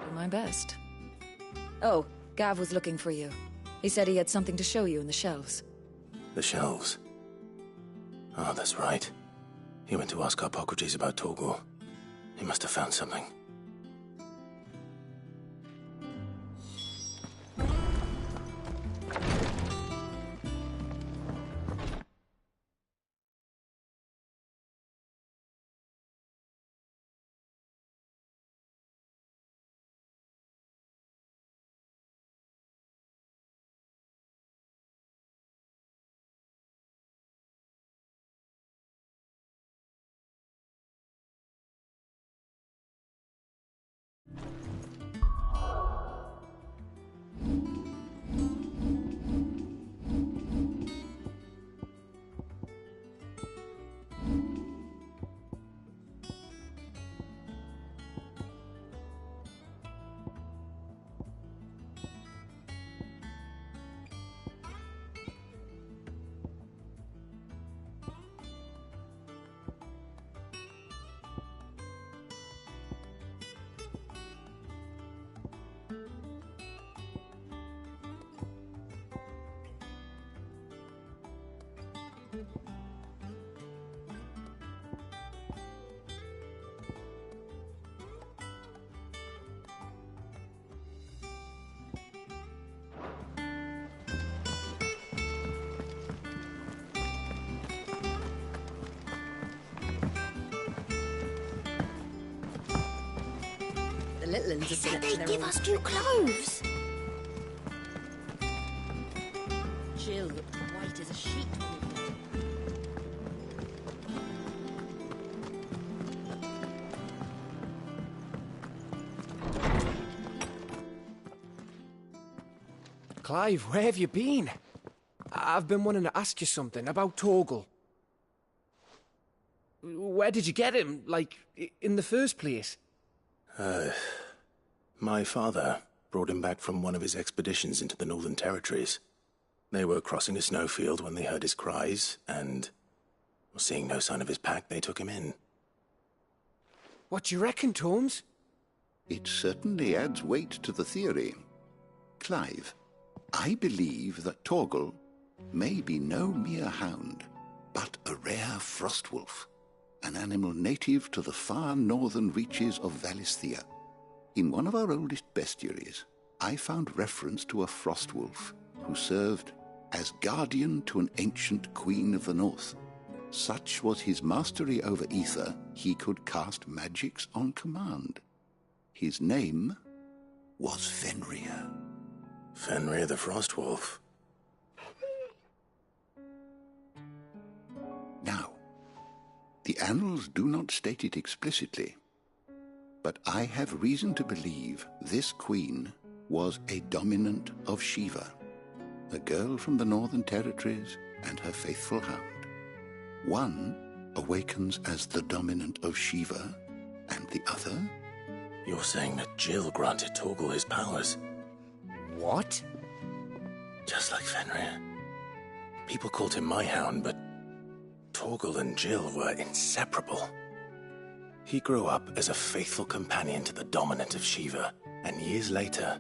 do my best. Oh, Gav was looking for you. He said he had something to show you in the shelves. The shelves. Oh, that's right. He went to ask Harpocrates about Torgor. He must have found something. little ones They have been said up to they'd their give old us new clothes. Jill looked white as a sheet. Clive, where have you been? I've been wanting to ask you something about Torgal. Where did you get him, like, in the first place? My father brought him back from one of his expeditions into the Northern Territories. They were crossing a snowfield when they heard his cries, and, seeing no sign of his pack, they took him in. What do you reckon, Torms? It certainly adds weight to the theory. Clive, I believe that Torgal may be no mere hound, but a rare frostwolf, an animal native to the far northern reaches of Valisthea. In one of our oldest bestiaries, I found reference to a frostwolf who served as guardian to an ancient queen of the north. Such was his mastery over ether, he could cast magics on command. His name was Fenrir. Fenrir the Frostwolf. Now, the annals do not state it explicitly, but I have reason to believe this queen was a dominant of Shiva, a girl from the Northern Territories and her faithful hound. One awakens as the dominant of Shiva, and the other? You're saying that Jill granted Torgal his powers? What? Just like Fenrir. People called him my hound, but Torgal and Jill were inseparable. He grew up as a faithful companion to the dominant of Shiva, and years later,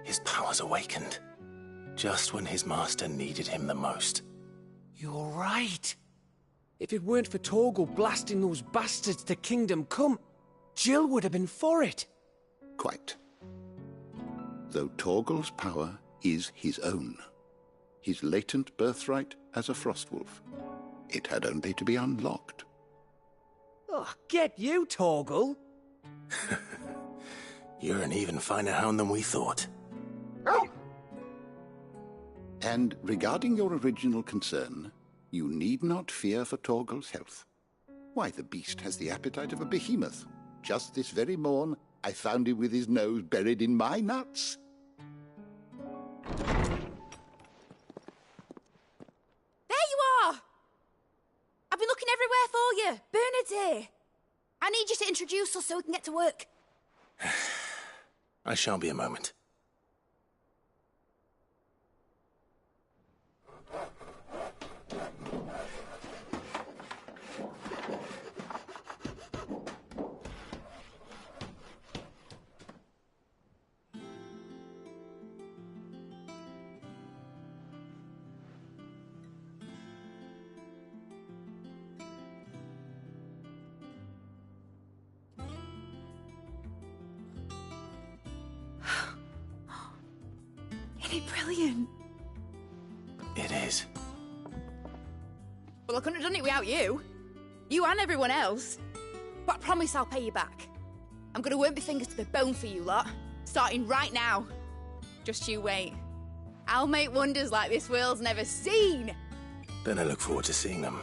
his powers awakened, just when his master needed him the most. You're right. If it weren't for Torgal blasting those bastards to Kingdom Come, Jill would have been for it. Quite. Though Torgal's power is his own, his latent birthright as a frostwolf, it had only to be unlocked. Oh, get you, Torgal! You're an even finer hound than we thought. And regarding your original concern, you need not fear for Torgal's health. Why, the beast has the appetite of a behemoth. Just this very morn, I found him with his nose buried in my nuts. There you are! I've been looking everywhere for you. Bernard's here. I need you to introduce us so we can get to work. I shall be a moment. Isn't it brilliant? It is. Well, I couldn't have done it without you. You and everyone else. But I promise I'll pay you back. I'm gonna work my fingers to the bone for you lot, starting right now. Just you wait. I'll make wonders like this world's never seen. Then I look forward to seeing them.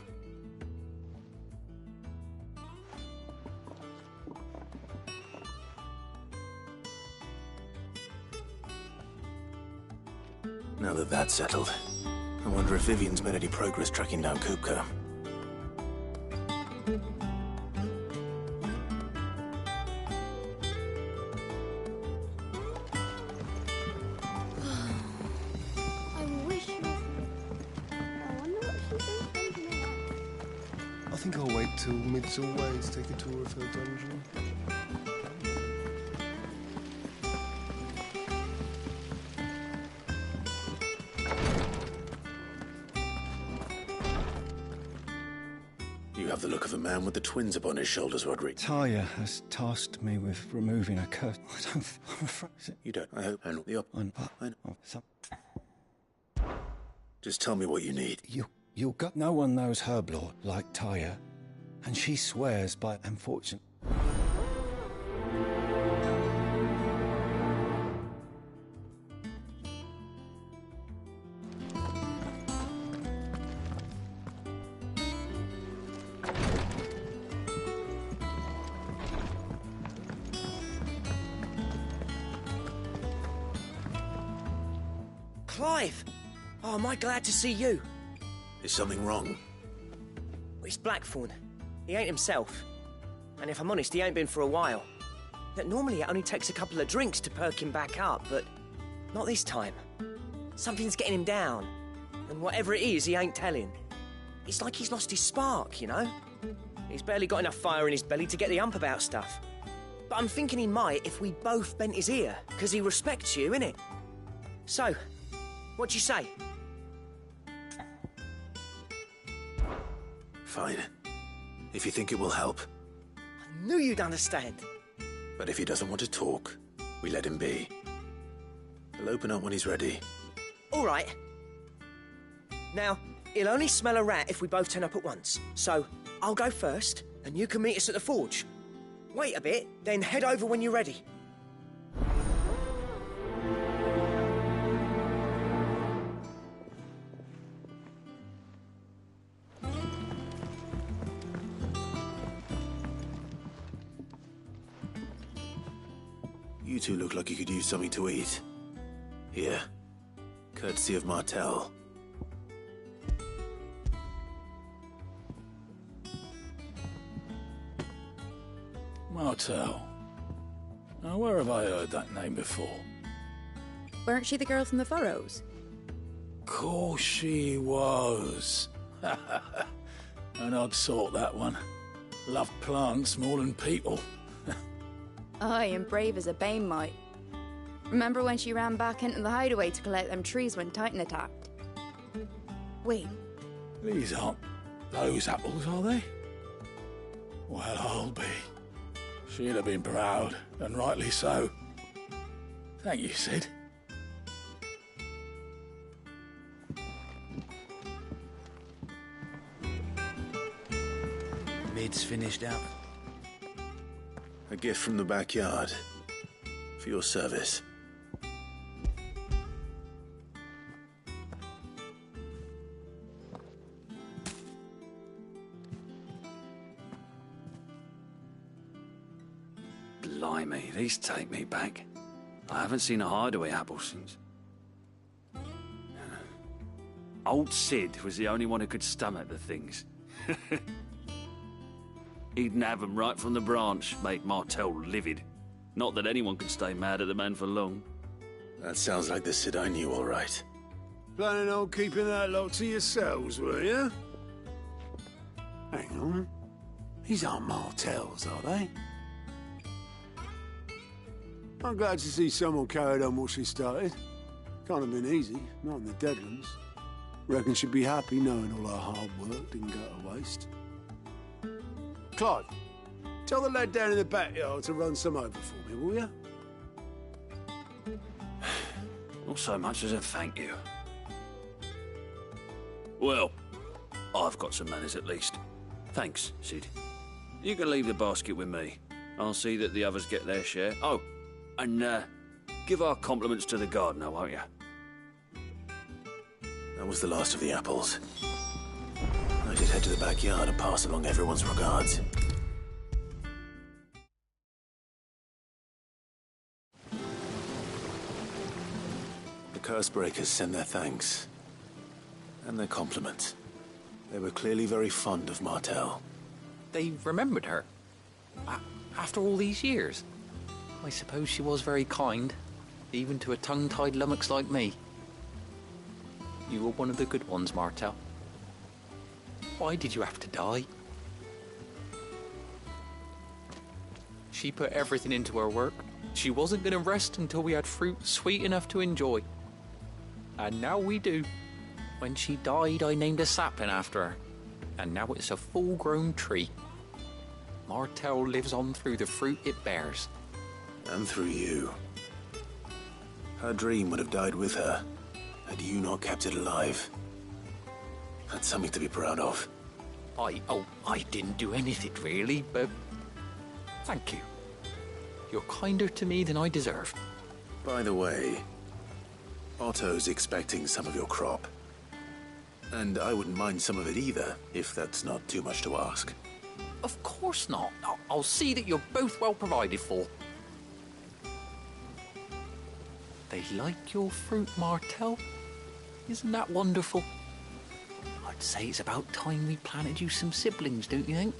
Now that that's settled, I wonder if Vivian's made any progress tracking down Kupka. I wish you... I wonder what she's thinking I think I'll wait till mid's away to take a tour of her dungeon. You have the look of a man with the twins upon his shoulders, Roderick. Talia has tasked me with removing a curse. I'm afraid. You don't, I hope, and the Just tell me what you need. You'll go. No one knows Herblore like Talia, and she swears by unfortunate. Clive! Oh, am I glad to see you? Is something wrong? It's Blackthorn. He ain't himself. And if I'm honest, he ain't been for a while. That normally it only takes a couple of drinks to perk him back up, but not this time. Something's getting him down. And whatever it is, he ain't telling. It's like he's lost his spark, you know? He's barely got enough fire in his belly to get the ump about stuff. But I'm thinking he might if we both bent his ear, because he respects you, innit? So, what do you say? Fine. If you think it will help. I knew you'd understand. But if he doesn't want to talk, we let him be. He'll open up when he's ready. All right. Now, he'll only smell a rat if we both turn up at once. So, I'll go first, and you can meet us at the forge. Wait a bit, then head over when you're ready. You two look like you could use something to eat. Here. Courtesy of Martel. Martel. Now, where have I heard that name before? Weren't she the girl from the Furrows? Course she was. An odd sort, that one. Loved plants more than people. Aye, and brave as a bane might. Remember when she ran back into the hideaway to collect them trees when Titan attacked? Wait. These aren't those apples, are they? Well, I'll be. She'd have been proud, and rightly so. Thank you, Sid. Mid's finished up. A gift from the backyard. For your service. Blimey, these take me back. I haven't seen a hideaway apple since. Old Sid was the only one who could stomach the things. He'd nab them right from the branch, make Martel livid. Not that anyone could stay mad at the man for long. That sounds like the Sid I knew, all right. Planning on keeping that lot to yourselves, were you? Hang on. These aren't Martels, are they? I'm glad to see someone carried on what she started. Can't have been easy, not in the Deadlands. Reckon she'd be happy knowing all her hard work didn't go to waste. Clive, tell the lad down in the backyard to run some over for me, will you? Not so much as a thank you. Well, I've got some manners at least. Thanks, Sid. You can leave the basket with me. I'll see that the others get their share. Oh, and give our compliments to the gardener, won't you? That was the last of the apples. I should head to the backyard and pass along everyone's regards. The Cursebreakers send their thanks. And their compliments. They were clearly very fond of Martel. They remembered her? After all these years? I suppose she was very kind, even to a tongue-tied lummox like me. You were one of the good ones, Martel. Why did you have to die? She put everything into her work. She wasn't going to rest until we had fruit sweet enough to enjoy. And now we do. When she died, I named a sapling after her. And now it's a full-grown tree. Martel lives on through the fruit it bears. And through you. Her dream would have died with her, had you not kept it alive. That's something to be proud of. I didn't do anything really, but thank you. You're kinder to me than I deserve. By the way, Otto's expecting some of your crop. And I wouldn't mind some of it either, if that's not too much to ask. Of course not. I'll see that you're both well provided for. They like your fruit, Martel? Isn't that wonderful? I'd say it's about time we planted you some siblings, don't you think?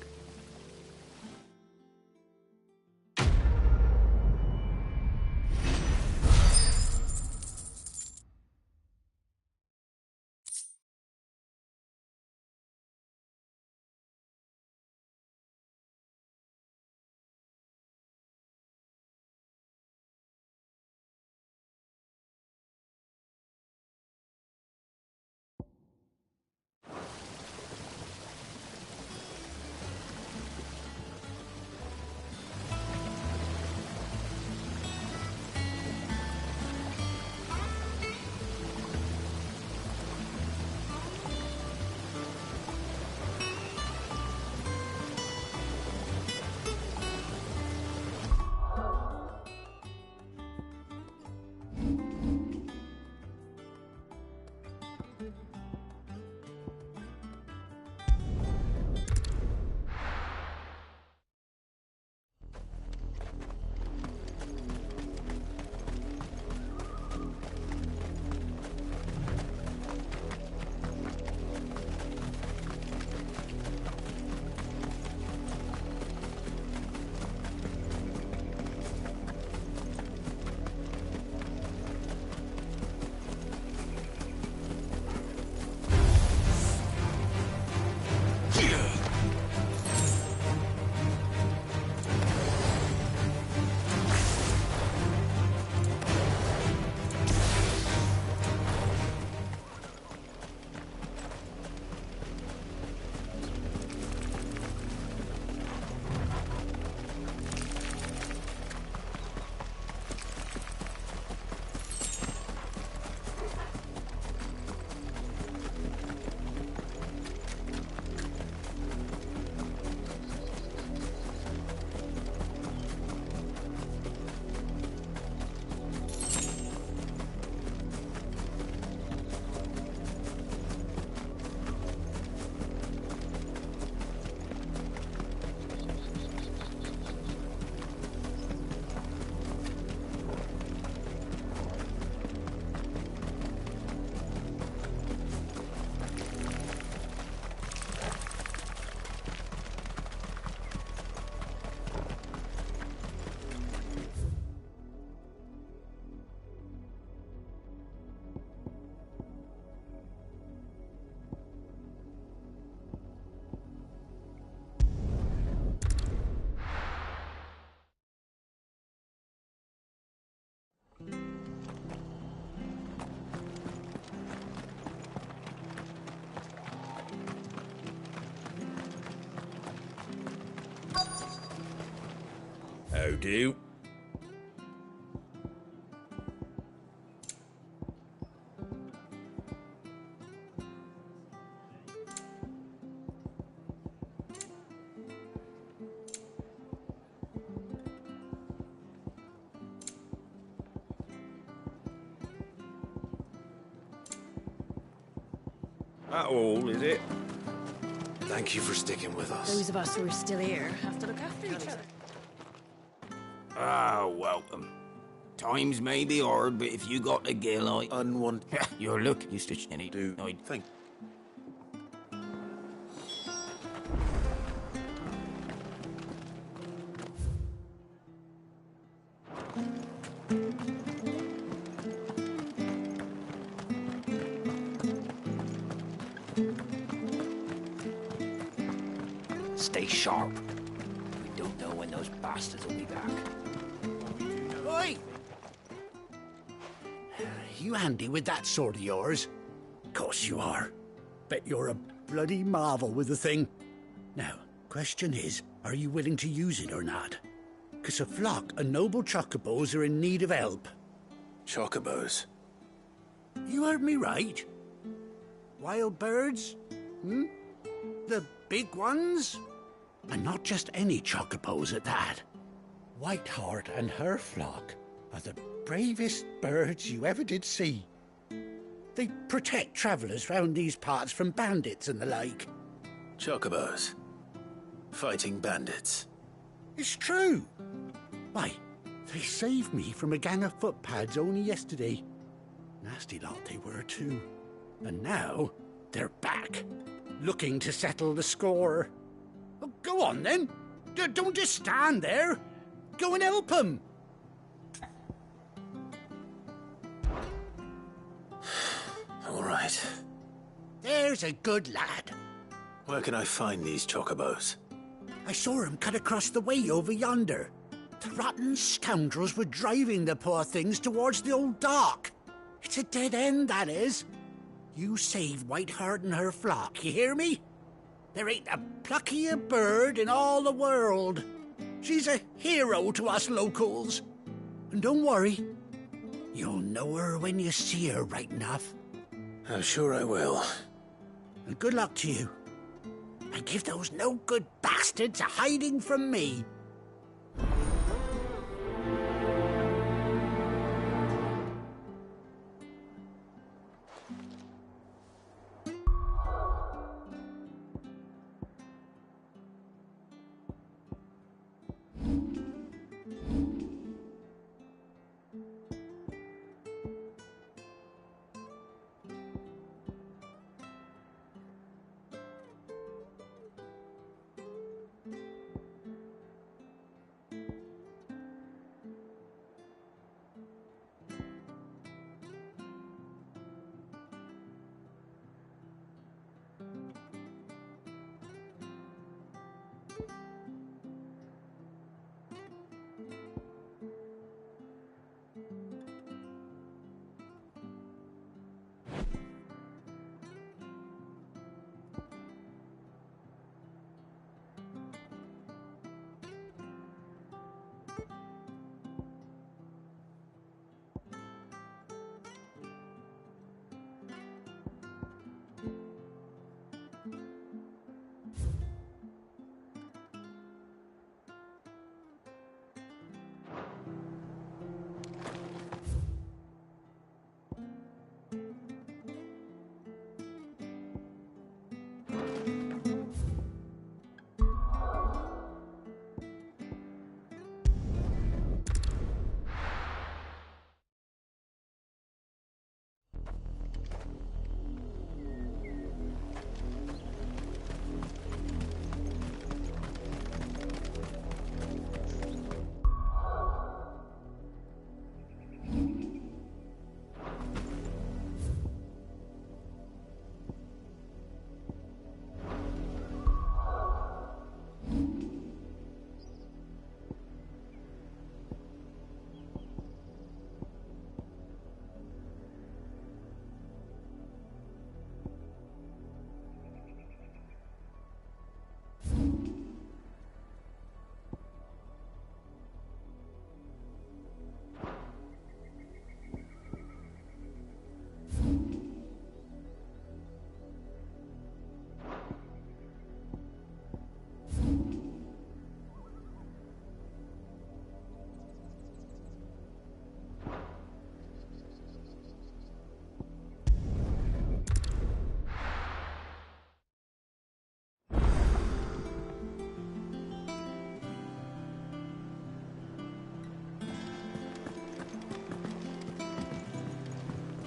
How do? That all, is it? Thank you for sticking with us. Those of us who are still here have to look after each other. Ah, welcome. Times may be hard, but if you got the gill, I... Unwanted... Your look used to shinny. I think... Stay sharp. We don't know when those bastards will be back. Oi! You handy with that sword of yours? Course you are. Bet you're a bloody marvel with the thing. Now, question is, are you willing to use it or not? 'Cause a flock of noble chocobos are in need of help. Chocobos? You heard me right. Wild birds? Hmm? The big ones? And not just any chocobos at that. Whiteheart and her flock are the bravest birds you ever did see. They protect travellers round these parts from bandits and the like. Chocobos. Fighting bandits. It's true. Why, they saved me from a gang of footpads only yesterday. Nasty lot they were too. And now, they're back, looking to settle the score. Oh, go on then. Don't just stand there. Go and help them. All right. There's a good lad. Where can I find these chocobos? I saw him cut across the way over yonder. The rotten scoundrels were driving the poor things towards the old dock. It's a dead end, that is. You save Whiteheart and her flock, you hear me? There ain't a pluckier bird in all the world. She's a hero to us locals. And don't worry, you'll know her when you see her right enough. I'm sure I will. And good luck to you. And give those no-good bastards a hiding from me.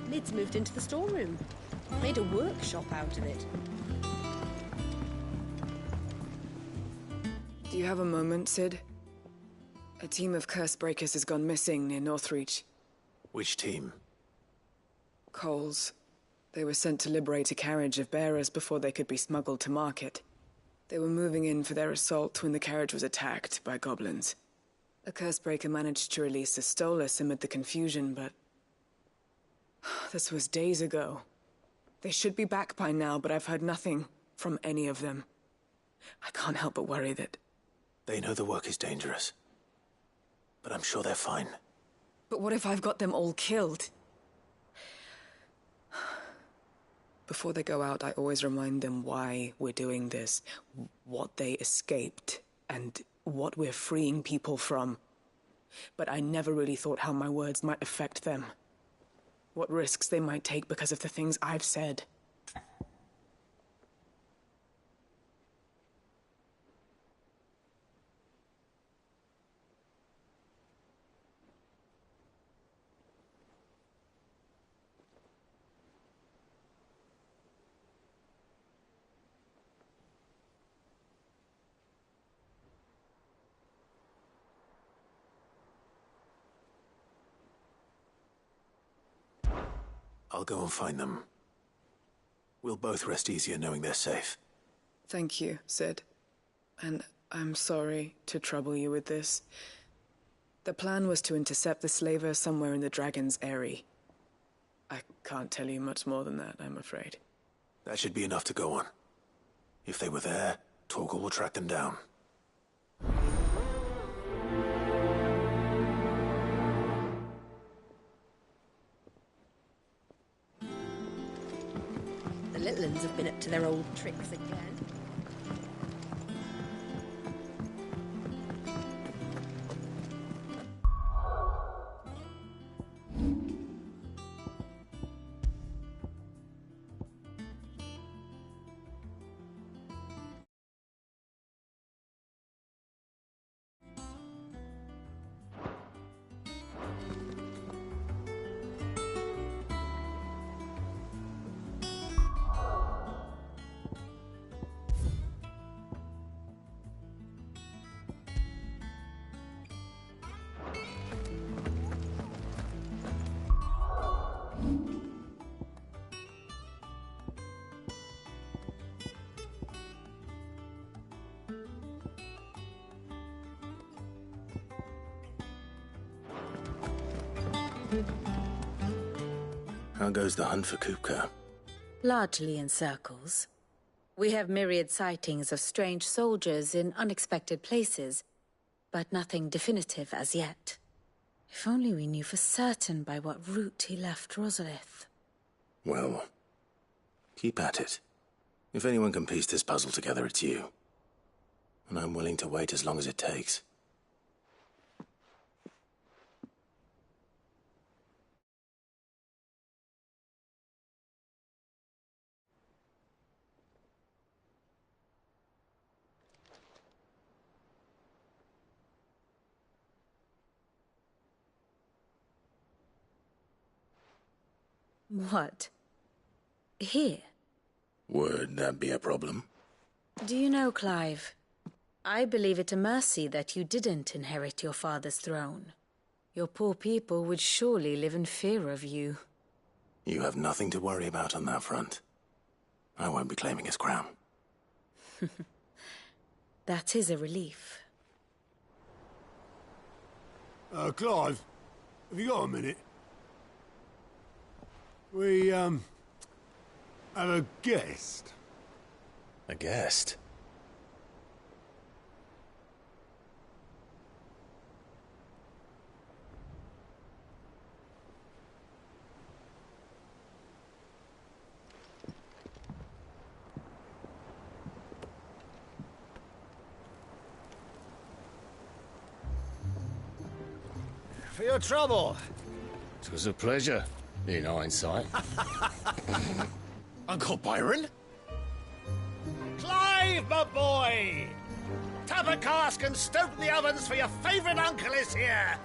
Lid's moved into the storeroom. Made a workshop out of it. Do you have a moment, Sid? A team of Cursebreakers has gone missing near Northreach. Which team? Coles. They were sent to liberate a carriage of bearers before they could be smuggled to market. They were moving in for their assault when the carriage was attacked by goblins. A Cursebreaker managed to release a Stolas amid the confusion, but... this was days ago. They should be back by now, but I've heard nothing from any of them. I can't help but worry that... They know the work is dangerous. But I'm sure they're fine. But what if I've got them all killed? Before they go out, I always remind them why we're doing this, what they escaped, and what we're freeing people from. But I never really thought how my words might affect them. What risks they might take because of the things I've said. I'll go and find them. We'll both rest easier knowing they're safe. Thank you, Sid. And I'm sorry to trouble you with this. The plan was to intercept the slaver somewhere in the Dragon's Eyrie. I can't tell you much more than that, I'm afraid. That should be enough to go on. If they were there, Torgal will track them down. The little uns have been up to their old tricks again. How goes the hunt for Kupka? Largely in circles. We have myriad sightings of strange soldiers in unexpected places, but nothing definitive as yet. If only we knew for certain by what route he left Rosalith. Well, keep at it. If anyone can piece this puzzle together, it's you. And I'm willing to wait as long as it takes. What? Here? Would that be a problem? Do you know, Clive, I believe it a mercy that you didn't inherit your father's throne. Your poor people would surely live in fear of you. You have nothing to worry about on that front. I won't be claiming his crown. That is a relief. Clive, have you got a minute? We, have a guest. A guest? For your trouble. It was a pleasure, in hindsight. Uncle Byron? Clive, my boy! Tap a cask and stoke the ovens for your favourite uncle is here!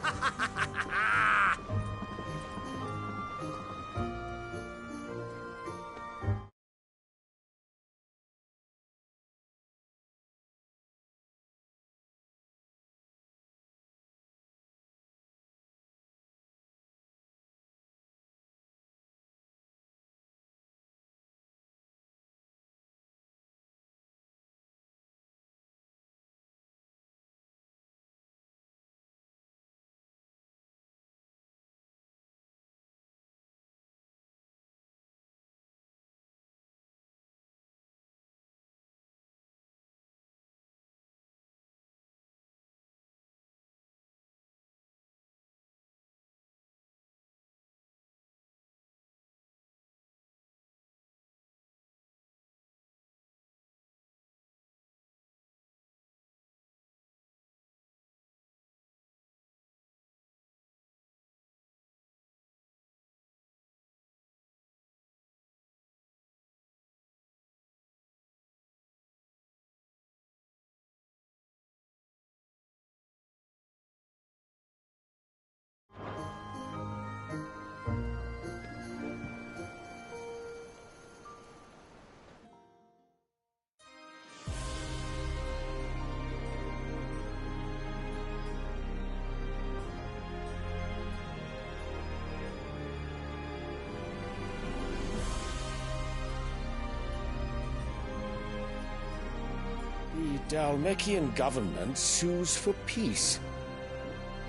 Dalmekian government sues for peace.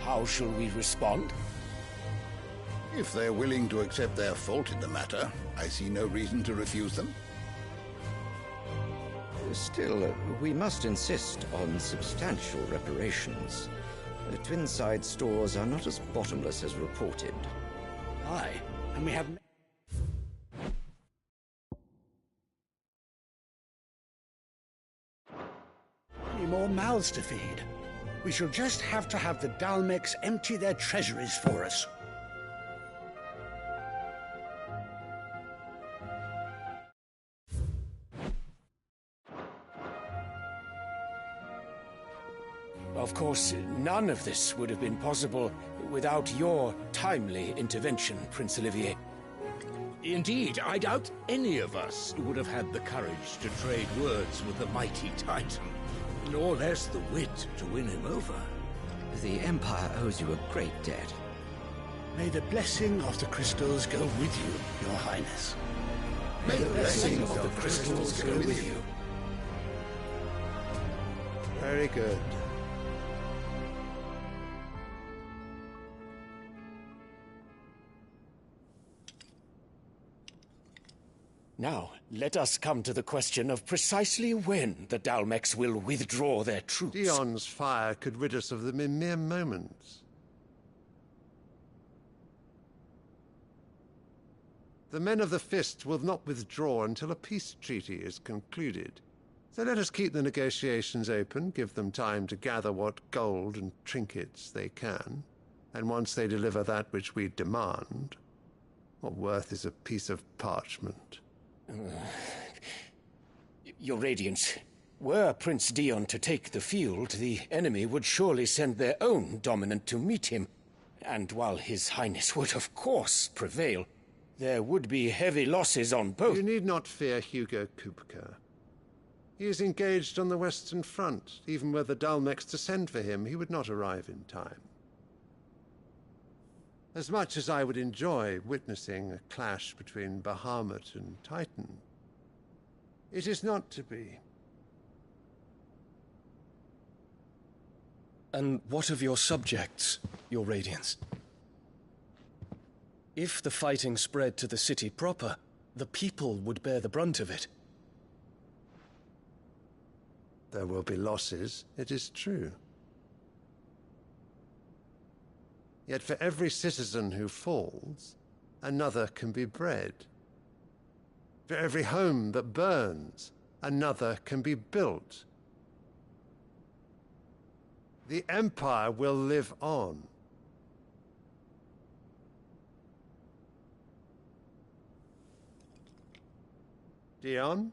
How shall we respond? If they're willing to accept their fault in the matter, I see no reason to refuse them. Still, we must insist on substantial reparations. Twinside stores are not as bottomless as reported. Aye, and we have... Any more mouths to feed. We shall just have to have the Dalmecs empty their treasuries for us. Of course, none of this would have been possible without your timely intervention, Prince Olivier. Indeed, I doubt any of us would have had the courage to trade words with the mighty Titan, nor less the wit to win him over. The Empire owes you a great debt. May the blessing of the crystals go with you, Your Highness. May the blessing of the crystals go with you. Very good. Now, let us come to the question of precisely when the Dalmecs will withdraw their troops. Dion's fire could rid us of them in mere moments. The men of the Fist will not withdraw until a peace treaty is concluded. So let us keep the negotiations open, give them time to gather what gold and trinkets they can, and once they deliver that which we demand, what worth is a piece of parchment? Your Radiance, were Prince Dion to take the field, the enemy would surely send their own dominant to meet him. And while His Highness would of course prevail, there would be heavy losses on both. You need not fear Hugo Kupka. He is engaged on the Western Front. Even were the Dalmecs to send for him, he would not arrive in time. As much as I would enjoy witnessing a clash between Bahamut and Titan, it is not to be. And what of your subjects, Your Radiance? If the fighting spread to the city proper, the people would bear the brunt of it. There will be losses, it is true. Yet for every citizen who falls, another can be bred. For every home that burns, another can be built. The Empire will live on. Dion?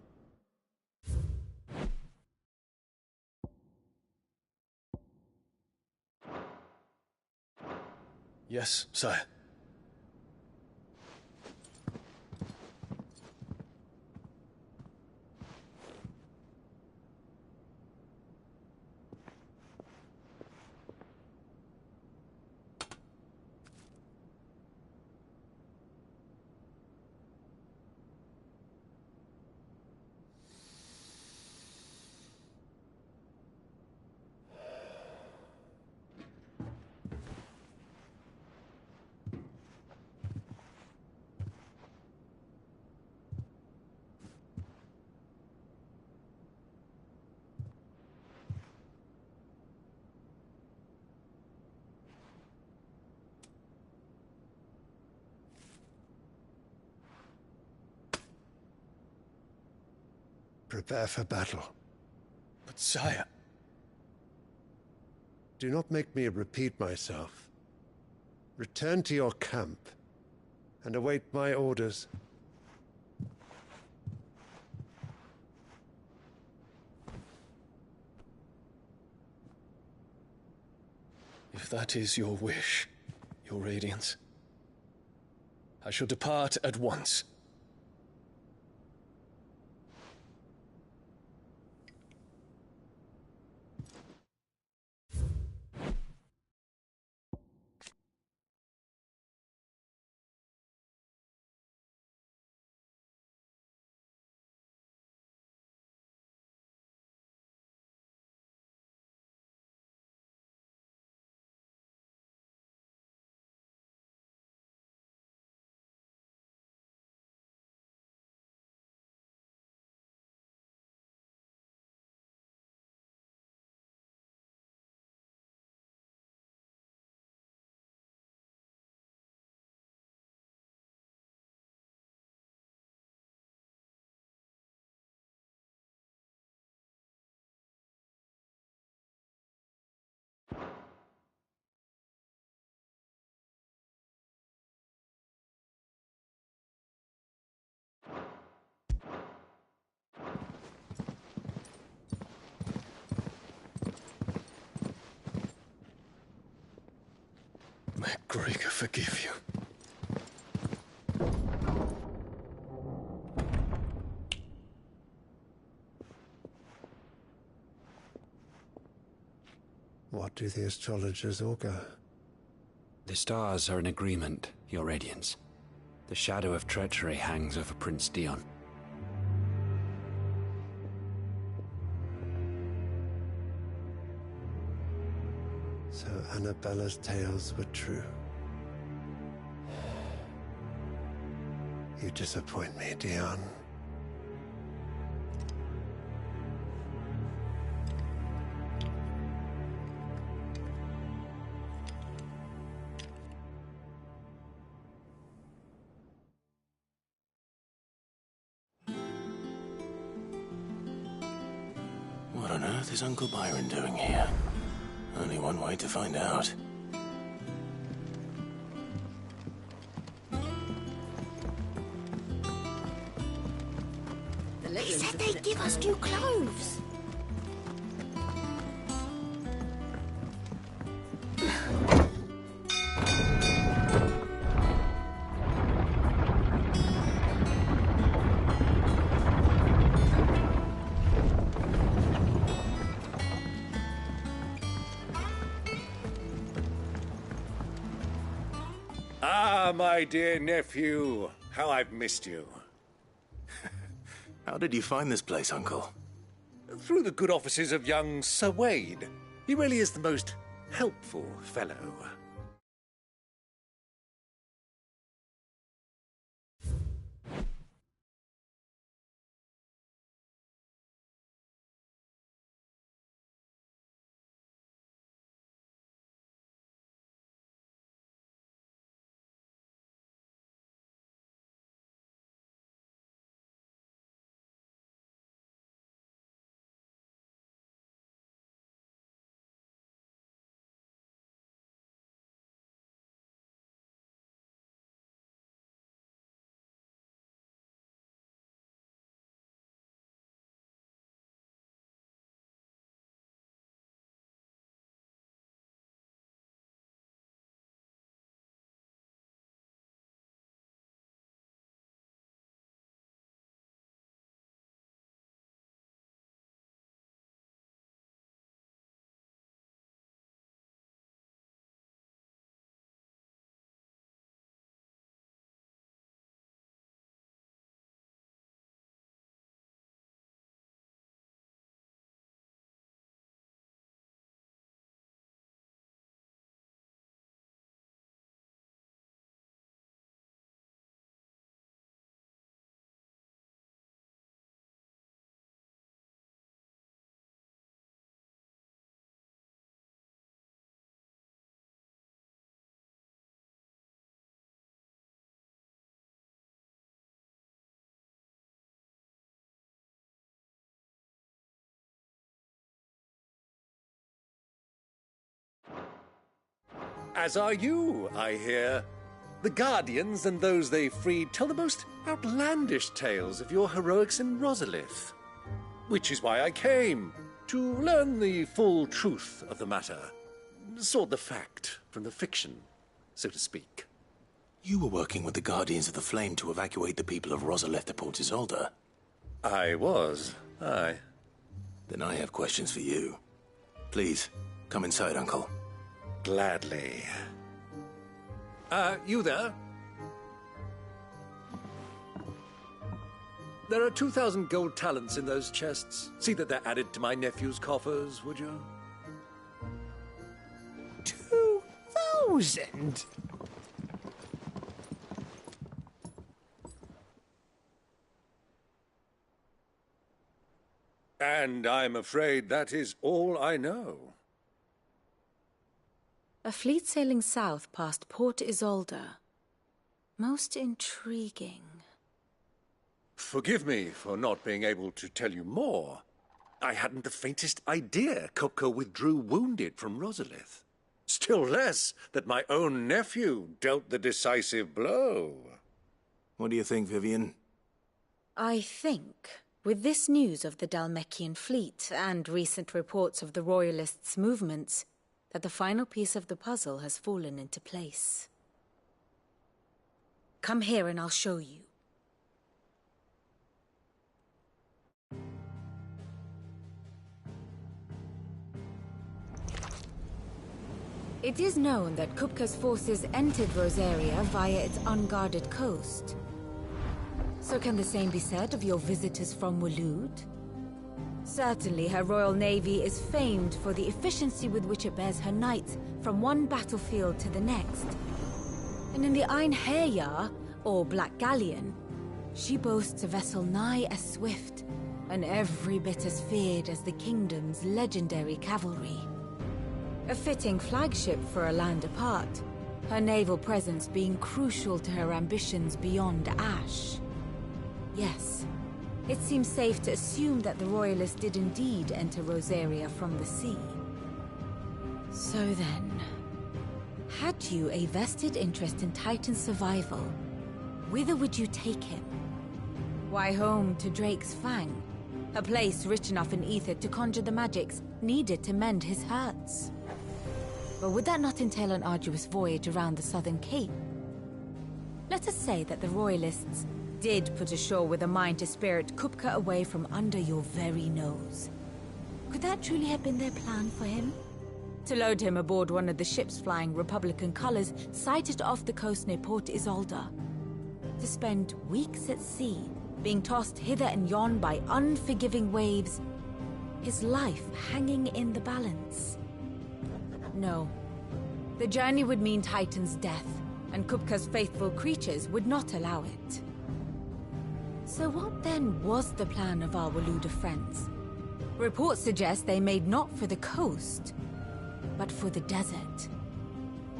Yes, sire. Prepare for battle. But sire... Do not make me repeat myself. Return to your camp and await my orders. If that is your wish, Your Radiance, I shall depart at once. Gregor forgive you. What do the astrologers augur? The stars are in agreement, Your Radiance. The shadow of treachery hangs over Prince Dion. So Annabella's tales were true. You disappoint me, Dion. What on earth is Uncle Byron doing here? Only one way to find out. They said they'd give us new clothes. Ah, my dear nephew, how I've missed you. How did you find this place, Uncle? Through the good offices of young Sir Wade. He really is the most helpful fellow. As are you, I hear. The Guardians and those they freed tell the most outlandish tales of your heroics in Rosalith. Which is why I came, to learn the full truth of the matter. Sort the fact from the fiction, so to speak. You were working with the Guardians of the Flame to evacuate the people of Rosalith to Port Isolde. I was, aye. Then I have questions for you. Please, come inside, Uncle. Gladly. You there? There are 2,000 gold talents in those chests. See that they're added to my nephew's coffers, would you? 2,000? And I'm afraid that is all I know. A fleet sailing south past Port Isolde. Most intriguing. Forgive me for not being able to tell you more. I hadn't the faintest idea Kopko withdrew wounded from Rosalith. Still less that my own nephew dealt the decisive blow. What do you think, Vivian? I think, with this news of the Dalmekian fleet and recent reports of the Royalists' movements, that the final piece of the puzzle has fallen into place. Come here and I'll show you. It is known that Kupka's forces entered Rosaria via its unguarded coast. So can the same be said of your visitors from Waloed? Certainly her royal navy is famed for the efficiency with which it bears her knights from one battlefield to the next. And in the Ein Herjar, or Black Galleon, she boasts a vessel nigh as swift and every bit as feared as the kingdom's legendary cavalry. A fitting flagship for a land apart, her naval presence being crucial to her ambitions beyond Ash. Yes, it seems safe to assume that the Royalists did indeed enter Rosaria from the sea. So then, had you a vested interest in Titan's survival, whither would you take him? Why, home to Drake's Fang, a place rich enough in ether to conjure the magics needed to mend his hurts. But would that not entail an arduous voyage around the southern cape? Let us say that the Royalists did put ashore with a mind to spirit Kupka away from under your very nose. Could that truly have been their plan for him? To load him aboard one of the ships flying Republican colors sighted off the coast near Port Isolde? To spend weeks at sea, being tossed hither and yon by unforgiving waves, his life hanging in the balance? No. The journey would mean Titan's death, and Kupka's faithful creatures would not allow it. So what then was the plan of our Waluda friends? Reports suggest they made not for the coast, but for the desert.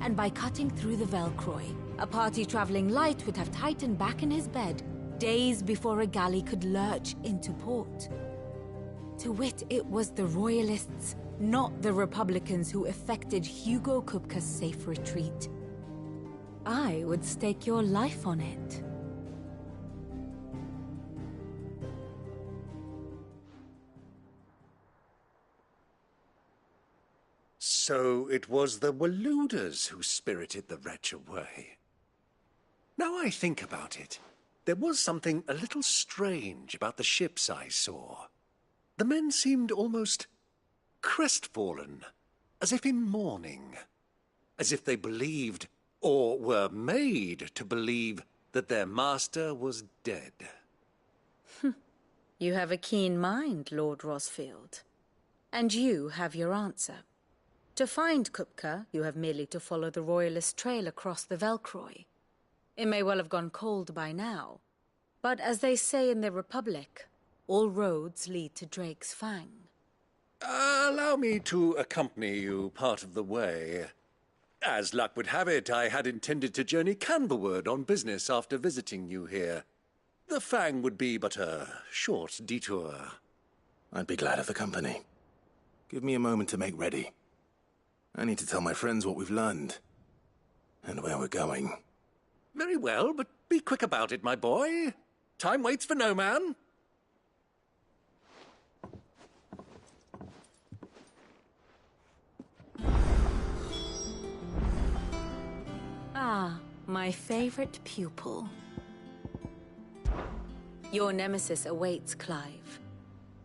And by cutting through the Velcroy, a party traveling light would have Titan back in his bed days before a galley could lurch into port. To wit, it was the Royalists, not the Republicans, who effected Hugo Kupka's safe retreat. I would stake your life on it. So it was the Waluders who spirited the wretch away. Now I think about it, there was something a little strange about the ships I saw. The men seemed almost crestfallen, as if in mourning, as if they believed, or were made to believe, that their master was dead. You have a keen mind, Lord Rosfield. And you have your answer. To find Kupka, you have merely to follow the Royalist trail across the Velcroy. It may well have gone cold by now, but as they say in the Republic, all roads lead to Drake's Fang. Allow me to accompany you part of the way. As luck would have it, I had intended to journey Canberward on business after visiting you here. The Fang would be but a short detour. I'd be glad of the company. Give me a moment to make ready. I need to tell my friends what we've learned, and where we're going. Very well, but be quick about it, my boy. Time waits for no man. Ah, my favorite pupil. Your nemesis awaits, Clive.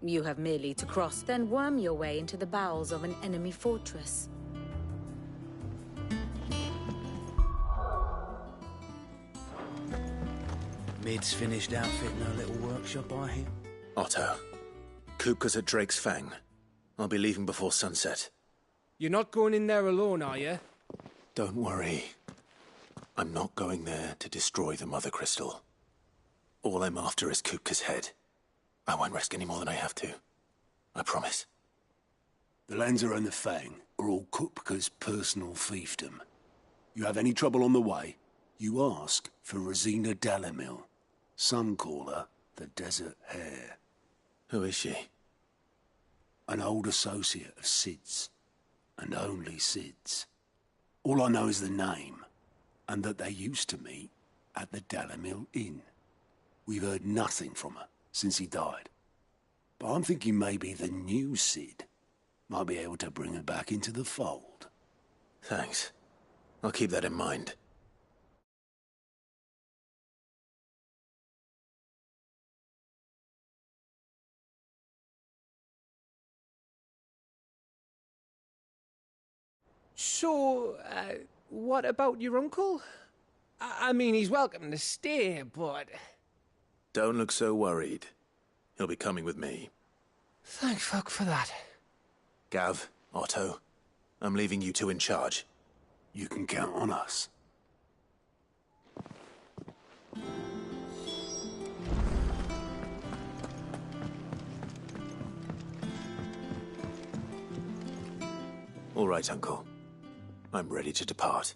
You have merely to cross, then worm your way into the bowels of an enemy fortress. Mid's finished outfitting her little workshop, I hear. Otto, Kupka's at Drake's Fang. I'll be leaving before sunset. You're not going in there alone, are you? Don't worry. I'm not going there to destroy the Mother Crystal. All I'm after is Kupka's head. I won't risk any more than I have to. I promise. The Lanza and the Fang are all Kupka's personal fiefdom. You have any trouble on the way, you ask for Rosina Dalamil. Some call her the Desert Hare. Who is she? An old associate of Sid's, and only Sid's. All I know is the name, and that they used to meet at the Dalamil Inn. We've heard nothing from her since he died. But I'm thinking maybe the new Sid might be able to bring her back into the fold. Thanks. I'll keep that in mind. So, what about your uncle? I mean, he's welcome to stay, but... Don't look so worried. He'll be coming with me. Thank fuck for that. Gav, Otto, I'm leaving you two in charge. You can count on us. All right, Uncle. I'm ready to depart.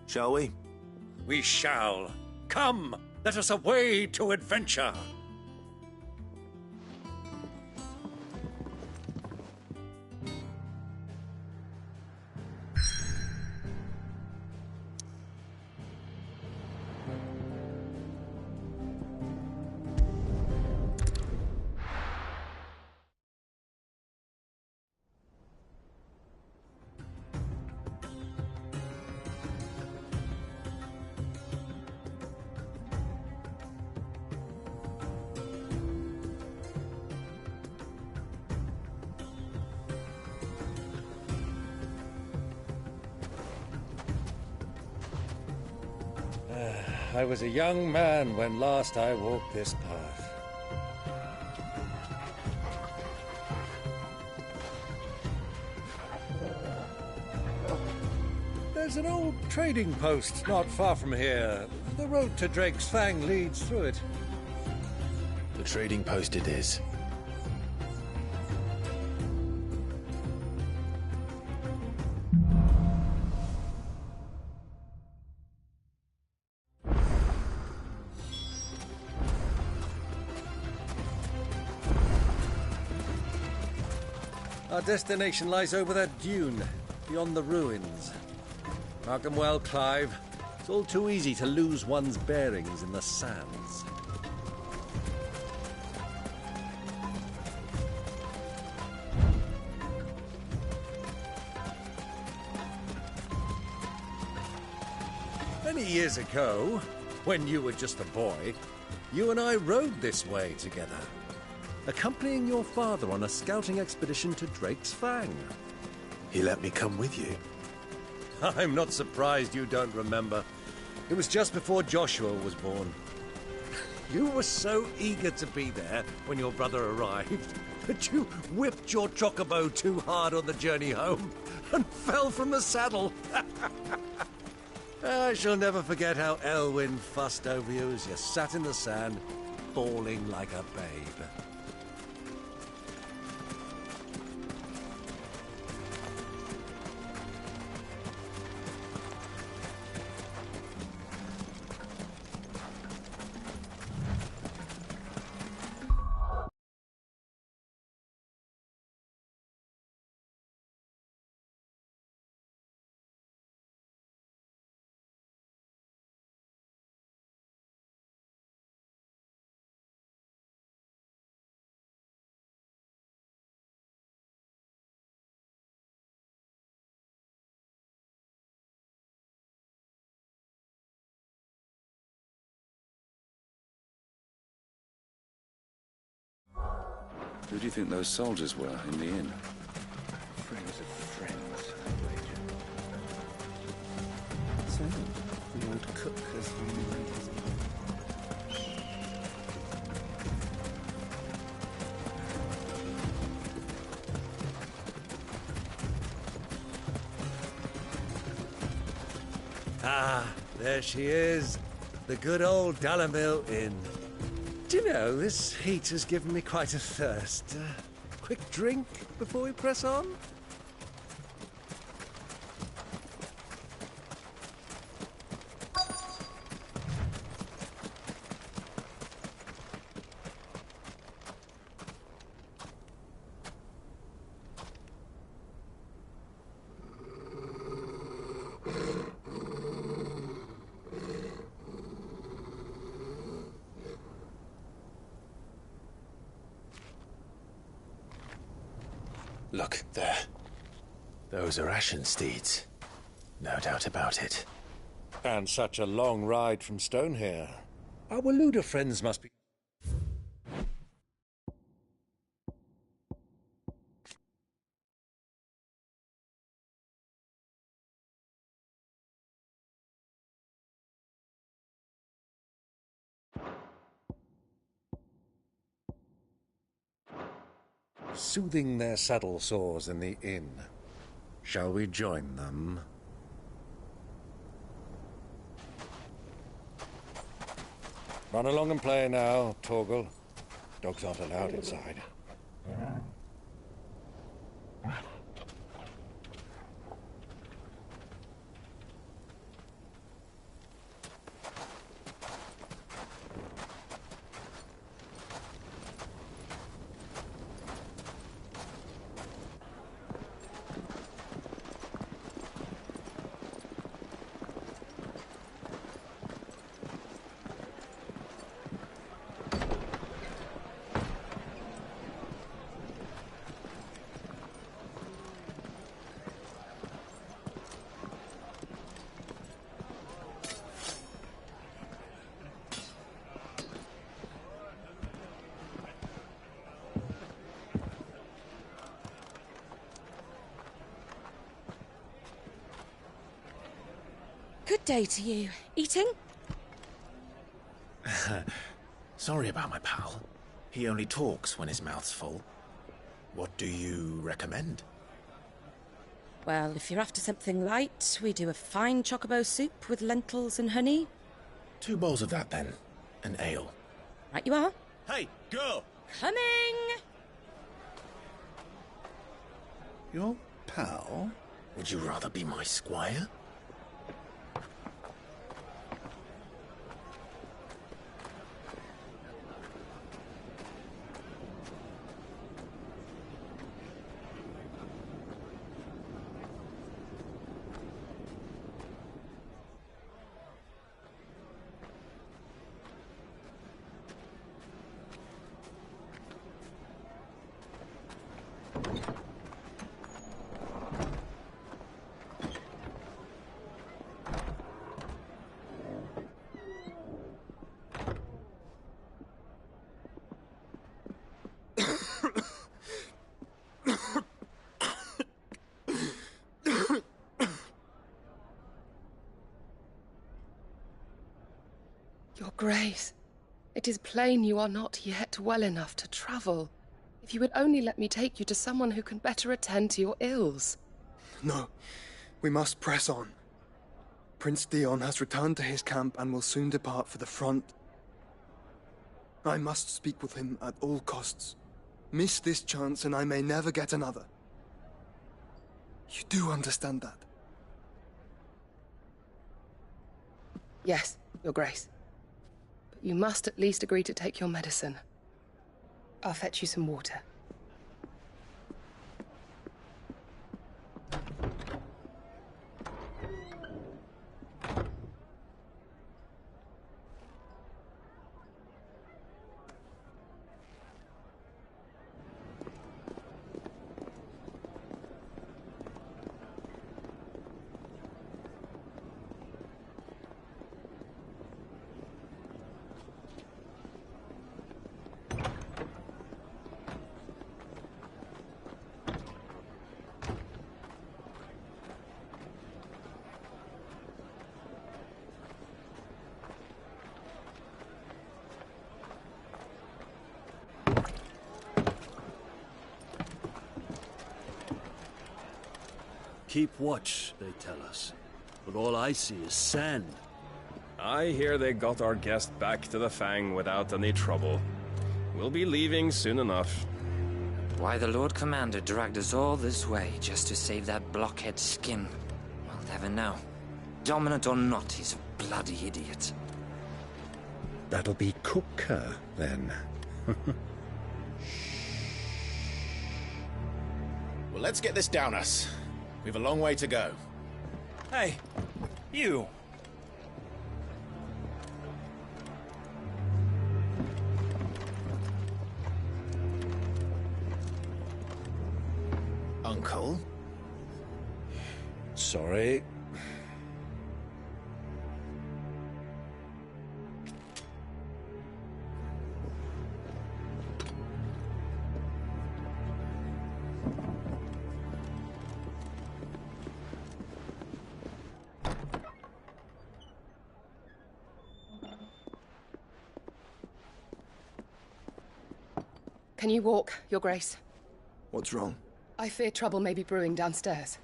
Shall we? We shall. Come, let us away to adventure. I was a young man when last I walked this path. There's an old trading post not far from here. The road to Drake's Fang leads through it. The trading post it is. Our destination lies over that dune, beyond the ruins. Mark them well, Clive. It's all too easy to lose one's bearings in the sands. Many years ago, when you were just a boy, you and I rode this way together, accompanying your father on a scouting expedition to Drake's Fang. He let me come with you. I'm not surprised you don't remember. It was just before Joshua was born. You were so eager to be there when your brother arrived that you whipped your chocobo too hard on the journey home and fell from the saddle. I shall never forget how Elwyn fussed over you as you sat in the sand, bawling like a babe. Who do you think those soldiers were in the inn? Friends of friends, I wager. So, the old cook has remade his mind. Ah, there she is. The good old Dalamil Inn. Do you know, this heat has given me quite a thirst. Quick drink before we press on? Look, there. Those are ashen steeds. No doubt about it. And such a long ride from Stonehere. Our Luda friends must be... soothing their saddle sores in the inn. Shall we join them? Run along and play now, Torgal. Dogs aren't allowed inside. Good day to you. Eating? Sorry about my pal. He only talks when his mouth's full. What do you recommend? Well, if you're after something light, we do a fine chocobo soup with lentils and honey. 2 bowls of that, then. An ale. Right you are. Hey, girl! Coming! Your pal? Would you rather be my squire? Your Grace, it is plain you are not yet well enough to travel. If you would only let me take you to someone who can better attend to your ills. No, we must press on. Prince Dion has returned to his camp and will soon depart for the front. I must speak with him at all costs. Miss this chance and I may never get another. You do understand that? Yes, Your Grace. But you must at least agree to take your medicine. I'll fetch you some water. Keep watch, they tell us. But all I see is sand. I hear they got our guest back to the Fang without any trouble. We'll be leaving soon enough. Why the Lord Commander dragged us all this way just to save that blockhead skin, we'll never know. Dominant or not, he's a bloody idiot. That'll be Cooker, then. Well, let's get this down us. We've a long way to go. Hey, you! Uncle? Sorry. Can you walk, Your Grace? What's wrong? I fear trouble may be brewing downstairs.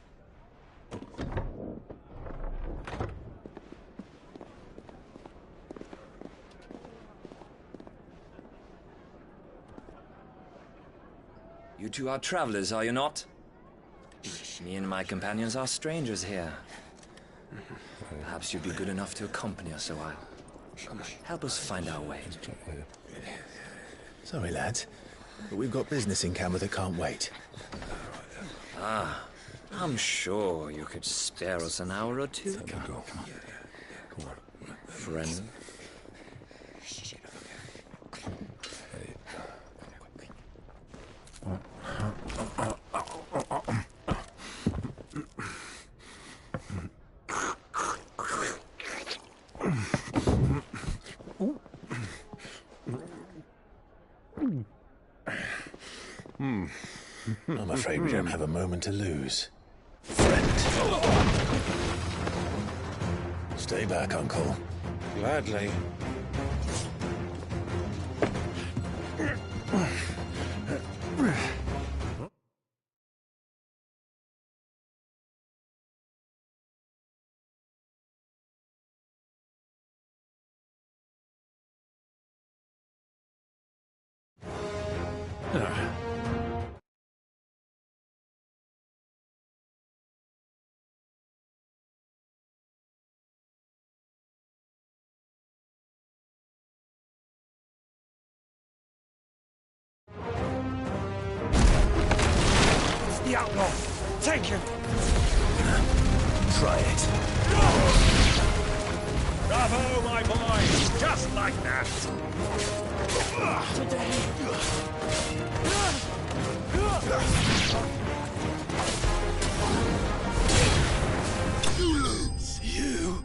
You two are travelers, are you not? Me and my companions are strangers here. Perhaps you'd be good enough to accompany us a while. Help us find our way. Sorry, lads, but we've got business in camera that can't wait. Ah, I'm sure you could spare us an hour or two. Come on. Friend. I'm afraid we don't have a moment to lose. Friend. Stay back, Uncle. Gladly. The outlaw! Take him! Try it. Bravo, my boy! Just like that! You lose. You.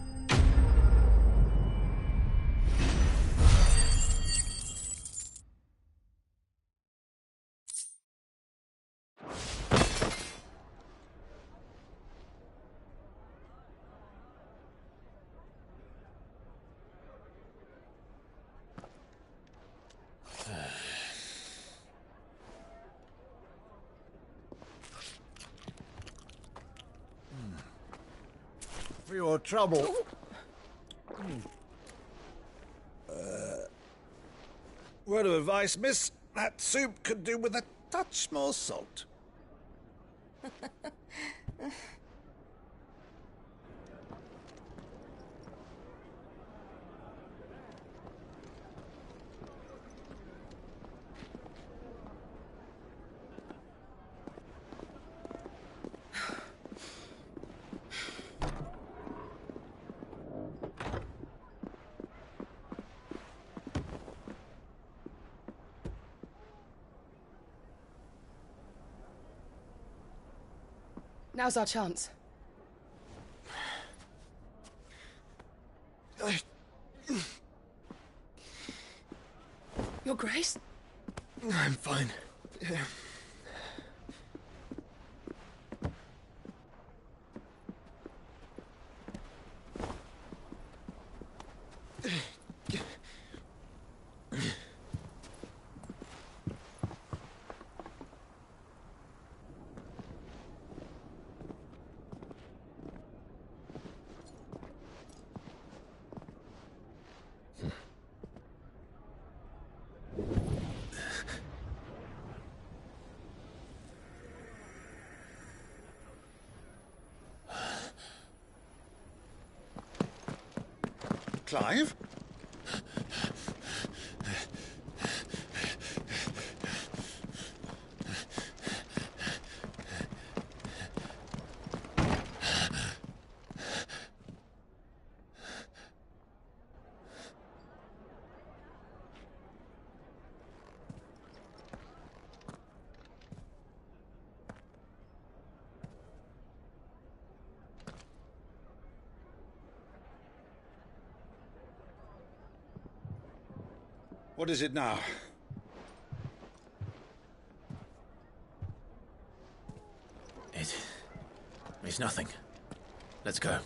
For your trouble. Word of advice, miss. That soup could do with a touch more salt. Now's our chance. Your Grace? I'm fine. Clive? What is it now? It's nothing. Let's go.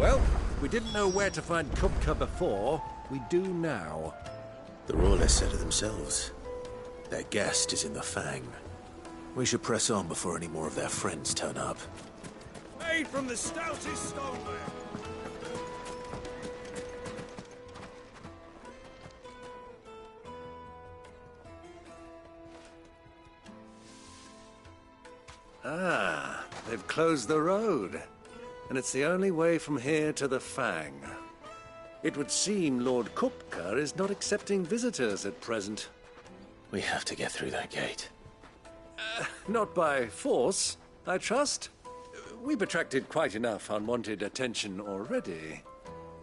Well, we didn't know where to find Kupka before. We do now. The Royalists said it themselves. Their guest is in the Fang. We should press on before any more of their friends turn up. Made from the stoutest stoneware. Ah, they've closed the road. And it's the only way from here to the Fang. It would seem Lord Kupka is not accepting visitors at present. We have to get through that gate. Not by force, I trust. We've attracted quite enough unwanted attention already.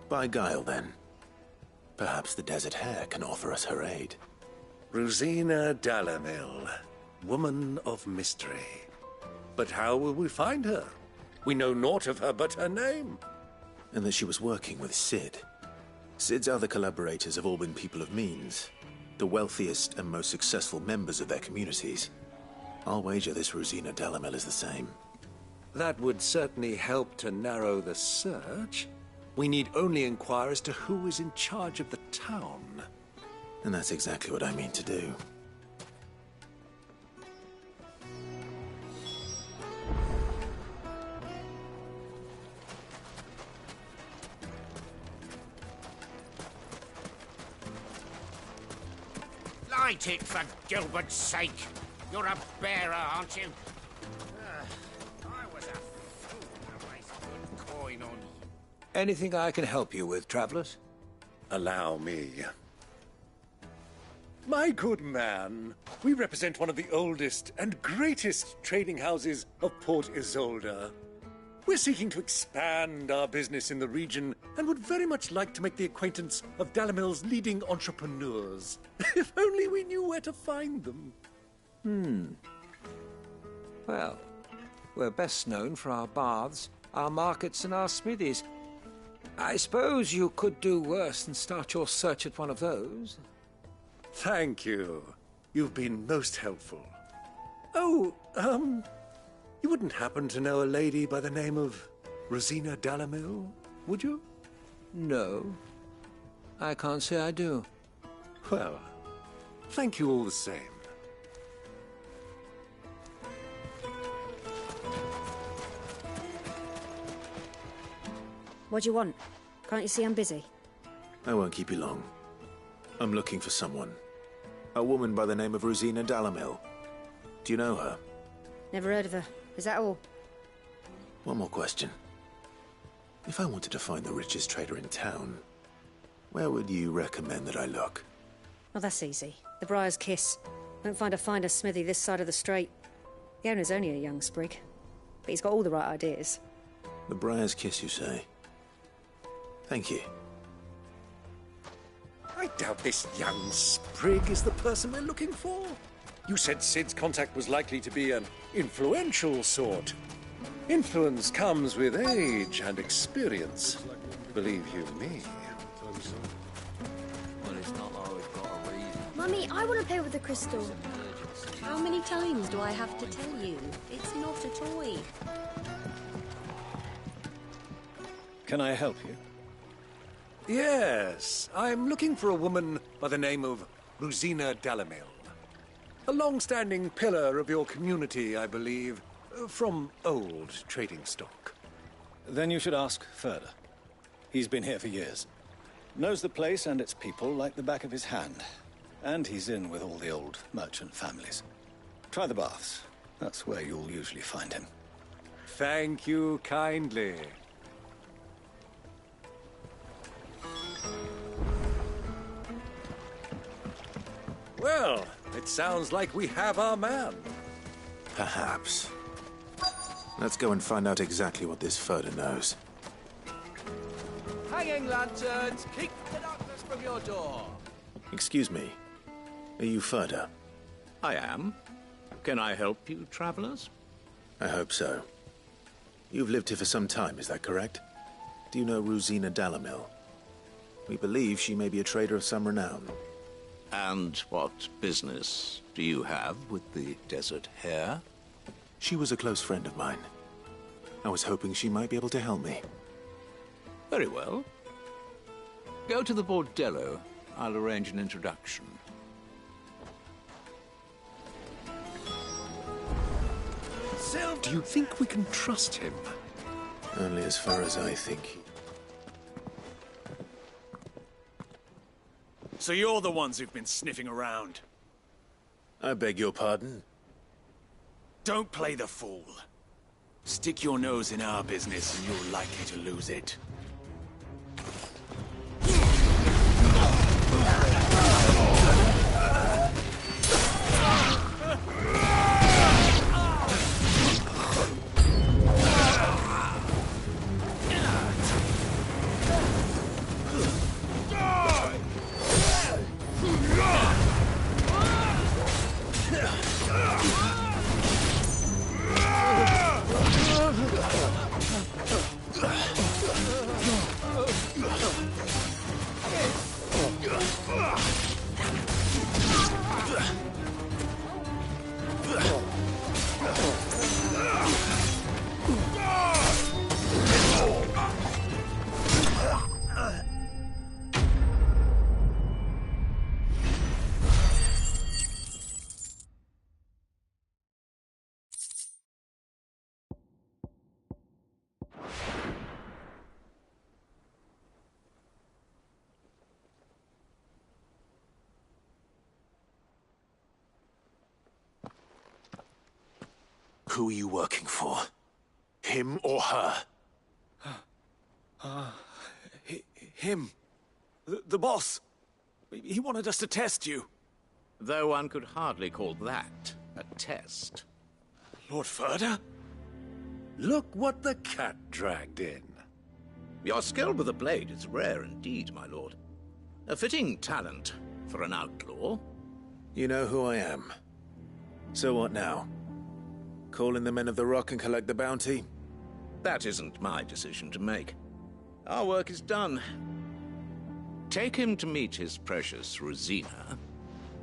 By guile, then. Perhaps the Desert Hare can offer us her aid. Rosina Dalamil, woman of mystery. But how will we find her? We know naught of her but her name. And that she was working with Cid. Cid's other collaborators have all been people of means, the wealthiest and most successful members of their communities. I'll wager this Rosina Dalamil is the same. That would certainly help to narrow the search. We need only inquire as to who is in charge of the town. And that's exactly what I mean to do. Light it, for Gilbert's sake! You're a bearer, aren't you? I was a fool to waste good coin on you. Anything I can help you with, travelers? Allow me. My good man, we represent one of the oldest and greatest trading houses of Port Isolde. We're seeking to expand our business in the region and would very much like to make the acquaintance of Dalamil's leading entrepreneurs. If only we knew where to find them. Well, we're best known for our baths, our markets, and our smithies. I suppose you could do worse than start your search at one of those. Thank you. You've been most helpful. Oh, you wouldn't happen to know a lady by the name of Rosina Dalamil, would you? No. I can't say I do. Well, thank you all the same. What do you want? Can't you see I'm busy? I won't keep you long. I'm looking for someone. A woman by the name of Rosina Dalamil. Do you know her? Never heard of her. Is that all? One more question. If I wanted to find the richest trader in town, where would you recommend that I look? Oh, that's easy. The Briar's Kiss. Won't find a finer smithy this side of the strait. The owner's only a young sprig, but he's got all the right ideas. The Briar's Kiss, you say? Thank you. I doubt this young sprig is the person we're looking for. You said Cid's contact was likely to be an influential sort. Influence comes with age and experience. Believe you me. Well, it's not like we've got a reason. Mummy, I want to play with the crystal. How many times do I have to tell you? It's not a toy. Can I help you? Yes, I'm looking for a woman by the name of Rosina Dalamil. A long-standing pillar of your community, I believe, from old trading stock. Then you should ask further. He's been here for years. Knows the place and its people like the back of his hand. And he's in with all the old merchant families. Try the baths. That's where you'll usually find him. Thank you kindly. Well, it sounds like we have our man. Perhaps. Let's go and find out exactly what this Furder knows. Hanging lanterns, keep the darkness from your door. Excuse me. Are you Furder? I am. Can I help you, travelers? I hope so. You've lived here for some time, is that correct? Do you know Rosina Dalamil? We believe she may be a trader of some renown. And what business do you have with the Desert Hare? She was a close friend of mine. I was hoping she might be able to help me. Very well. Go to the bordello. I'll arrange an introduction. Do you think we can trust him? Only as far as I think. So you're the ones who've been sniffing around? I beg your pardon? Don't play the fool. Stick your nose in our business and you're likely to lose it. Who are you working for? Him or her? Him. The boss. He wanted us to test you. Though one could hardly call that a test. Lord Ferda? Look what the cat dragged in. Your skill with the blade is rare indeed, my lord. A fitting talent for an outlaw. You know who I am. So what now? Call in the Men of the Rock and collect the bounty? That isn't my decision to make. Our work is done. Take him to meet his precious Rosina.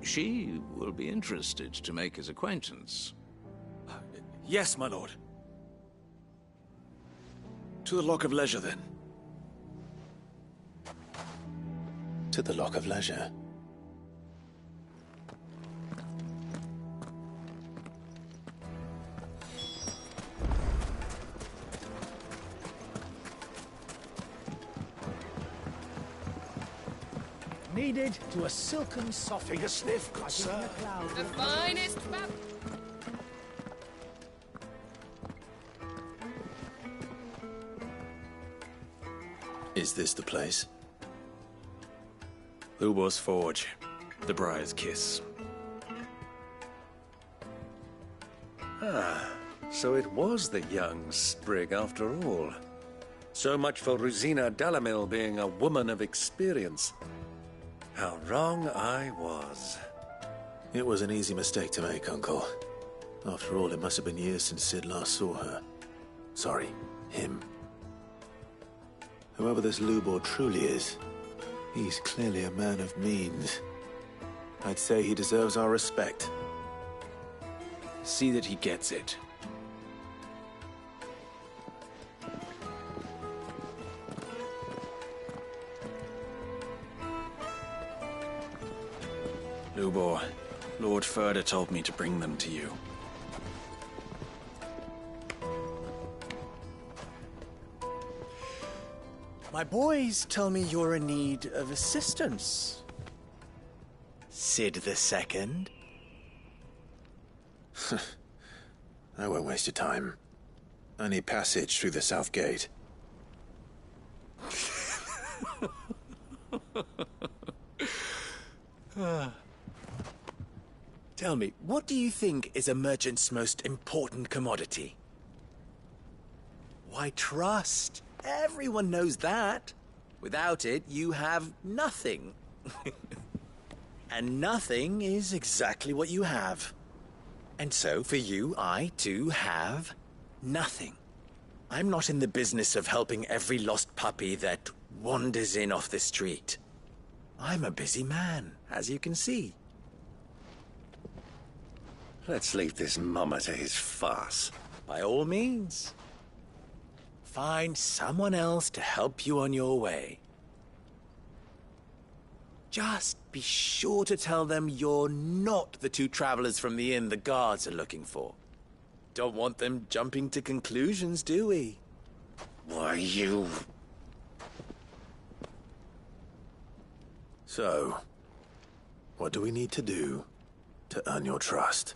She will be interested to make his acquaintance. Yes, my lord. To the Lock of Leisure, then. To the Lock of Leisure. Needed to a silken soft. Take a sniff, good sir. The finest Is this the place? Lubor's Forge. The Briar's Kiss. So it was the young sprig after all. So much for Rosina Dalamil being a woman of experience. How wrong I was. It was an easy mistake to make, Uncle. After all, it must have been years since Sid last saw her. Sorry, him. Whoever this Lubor truly is, he's clearly a man of means. I'd say he deserves our respect. See that he gets it. Lubor, Lord Ferda told me to bring them to you. My boys tell me you're in need of assistance. Sid the Second? I won't waste your time. I need passage through the south gate. Tell me, what do you think is a merchant's most important commodity? Why, trust. Everyone knows that. Without it, you have nothing. And nothing is exactly what you have. And so, for you, I, too, have nothing. I'm not in the business of helping every lost puppy that wanders in off the street. I'm a busy man, as you can see. Let's leave this mummer to his farce. By all means. find someone else to help you on your way. Just be sure to tell them you're not the two travelers from the inn the guards are looking for. Don't want them jumping to conclusions, do we? Why, you... So, what do we need to do to earn your trust?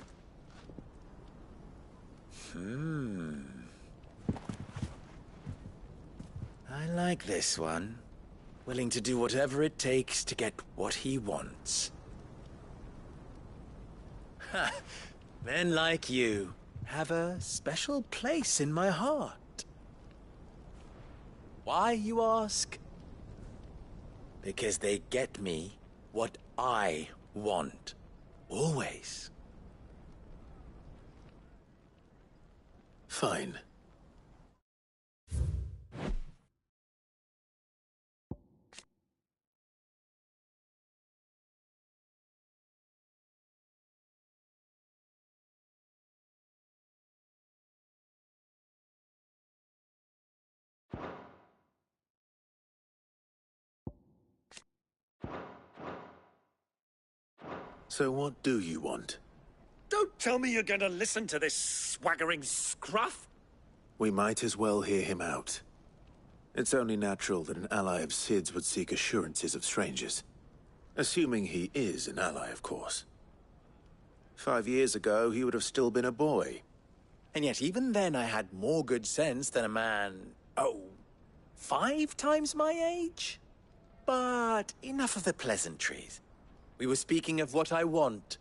I like this one. Willing to do whatever it takes to get what he wants. Ha! Men like you have a special place in my heart. Why, you ask? Because they get me what I want. Always. Fine. So what do you want? Don't tell me you're going to listen to this swaggering scruff! We might as well hear him out. It's only natural that an ally of Sid's would seek assurances of strangers. Assuming he is an ally, of course. 5 years ago, he would have still been a boy. And yet even then I had more good sense than a man... 5 times my age? But enough of the pleasantries. We were speaking of what I want.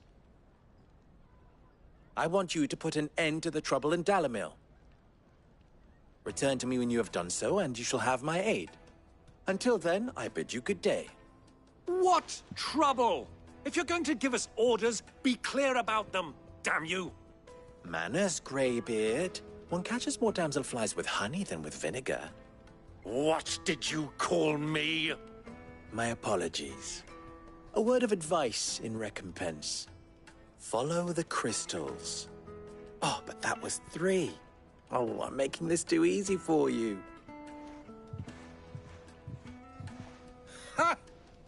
I want you to put an end to the trouble in Dalamil. Return to me when you have done so, and you shall have my aid. Until then, I bid you good day. What trouble? If you're going to give us orders, be clear about them, damn you! Manners, Greybeard. One catches more damselflies with honey than with vinegar. What did you call me? My apologies. A word of advice in recompense. Follow the crystals. Oh, but that was 3. Oh, I'm making this too easy for you. Ha!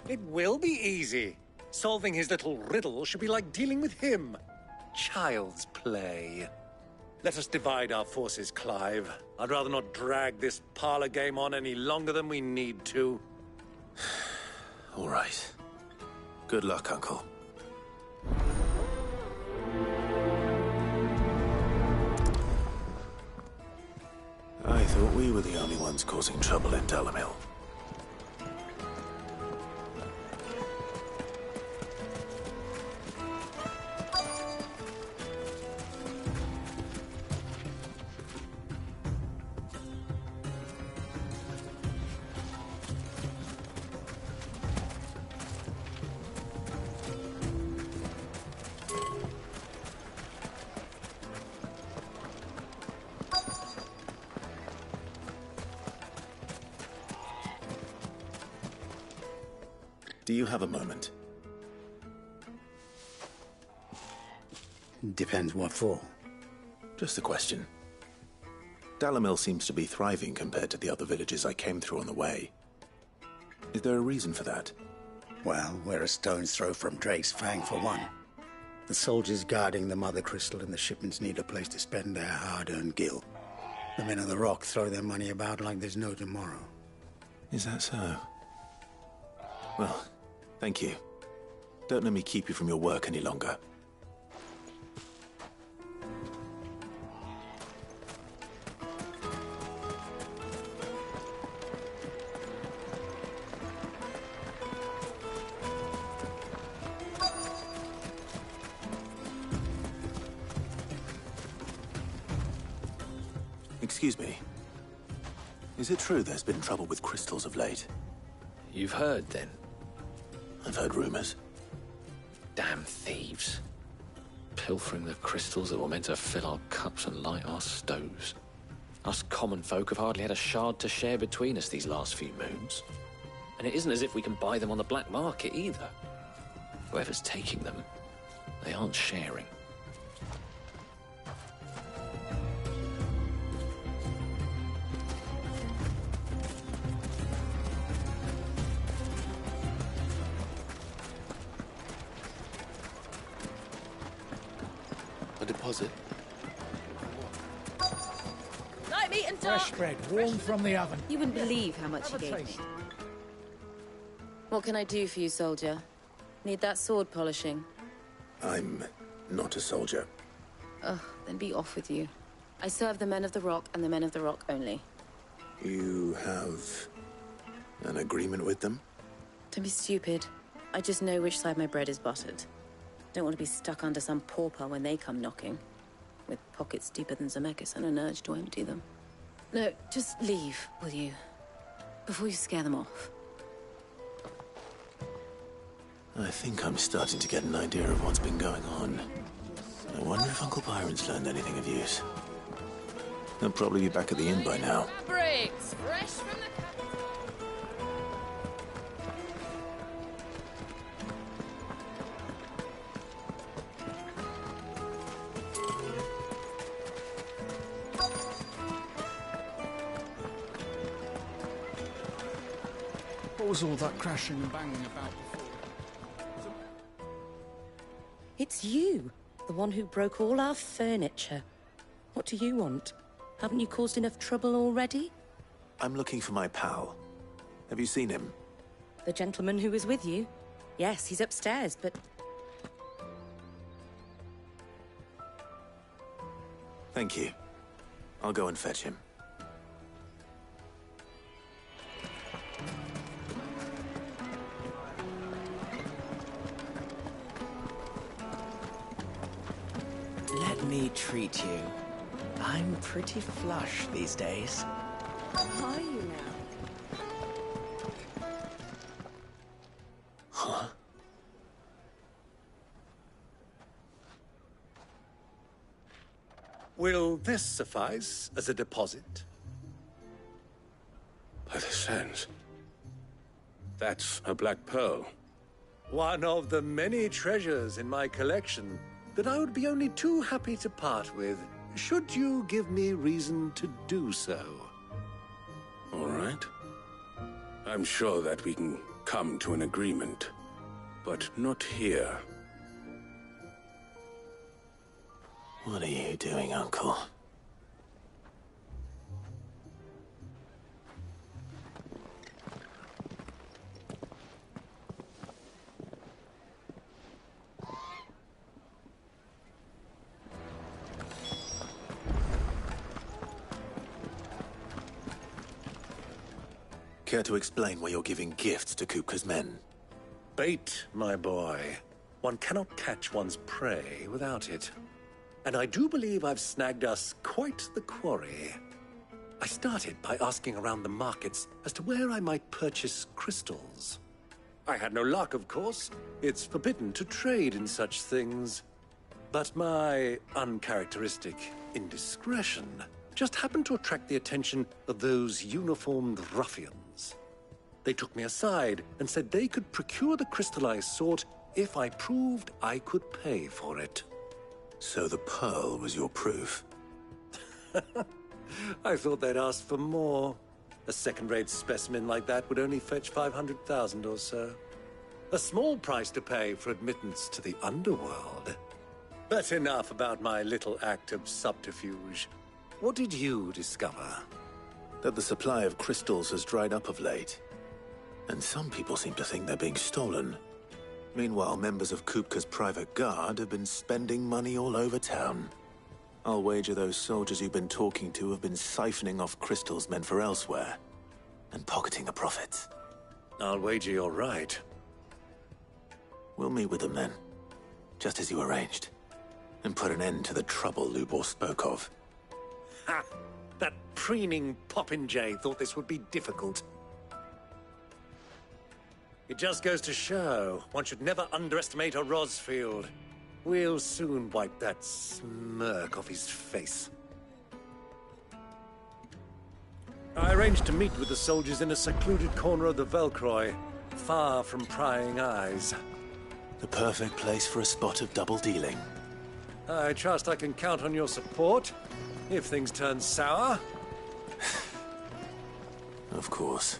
It will be easy. Solving his little riddle should be like dealing with him. Child's play. Let us divide our forces, Clive. I'd rather not drag this parlor game on any longer than we need to. All right. Good luck, Uncle. I thought we were the only ones causing trouble in Dalamil. Do you have a moment? Depends what for. Just a question. Dalamil seems to be thriving compared to the other villages I came through on the way. Is there a reason for that? Well, we're a stone's throw from Drake's Fang, for one. The soldiers guarding the Mother Crystal and the shipments need a place to spend their hard-earned gil. The men of the Rock throw their money about like there's no tomorrow. Is that so? Well, thank you. Don't let me keep you from your work any longer. Excuse me. Is it true there's been trouble with crystals of late? You've heard, then? I've heard rumors. Damn thieves. Pilfering the crystals that were meant to fill our cups and light our stoves. Us common folk have hardly had a shard to share between us these last few moons. And it isn't as if we can buy them on the black market either. Whoever's taking them, they aren't sharing. deposit. Night meat and dark. Fresh bread, warm from the oven. You wouldn't believe how much he gave me. What can I do for you, soldier? Need that sword polishing? I'm not a soldier. Ugh, then be off with you. I serve the men of the Rock and the men of the Rock only. You have an agreement with them? Don't be stupid. I just know which side my bread is buttered. Don't want to be stuck under some pauper when they come knocking. With pockets deeper than Zemeckis and an urge to empty them. No, just leave, will you? Before you scare them off. I think I'm starting to get an idea of what's been going on. I wonder if Uncle Byron's learned anything of use. They'll probably be back at the inn by now. Briggs, fresh from the What was all that crashing and banging about before? It's you, the one who broke all our furniture. What do you want? Haven't you caused enough trouble already? I'm looking for my pal. Have you seen him? The gentleman who was with you? Yes, he's upstairs, but... Thank you. I'll go and fetch him. Let me treat you. I'm pretty flush these days. Are you now? Huh? Will this suffice as a deposit? By the sands. That's a black pearl. One of the many treasures in my collection that I would be only too happy to part with, should you give me reason to do so. All right. I'm sure that we can come to an agreement, but not here. What are you doing, Uncle? Care to explain why you're giving gifts to Kupka's men? Bait, my boy. One cannot catch one's prey without it. And I do believe I've snagged us quite the quarry. I started by asking around the markets as to where I might purchase crystals. I had no luck, of course. It's forbidden to trade in such things. But my uncharacteristic indiscretion just happened to attract the attention of those uniformed ruffians. They took me aside and said they could procure the crystal I sought if I proved I could pay for it. So the pearl was your proof? I thought they'd ask for more. A second-rate specimen like that would only fetch 500,000 or so. A small price to pay for admittance to the underworld. But enough about my little act of subterfuge. What did you discover? That the supply of crystals has dried up of late. And some people seem to think they're being stolen. Meanwhile, members of Kupka's private guard have been spending money all over town. I'll wager those soldiers you've been talking to have been siphoning off crystals meant for elsewhere, and pocketing the profits. I'll wager you're right. We'll meet with them then, just as you arranged, and put an end to the trouble Lubor spoke of. Ha! That preening popinjay thought this would be difficult. It just goes to show one should never underestimate a Rosfield. We'll soon wipe that smirk off his face. I arranged to meet with the soldiers in a secluded corner of the Velcroy, far from prying eyes. The perfect place for a spot of double dealing. I trust I can count on your support, if things turn sour. Of course.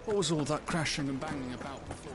What was all that crashing and banging about before?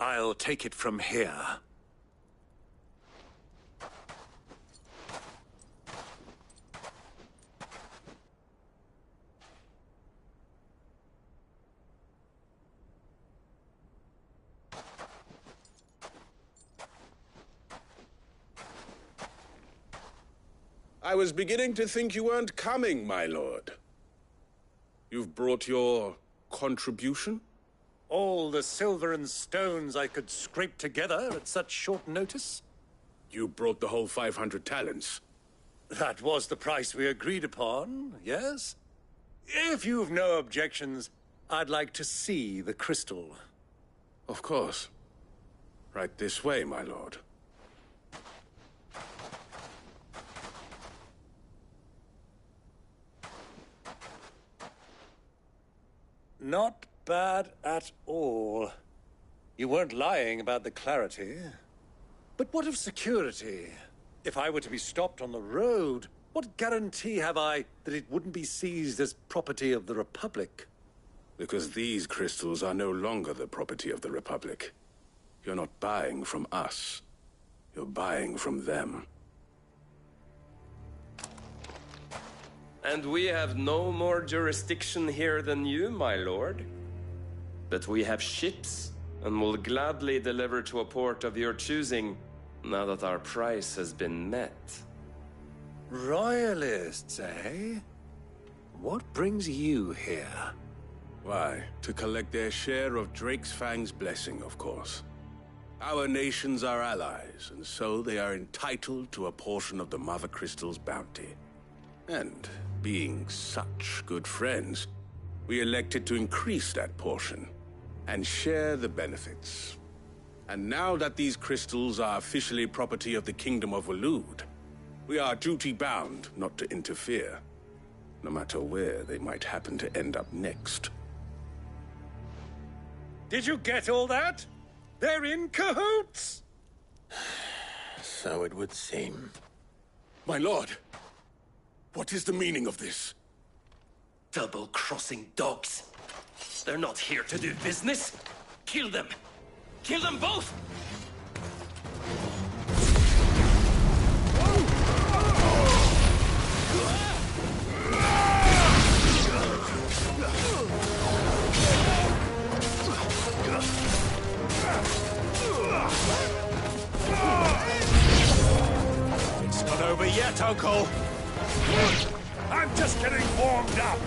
I'll take it from here. I was beginning to think you weren't coming, my lord. You've brought your contribution? All the silver and stones I could scrape together at such short notice? You brought the whole 500 talents. That was the price we agreed upon, yes? If you've no objections, I'd like to see the crystal. Of course. Right this way, my lord. Not bad at all. You weren't lying about the clarity. But what of security? If I were to be stopped on the road, what guarantee have I that it wouldn't be seized as property of the Republic? Because these crystals are no longer the property of the Republic. You're not buying from us. You're buying from them. And we have no more jurisdiction here than you, my lord. But we have ships, and will gladly deliver to a port of your choosing, now that our price has been met. Royalists, eh? What brings you here? Why, to collect their share of Drake's Fang's blessing, of course. Our nations are allies, and so they are entitled to a portion of the Mother Crystal's bounty. And, being such good friends, we elected to increase that portion and share the benefits. And now that these crystals are officially property of the Kingdom of Waloed, we are duty-bound not to interfere, no matter where they might happen to end up next. Did you get all that? They're in cahoots! So it would seem. My lord, what is the meaning of this? Double-crossing dogs. They're not here to do business. Kill them! Kill them both! It's not over yet, Uncle! I'm just getting warmed up!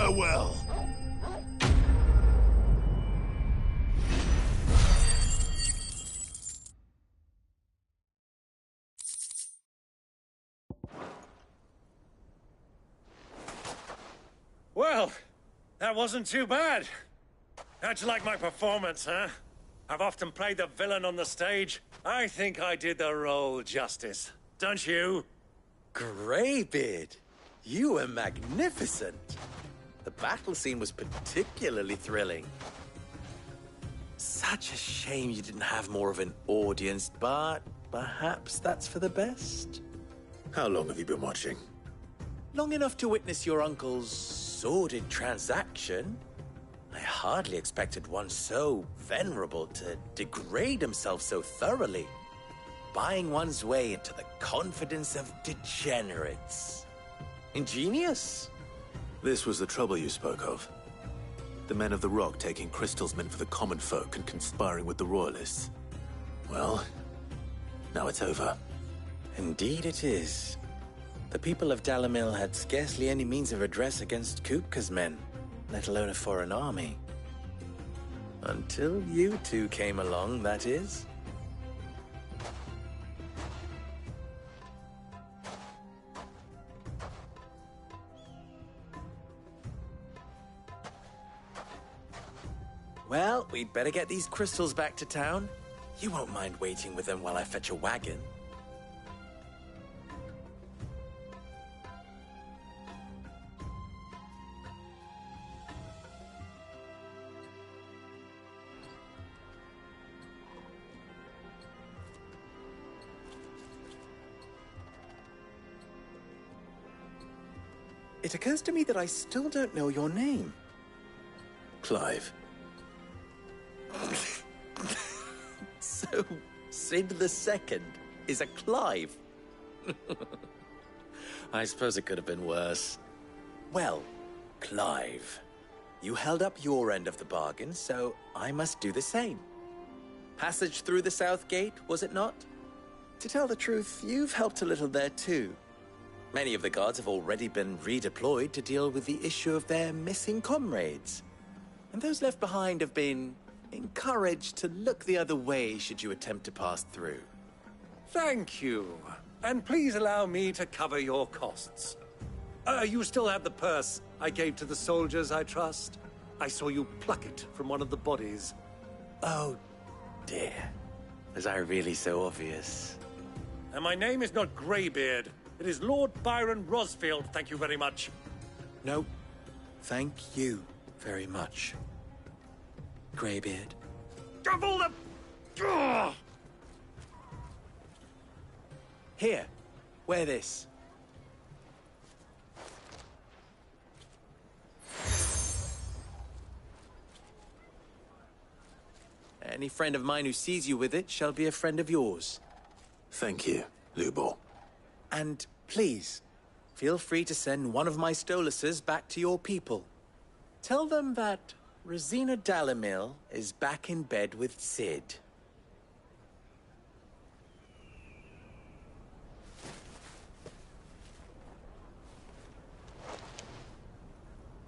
Farewell. Well, that wasn't too bad. How'd you like my performance, huh? I've often played the villain on the stage. I think I did the role justice. Don't you? Greybeard, you were magnificent. The battle scene was particularly thrilling. Such a shame you didn't have more of an audience, but perhaps that's for the best. How long have you been watching? Long enough to witness your uncle's sordid transaction. I hardly expected one so venerable to degrade himself so thoroughly, buying one's way into the confidence of degenerates. Ingenious. This was the trouble you spoke of. The men of the Rock taking crystals meant for the common folk and conspiring with the Royalists. Well, now it's over. Indeed it is. The people of Dalamil had scarcely any means of redress against Kupka's men, let alone a foreign army. Until you two came along, that is. Well, we'd better get these crystals back to town. You won't mind waiting with them while I fetch a wagon. It occurs to me that I still don't know your name. Clive. So, Sid the Second is a Clive? I suppose it could have been worse. Well, Clive, you held up your end of the bargain, so I must do the same. Passage through the South Gate, was it not? To tell the truth, you've helped a little there too. Many of the guards have already been redeployed to deal with the issue of their missing comrades. And those left behind have been encouraged to look the other way should you attempt to pass through. Thank you. And please allow me to cover your costs. You still have the purse I gave to the soldiers, I trust? I saw you pluck it from one of the bodies. Oh, dear. Was I really so obvious? And my name is not Greybeard. It is Lord Byron Rosfield, thank you very much. No, thank you very much, Greybeard. Double the... Ugh! Here, wear this. Any friend of mine who sees you with it shall be a friend of yours. Thank you, Lubor. And please, feel free to send one of my Stoluses back to your people. Tell them that Rosina Dalamil is back in bed with Sid.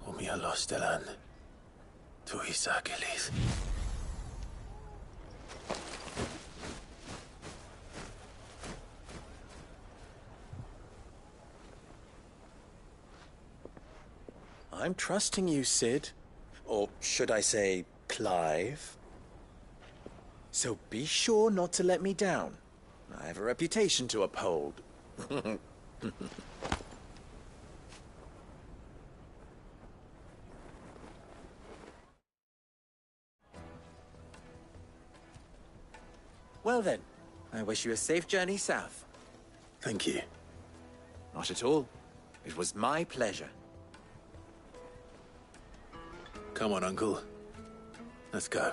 Umia Lostelan. Tu Isakelis. I'm trusting you, Sid. Or should I say, Clive? So be sure not to let me down. I have a reputation to uphold. Well then, I wish you a safe journey south. Thank you. Not at all. It was my pleasure. Come on, Uncle. Let's go.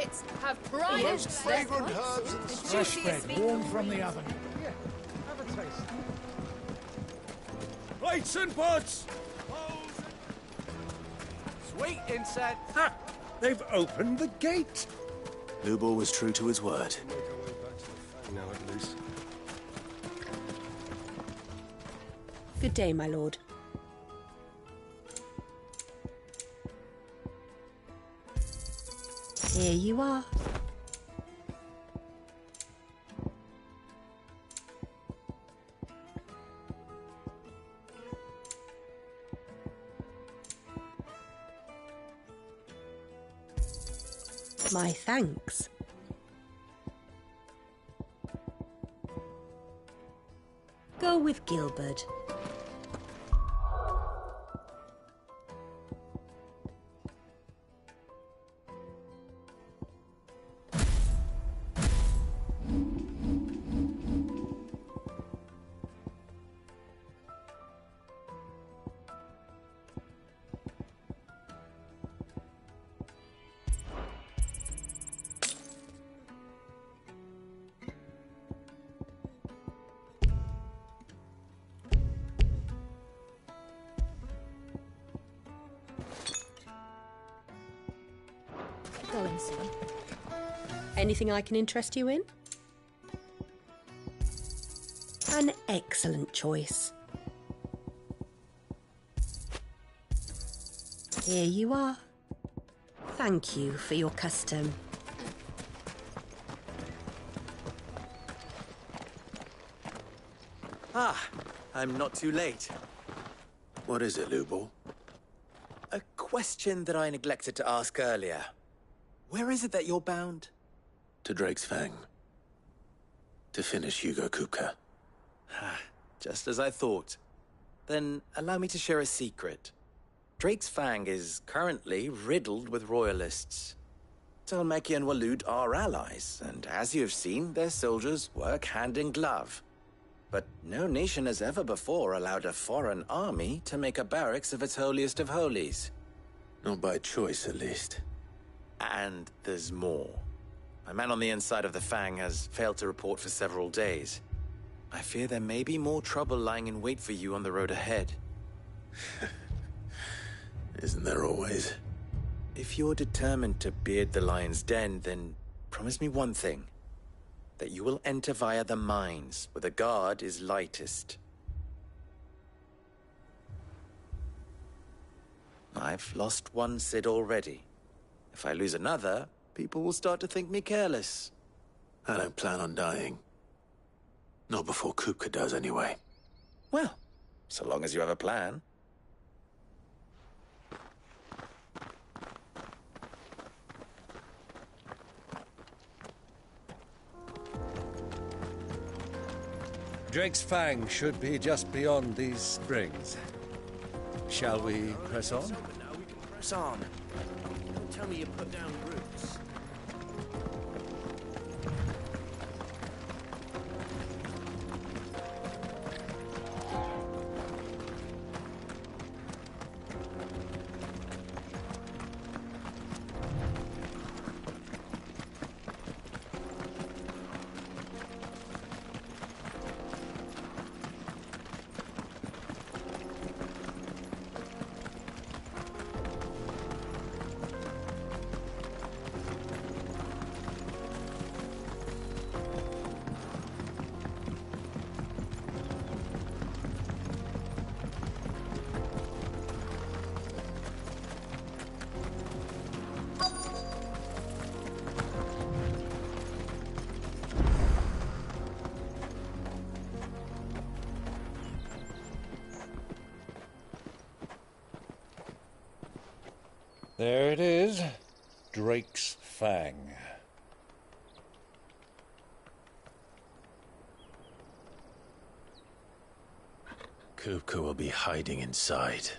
biscuits have fried Most fragrant herbs of the fresh bread, warm from the oven. Yeah, have a taste. Plates and pots! Sweet incense. Ha! They've opened the gate! Lubor was true to his word. Now at least. Good day, my lord. Here you are. My thanks. Go with Gilbert. Go in, son. Anything I can interest you in? An excellent choice. Here you are. Thank you for your custom. Ah, I'm not too late. What is it, Lubor? A question that I neglected to ask earlier. Where is it that you're bound? To Drake's Fang. To finish Hugo Kupka. Just as I thought. Then allow me to share a secret. Drake's Fang is currently riddled with royalists. Talmeki and Walud are allies, and as you have seen, their soldiers work hand in glove. But no nation has ever before allowed a foreign army to make a barracks of its holiest of holies. Not by choice, at least. And there's more. A man on the inside of the Fang has failed to report for several days. I fear there may be more trouble lying in wait for you on the road ahead. Isn't there always? If you're determined to beard the lion's den, then promise me one thing. That you will enter via the mines, where the guard is lightest. I've lost one Cid already. If I lose another, people will start to think me careless. I don't plan on dying. Not before Kupka does, anyway. Well, so long as you have a plan. Drake's Fang should be just beyond these springs. Shall we press on? Now we can press on. Don't tell me you put down roots. There it is. Drake's Fang. Kupka will be hiding inside.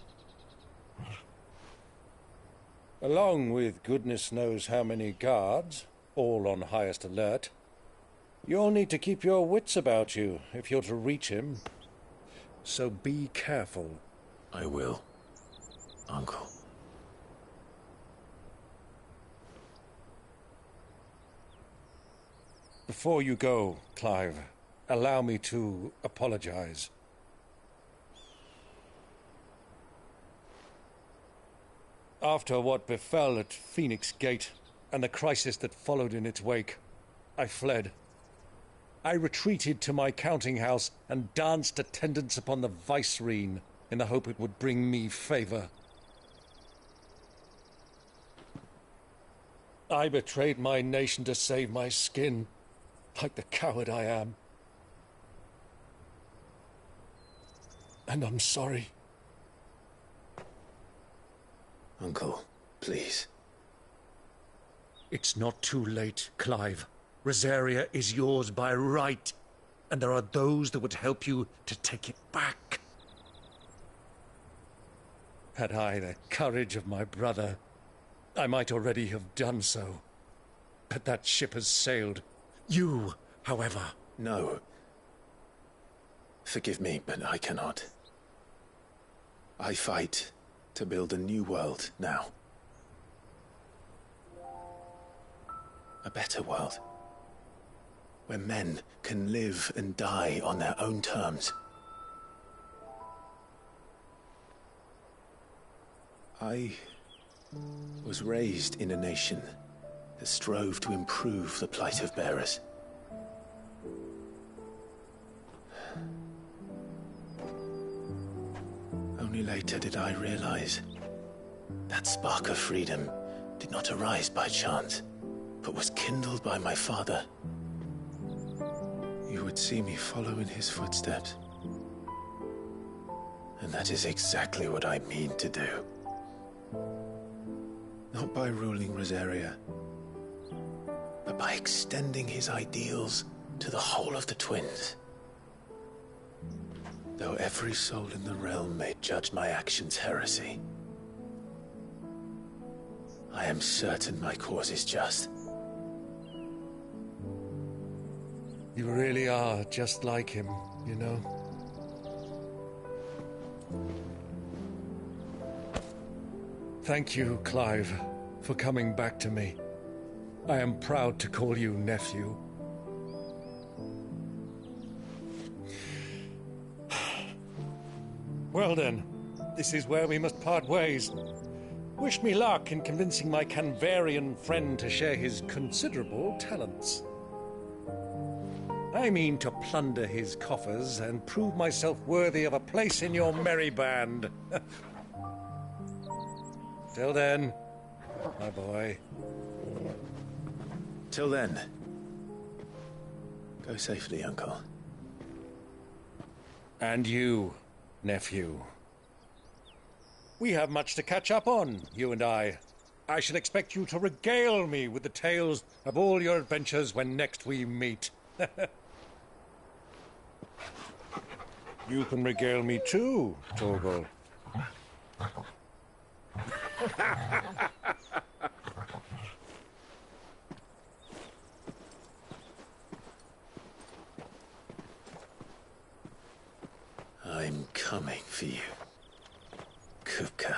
Along with goodness knows how many guards, all on highest alert. You'll need to keep your wits about you if you're to reach him. So be careful. I will, Uncle. Before you go, Clive, allow me to apologize. After what befell at Phoenix Gate and the crisis that followed in its wake, I fled. I retreated to my counting house and danced attendance upon the vicereine in the hope it would bring me favor. I betrayed my nation to save my skin, like the coward I am. And I'm sorry. Uncle, please. It's not too late, Clive. Rosaria is yours by right, and there are those that would help you to take it back. Had I the courage of my brother, I might already have done so. But that ship has sailed. You, however... No. Forgive me, but I cannot. I fight to build a new world now. A better world. Where men can live and die on their own terms. I was raised in a nation that strove to improve the plight of bearers. Only later did I realize that spark of freedom did not arise by chance, but was kindled by my father. You would see me follow in his footsteps. And that is exactly what I mean to do. Not by ruling Rosaria, but by extending his ideals to the whole of the twins. Though every soul in the realm may judge my actions heresy, I am certain my cause is just. You really are just like him, you know? Thank you, Clive, for coming back to me. I am proud to call you nephew. Well then, this is where we must part ways. Wish me luck in convincing my Canvarian friend to share his considerable talents. I mean to plunder his coffers and prove myself worthy of a place in your merry band. Till then, my boy. Till then. Go safely, Uncle. And you, nephew. We have much to catch up on, you and I. I shall expect you to regale me with the tales of all your adventures when next we meet. You can regale me too, Torgal. I'm coming for you, Kupka.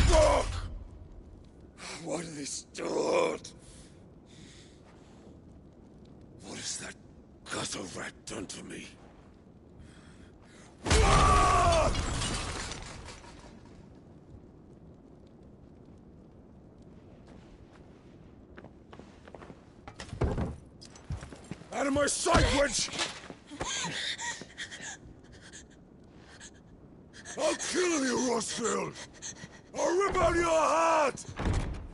Fuck! What have they stored? What has that gutter rat done to me? Out of my sight, witch! I'll kill you, Rossfield! I'll rip out your heart!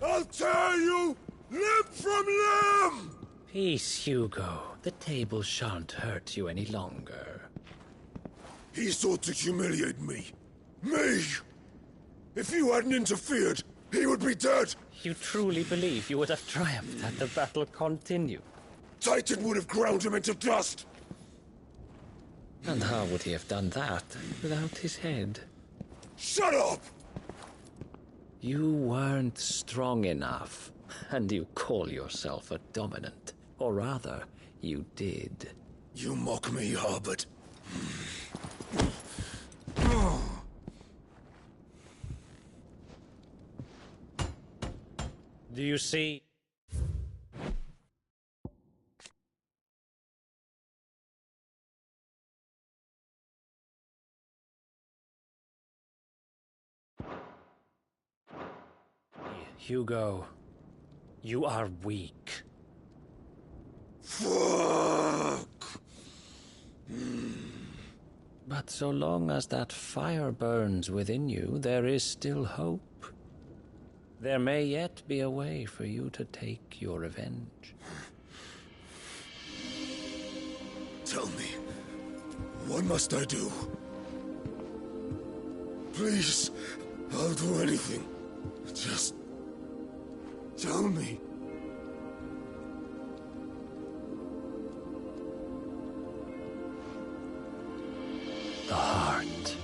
I'll tear you limb from limb! Peace, Hugo. The table shan't hurt you any longer. He sought to humiliate me. Me! If you hadn't interfered, he would be dead! You truly believe you would have triumphed had the battle continued? Titan would have ground him into dust! And how would he have done that without his head? Shut up! You weren't strong enough, and you call yourself a dominant. Or rather, you did. You mock me, Harbert. Do you see? Hugo, you are weak. Fuck! But so long as that fire burns within you, there is still hope. There may yet be a way for you to take your revenge. Tell me, what must I do? Please, I'll do anything. Just tell me. The heart.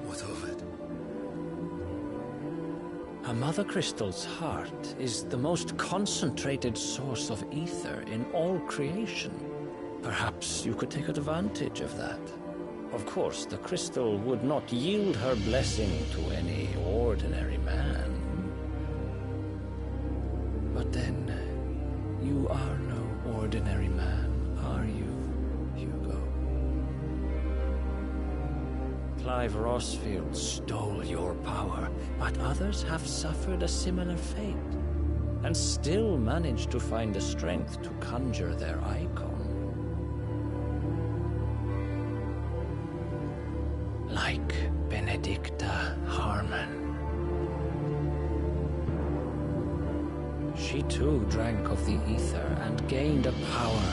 What of it? A mother crystal's heart is the most concentrated source of ether in all creation. Perhaps you could take advantage of that. Of course, the crystal would not yield her blessing to any ordinary man. But then, you are no ordinary man, are you, Hugo? Clive Rossfield stole your power, but others have suffered a similar fate, and still managed to find the strength to conjure their icon. Like Benedicta Harmon. She too drank of the ether and gained a power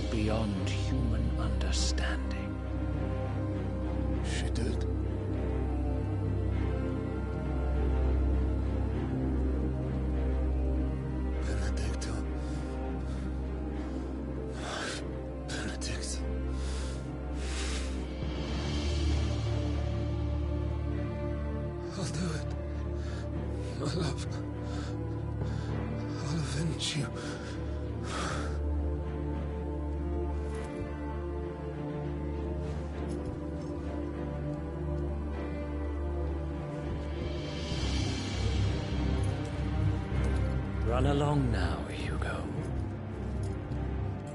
beyond human understanding. She did? Benedicta. Benedict. I'll do it. My love. I'll avenge you. Run along now, Hugo.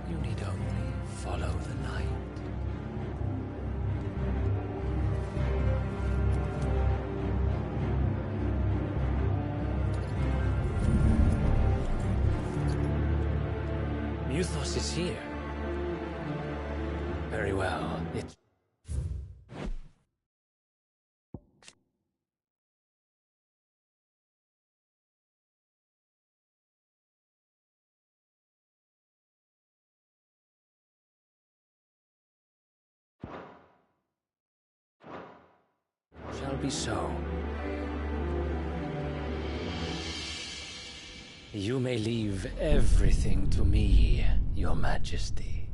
You need only follow the night. Muthos is here. Very well. It shall be so. You may leave everything to me, Your Majesty.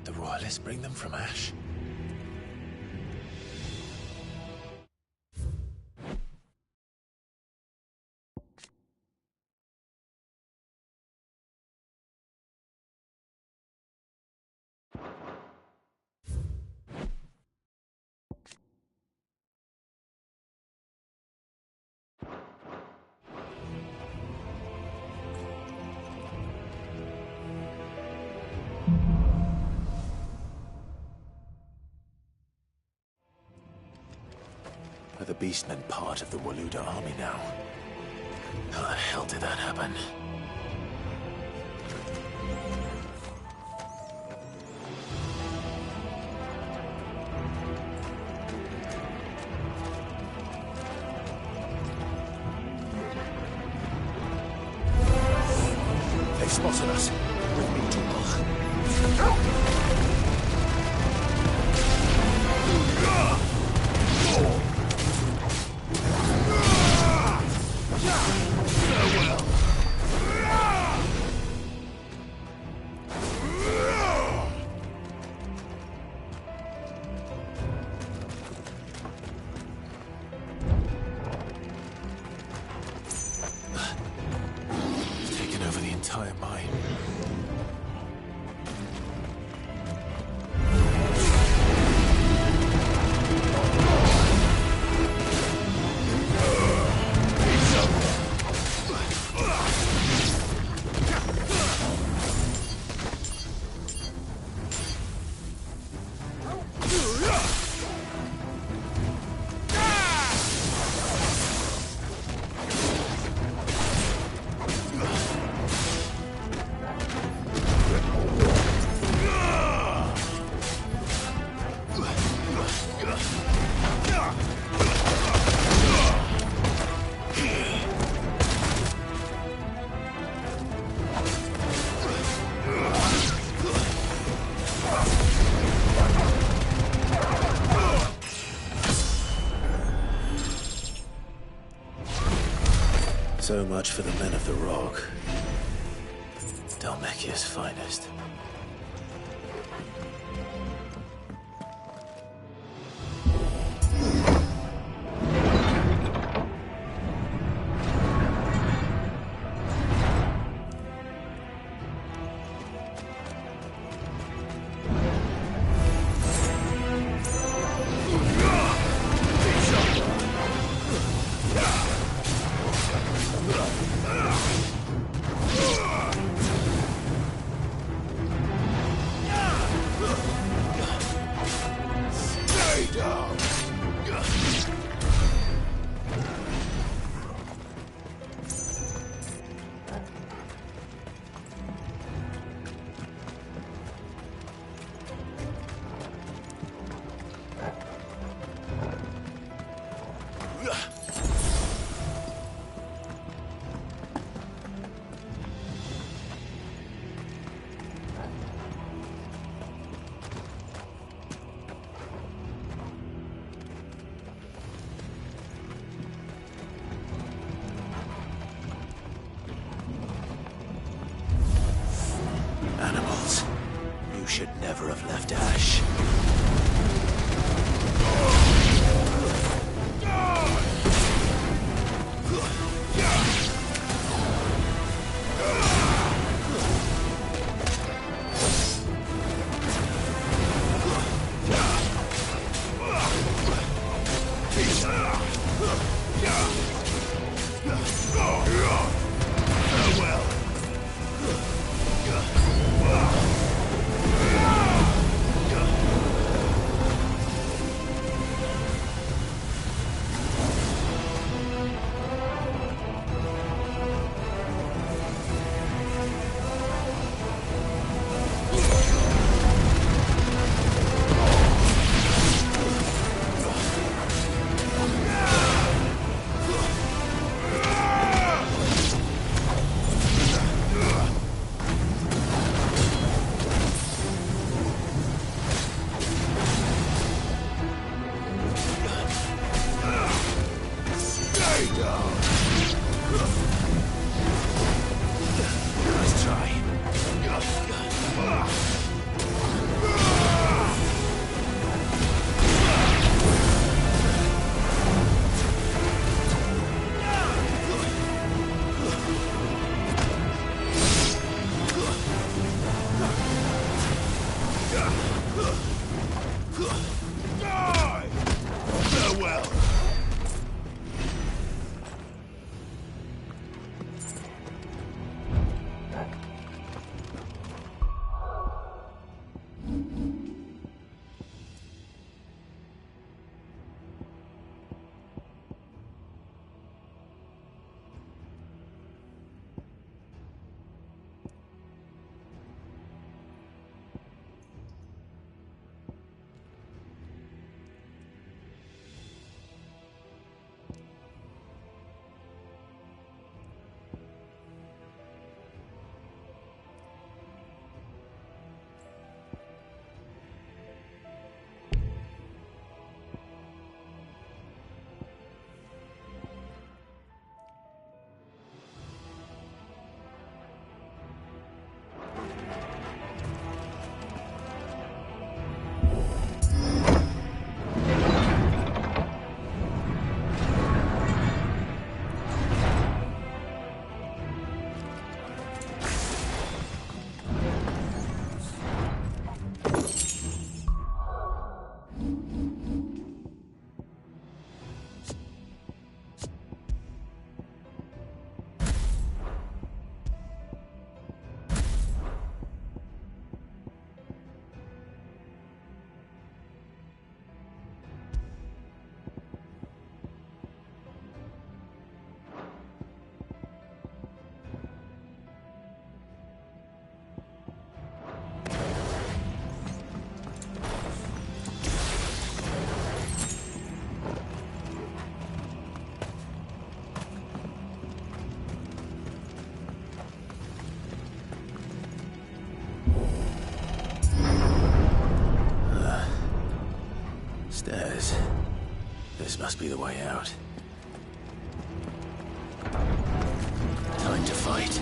the royalists bring them from Ash? Are the beastmen part of the Waluda army now? How the hell did that happen? They've spotted us. With me, Torgal. Taken over the entire mine. So much for the men of the Rock. Dhalmekia's finest. Animals. You should never have left Ash. be the way out. Time to fight.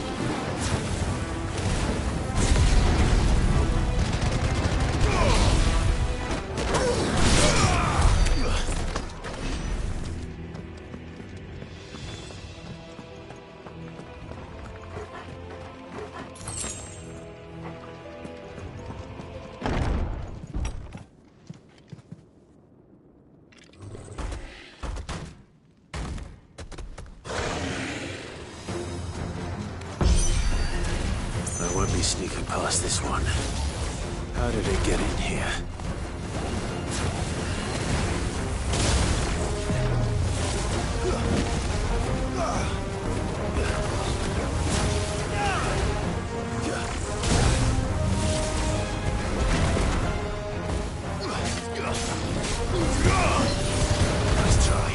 I won't be sneaking past this one. How did it get in here? Nice try.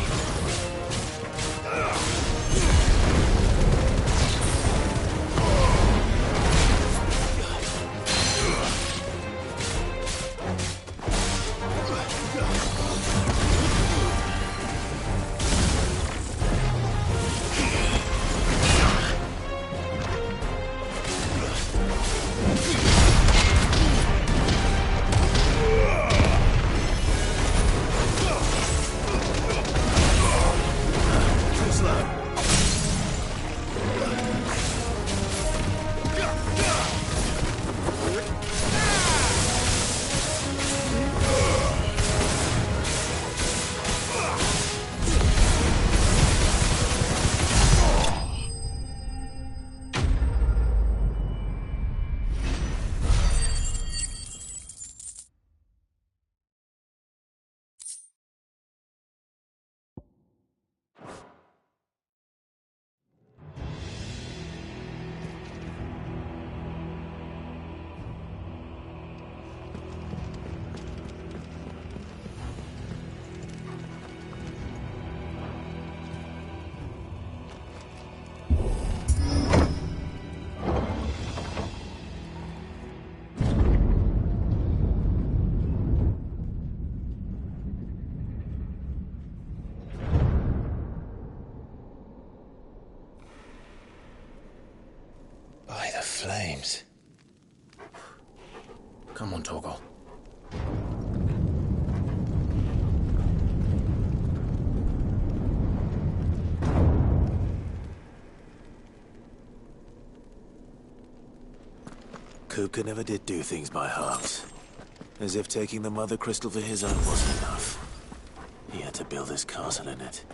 By the flames. Come on, Torgal. Kupka never did do things by halves. As if taking the Mother Crystal for his own wasn't enough. He had to build his castle in it.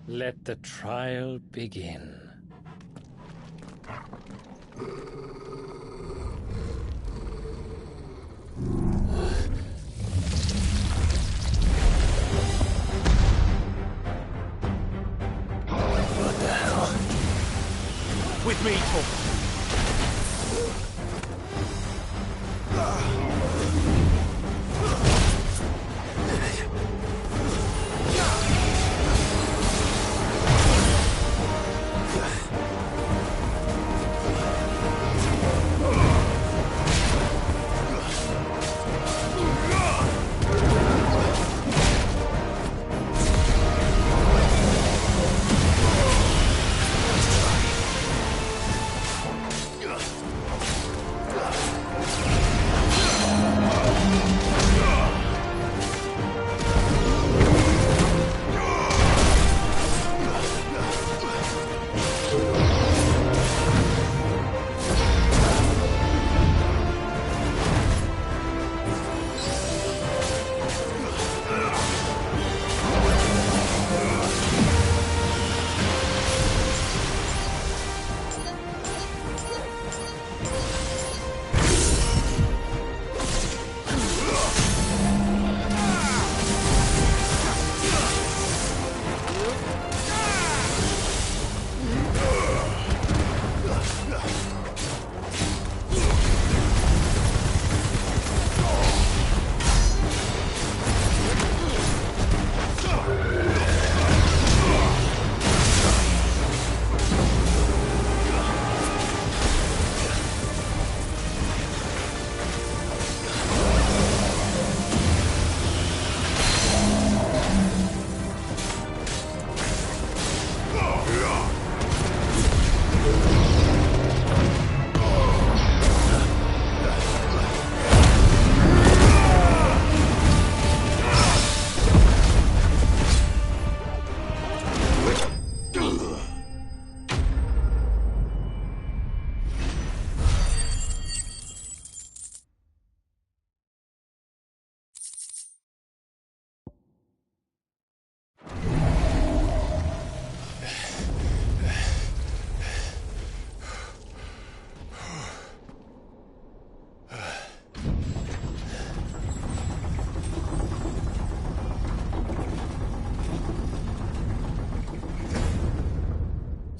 Let the trial begin. What the hell? With me, Torgal.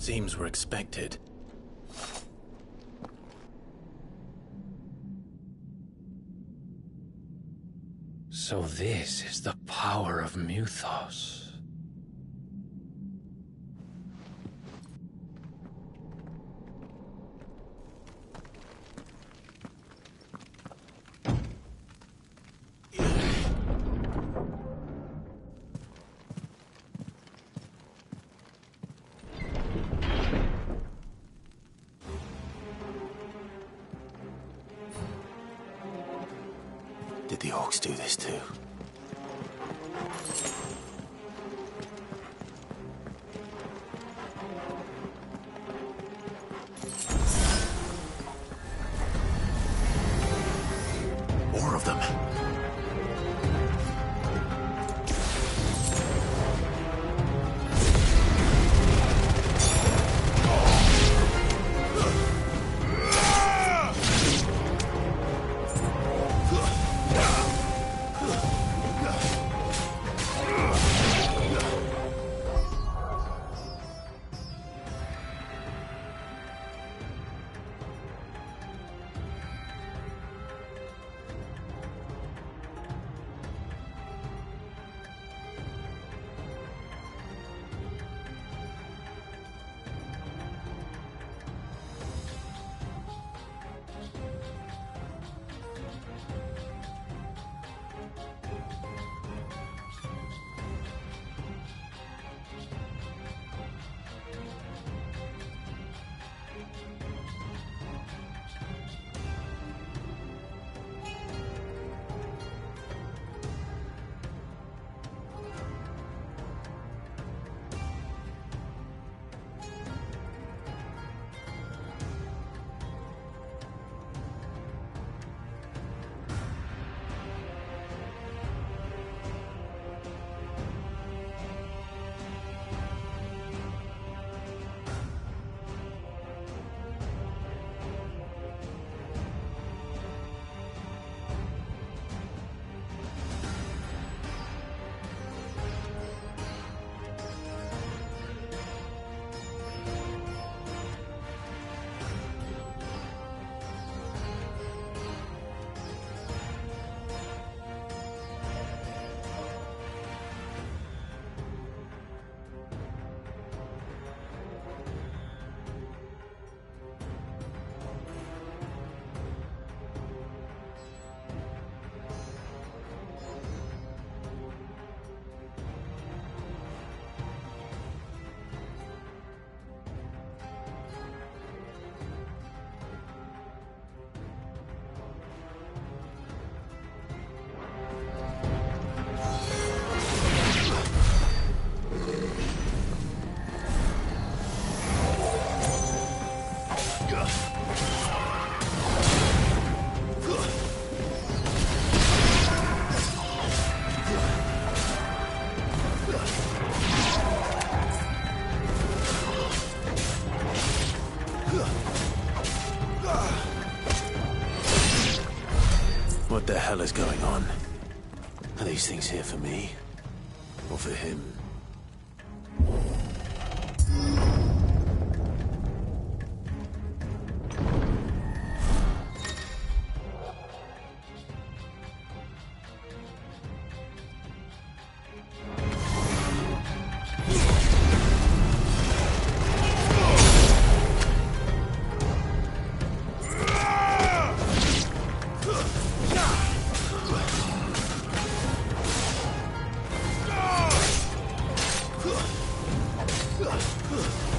Seems we're expected. So this is the power of Muthos. Did the orcs do this too? More of them. What the hell is going on? Are these things here for me? Or for him? Ugh.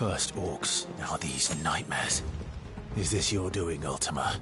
First orcs, now these nightmares. Is this your doing, Ultima?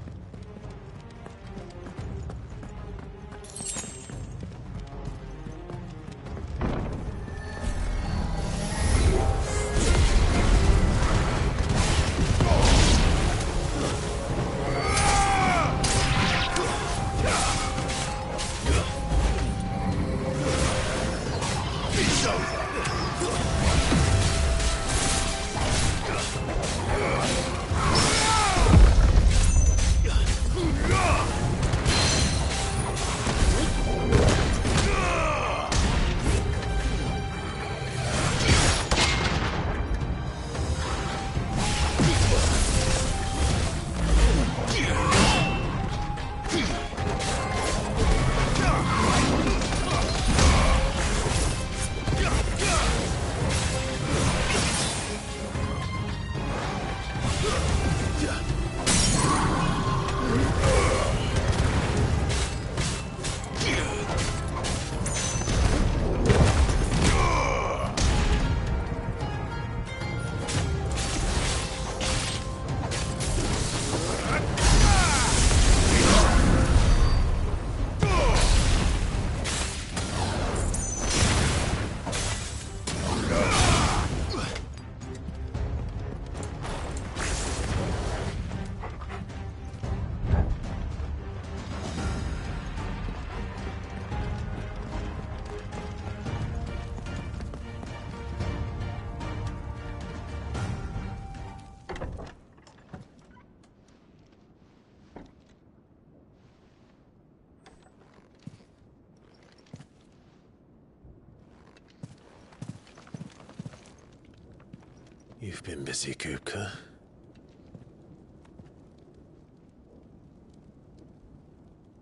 You've been busy, Kupka.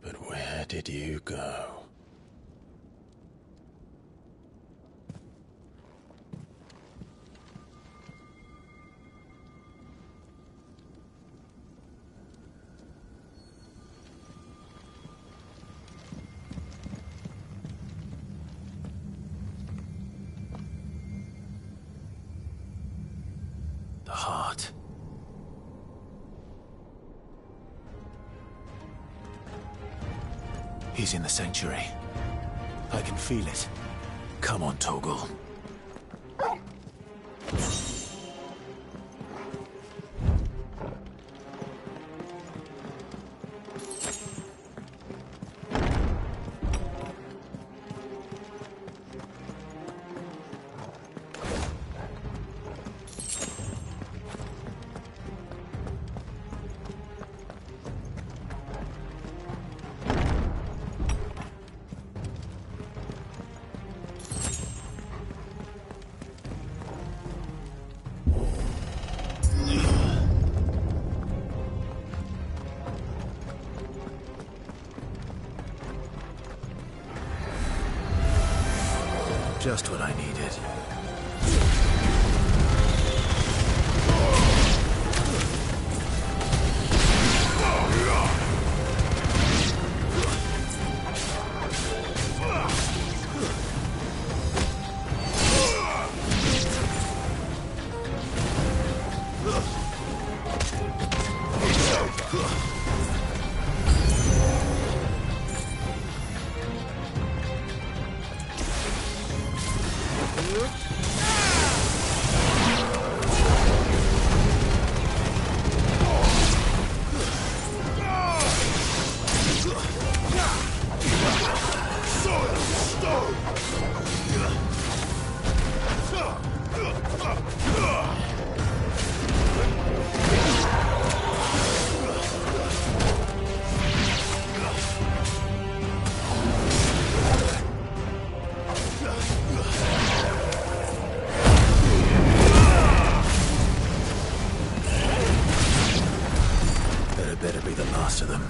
But where did you go? The heart. He's in the sanctuary. I can feel it. Come on, Torgal. Just what I needed. Better be the last of them.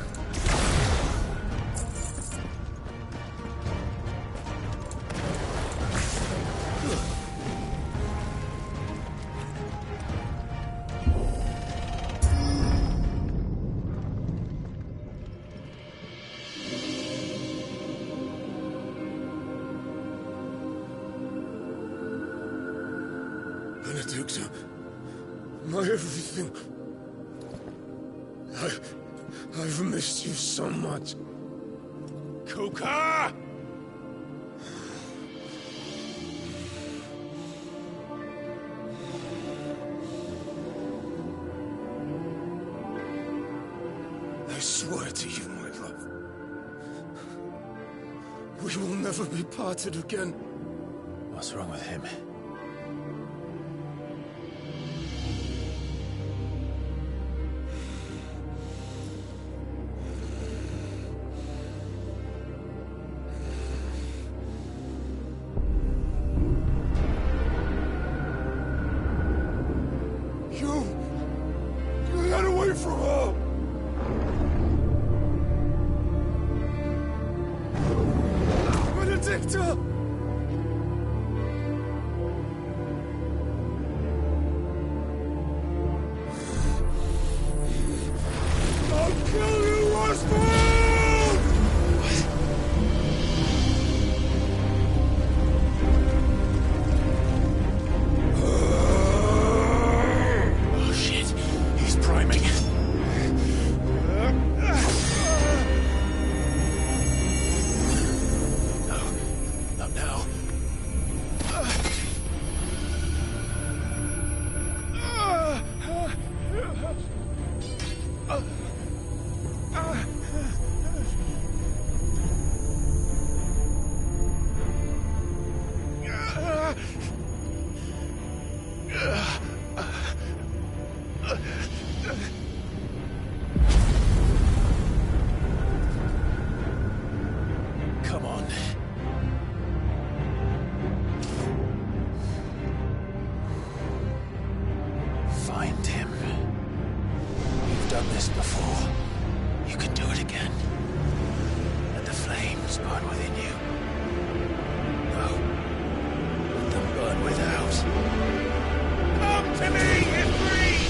Benedicta, My everything. I've missed you so much. Kuka! I swear to you, my love, we will never be parted again. What's wrong with him? You got away from her! Benedicta! I'll kill you, Roswell! Oh shit, he's priming. No, not now. Come on. Find him. You've done this before. You can do it again. Let the flames burn within you. No. Let them burn without. Come to me, Ifrit!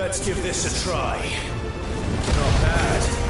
Let's give this a try. Not bad.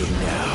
you now.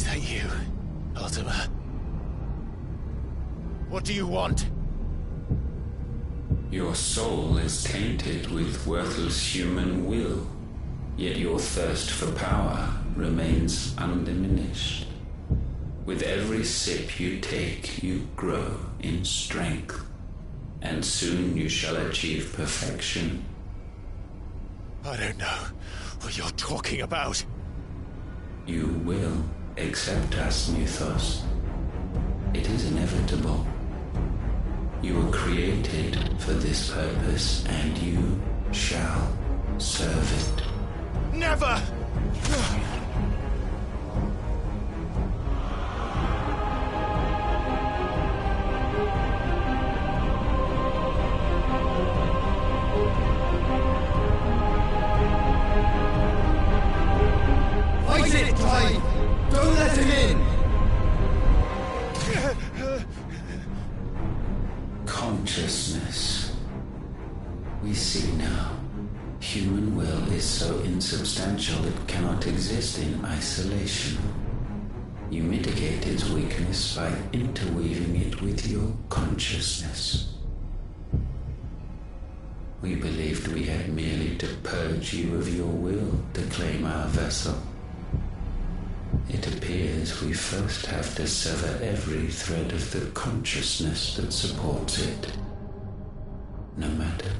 that you, Ultima? What do you want? Your soul is tainted with worthless human will, yet your thirst for power remains undiminished. With every sip you take, you grow in strength, and soon you shall achieve perfection. I don't know what you're talking about. You will accept us, Mythos. It is inevitable. You were created for this purpose, and you shall serve it. Never! Fight it, Clive! Don't let him in! Consciousness. We see now. Human will is so insubstantial it cannot exist in isolation. You mitigate its weakness by interweaving it with your consciousness. We believed we had merely to purge you of your will to claim our vessel. It appears we first have to sever every thread of the consciousness that supports it. No matter.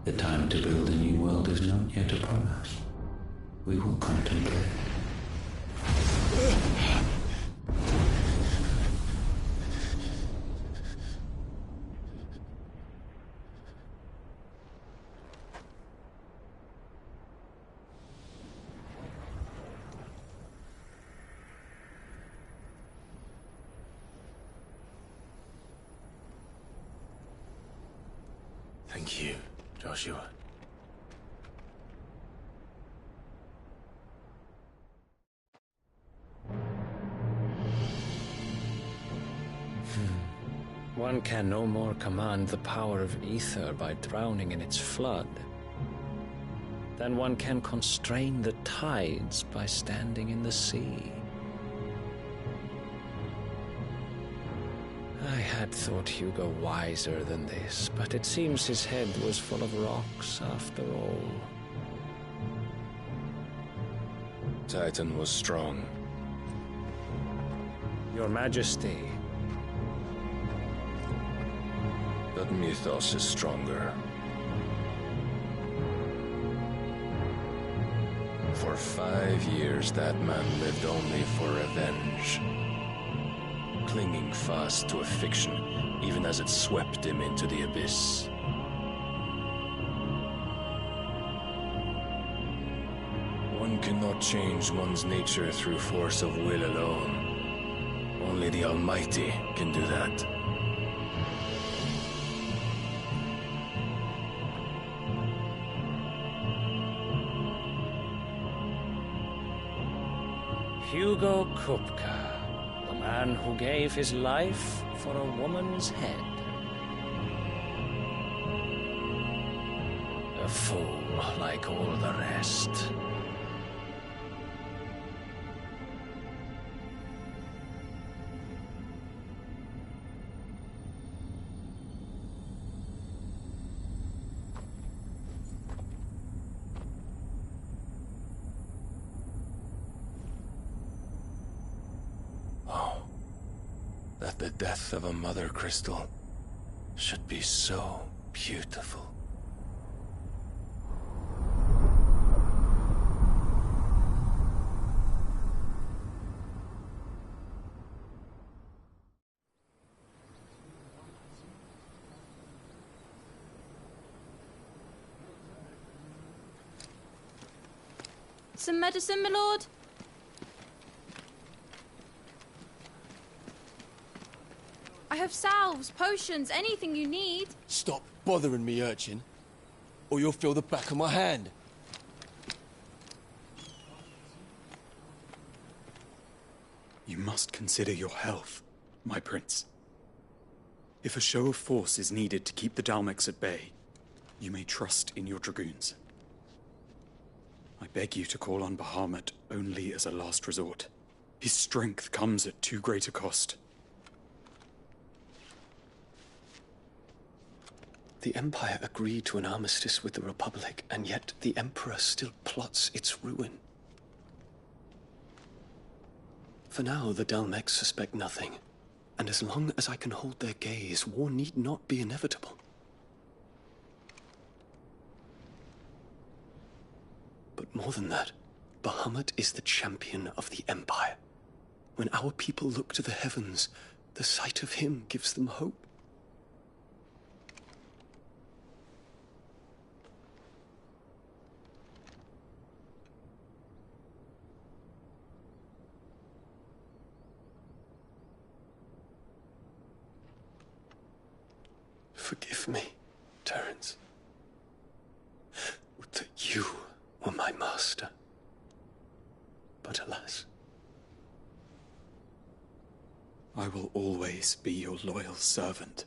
The time to build a new world is not yet upon us. We will contemplate. Thank you, Joshua. One can no more command the power of ether by drowning in its flood than one can constrain the tides by standing in the sea. I had thought Hugo wiser than this, but it seems his head was full of rocks after all. Titan was strong. Your Majesty. But Mythos is stronger. For 5 years, that man lived only for revenge. Clinging fast to a fiction, even as it swept him into the abyss. One cannot change one's nature through force of will alone. Only the Almighty can do that. Hugo Kupka, the man who gave his life for a woman's head. A fool like all the rest. That the death of a mother crystal should be so beautiful. Some medicine, my lord? I have salves, potions, anything you need. Stop bothering me, urchin, or you'll feel the back of my hand. You must consider your health, my prince. If a show of force is needed to keep the Dalmex at bay, you may trust in your dragoons. I beg you to call on Bahamut only as a last resort. His strength comes at too great a cost. The Empire agreed to an armistice with the Republic, and yet the Emperor still plots its ruin. For now, the Dalmex suspect nothing, and as long as I can hold their gaze, war need not be inevitable. But more than that, Bahamut is the champion of the Empire. When our people look to the heavens, the sight of him gives them hope. Forgive me, Terence. Would that you were my master. But alas. I will always be your loyal servant.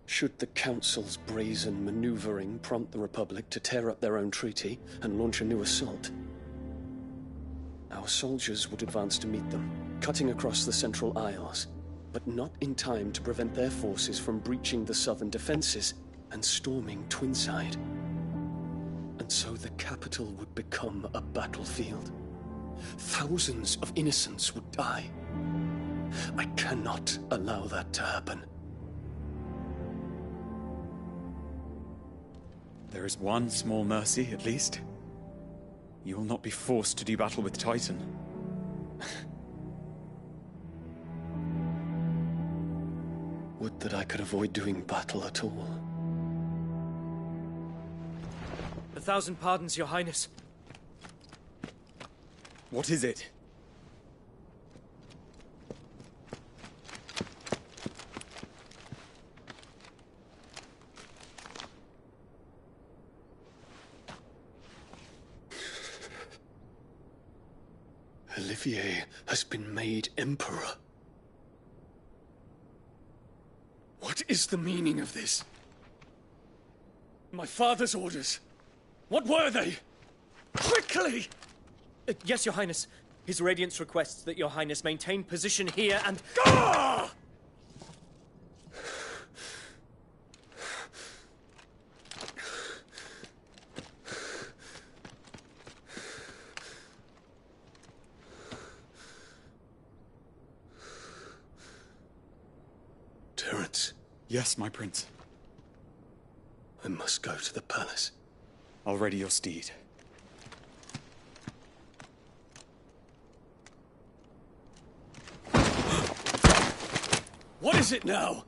Should the Council's brazen maneuvering prompt the Republic to tear up their own treaty and launch a new assault, our soldiers would advance to meet them, cutting across the Central Isles, but not in time to prevent their forces from breaching the southern defenses and storming Twinside. And so the capital would become a battlefield. Thousands of innocents would die. I cannot allow that to happen. There is one small mercy, at least. You will not be forced to do battle with Titan. Would that I could avoid doing battle at all. 1,000 pardons, Your Highness. What is it? Olivier has been made Emperor. What is the meaning of this? My father's orders. What were they? Quickly! Yes, Your Highness. His Radiance requests that Your Highness maintain position here and... Ah! Terence. Yes, my prince. I must go to the palace. I'll ready your steed. What is it now?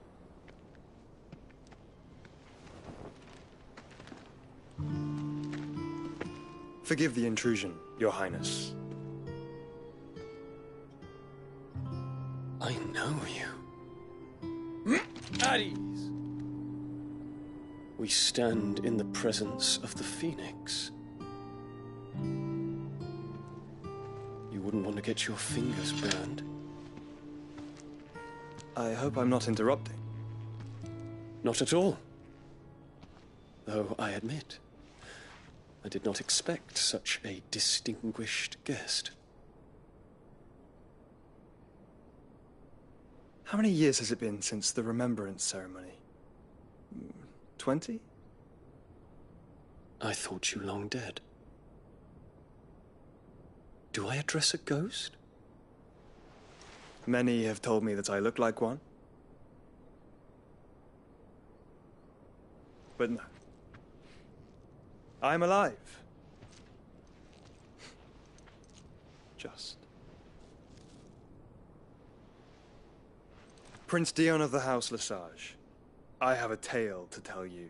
Forgive the intrusion, Your Highness. I know you. At ease. We stand in the presence of the Phoenix. You wouldn't want to get your fingers burned. I hope I'm not interrupting. Not at all. Though I admit, I did not expect such a distinguished guest. How many years has it been since the Remembrance ceremony? 20? I thought you long dead. Do I address a ghost? Many have told me that I look like one. But no. I'm alive. Just. Prince Dion of the House Lesage, I have a tale to tell you.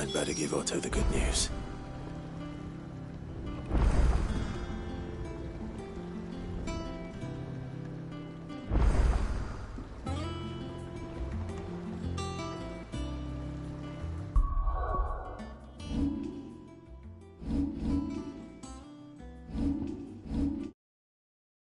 I'd better give Otto the good news.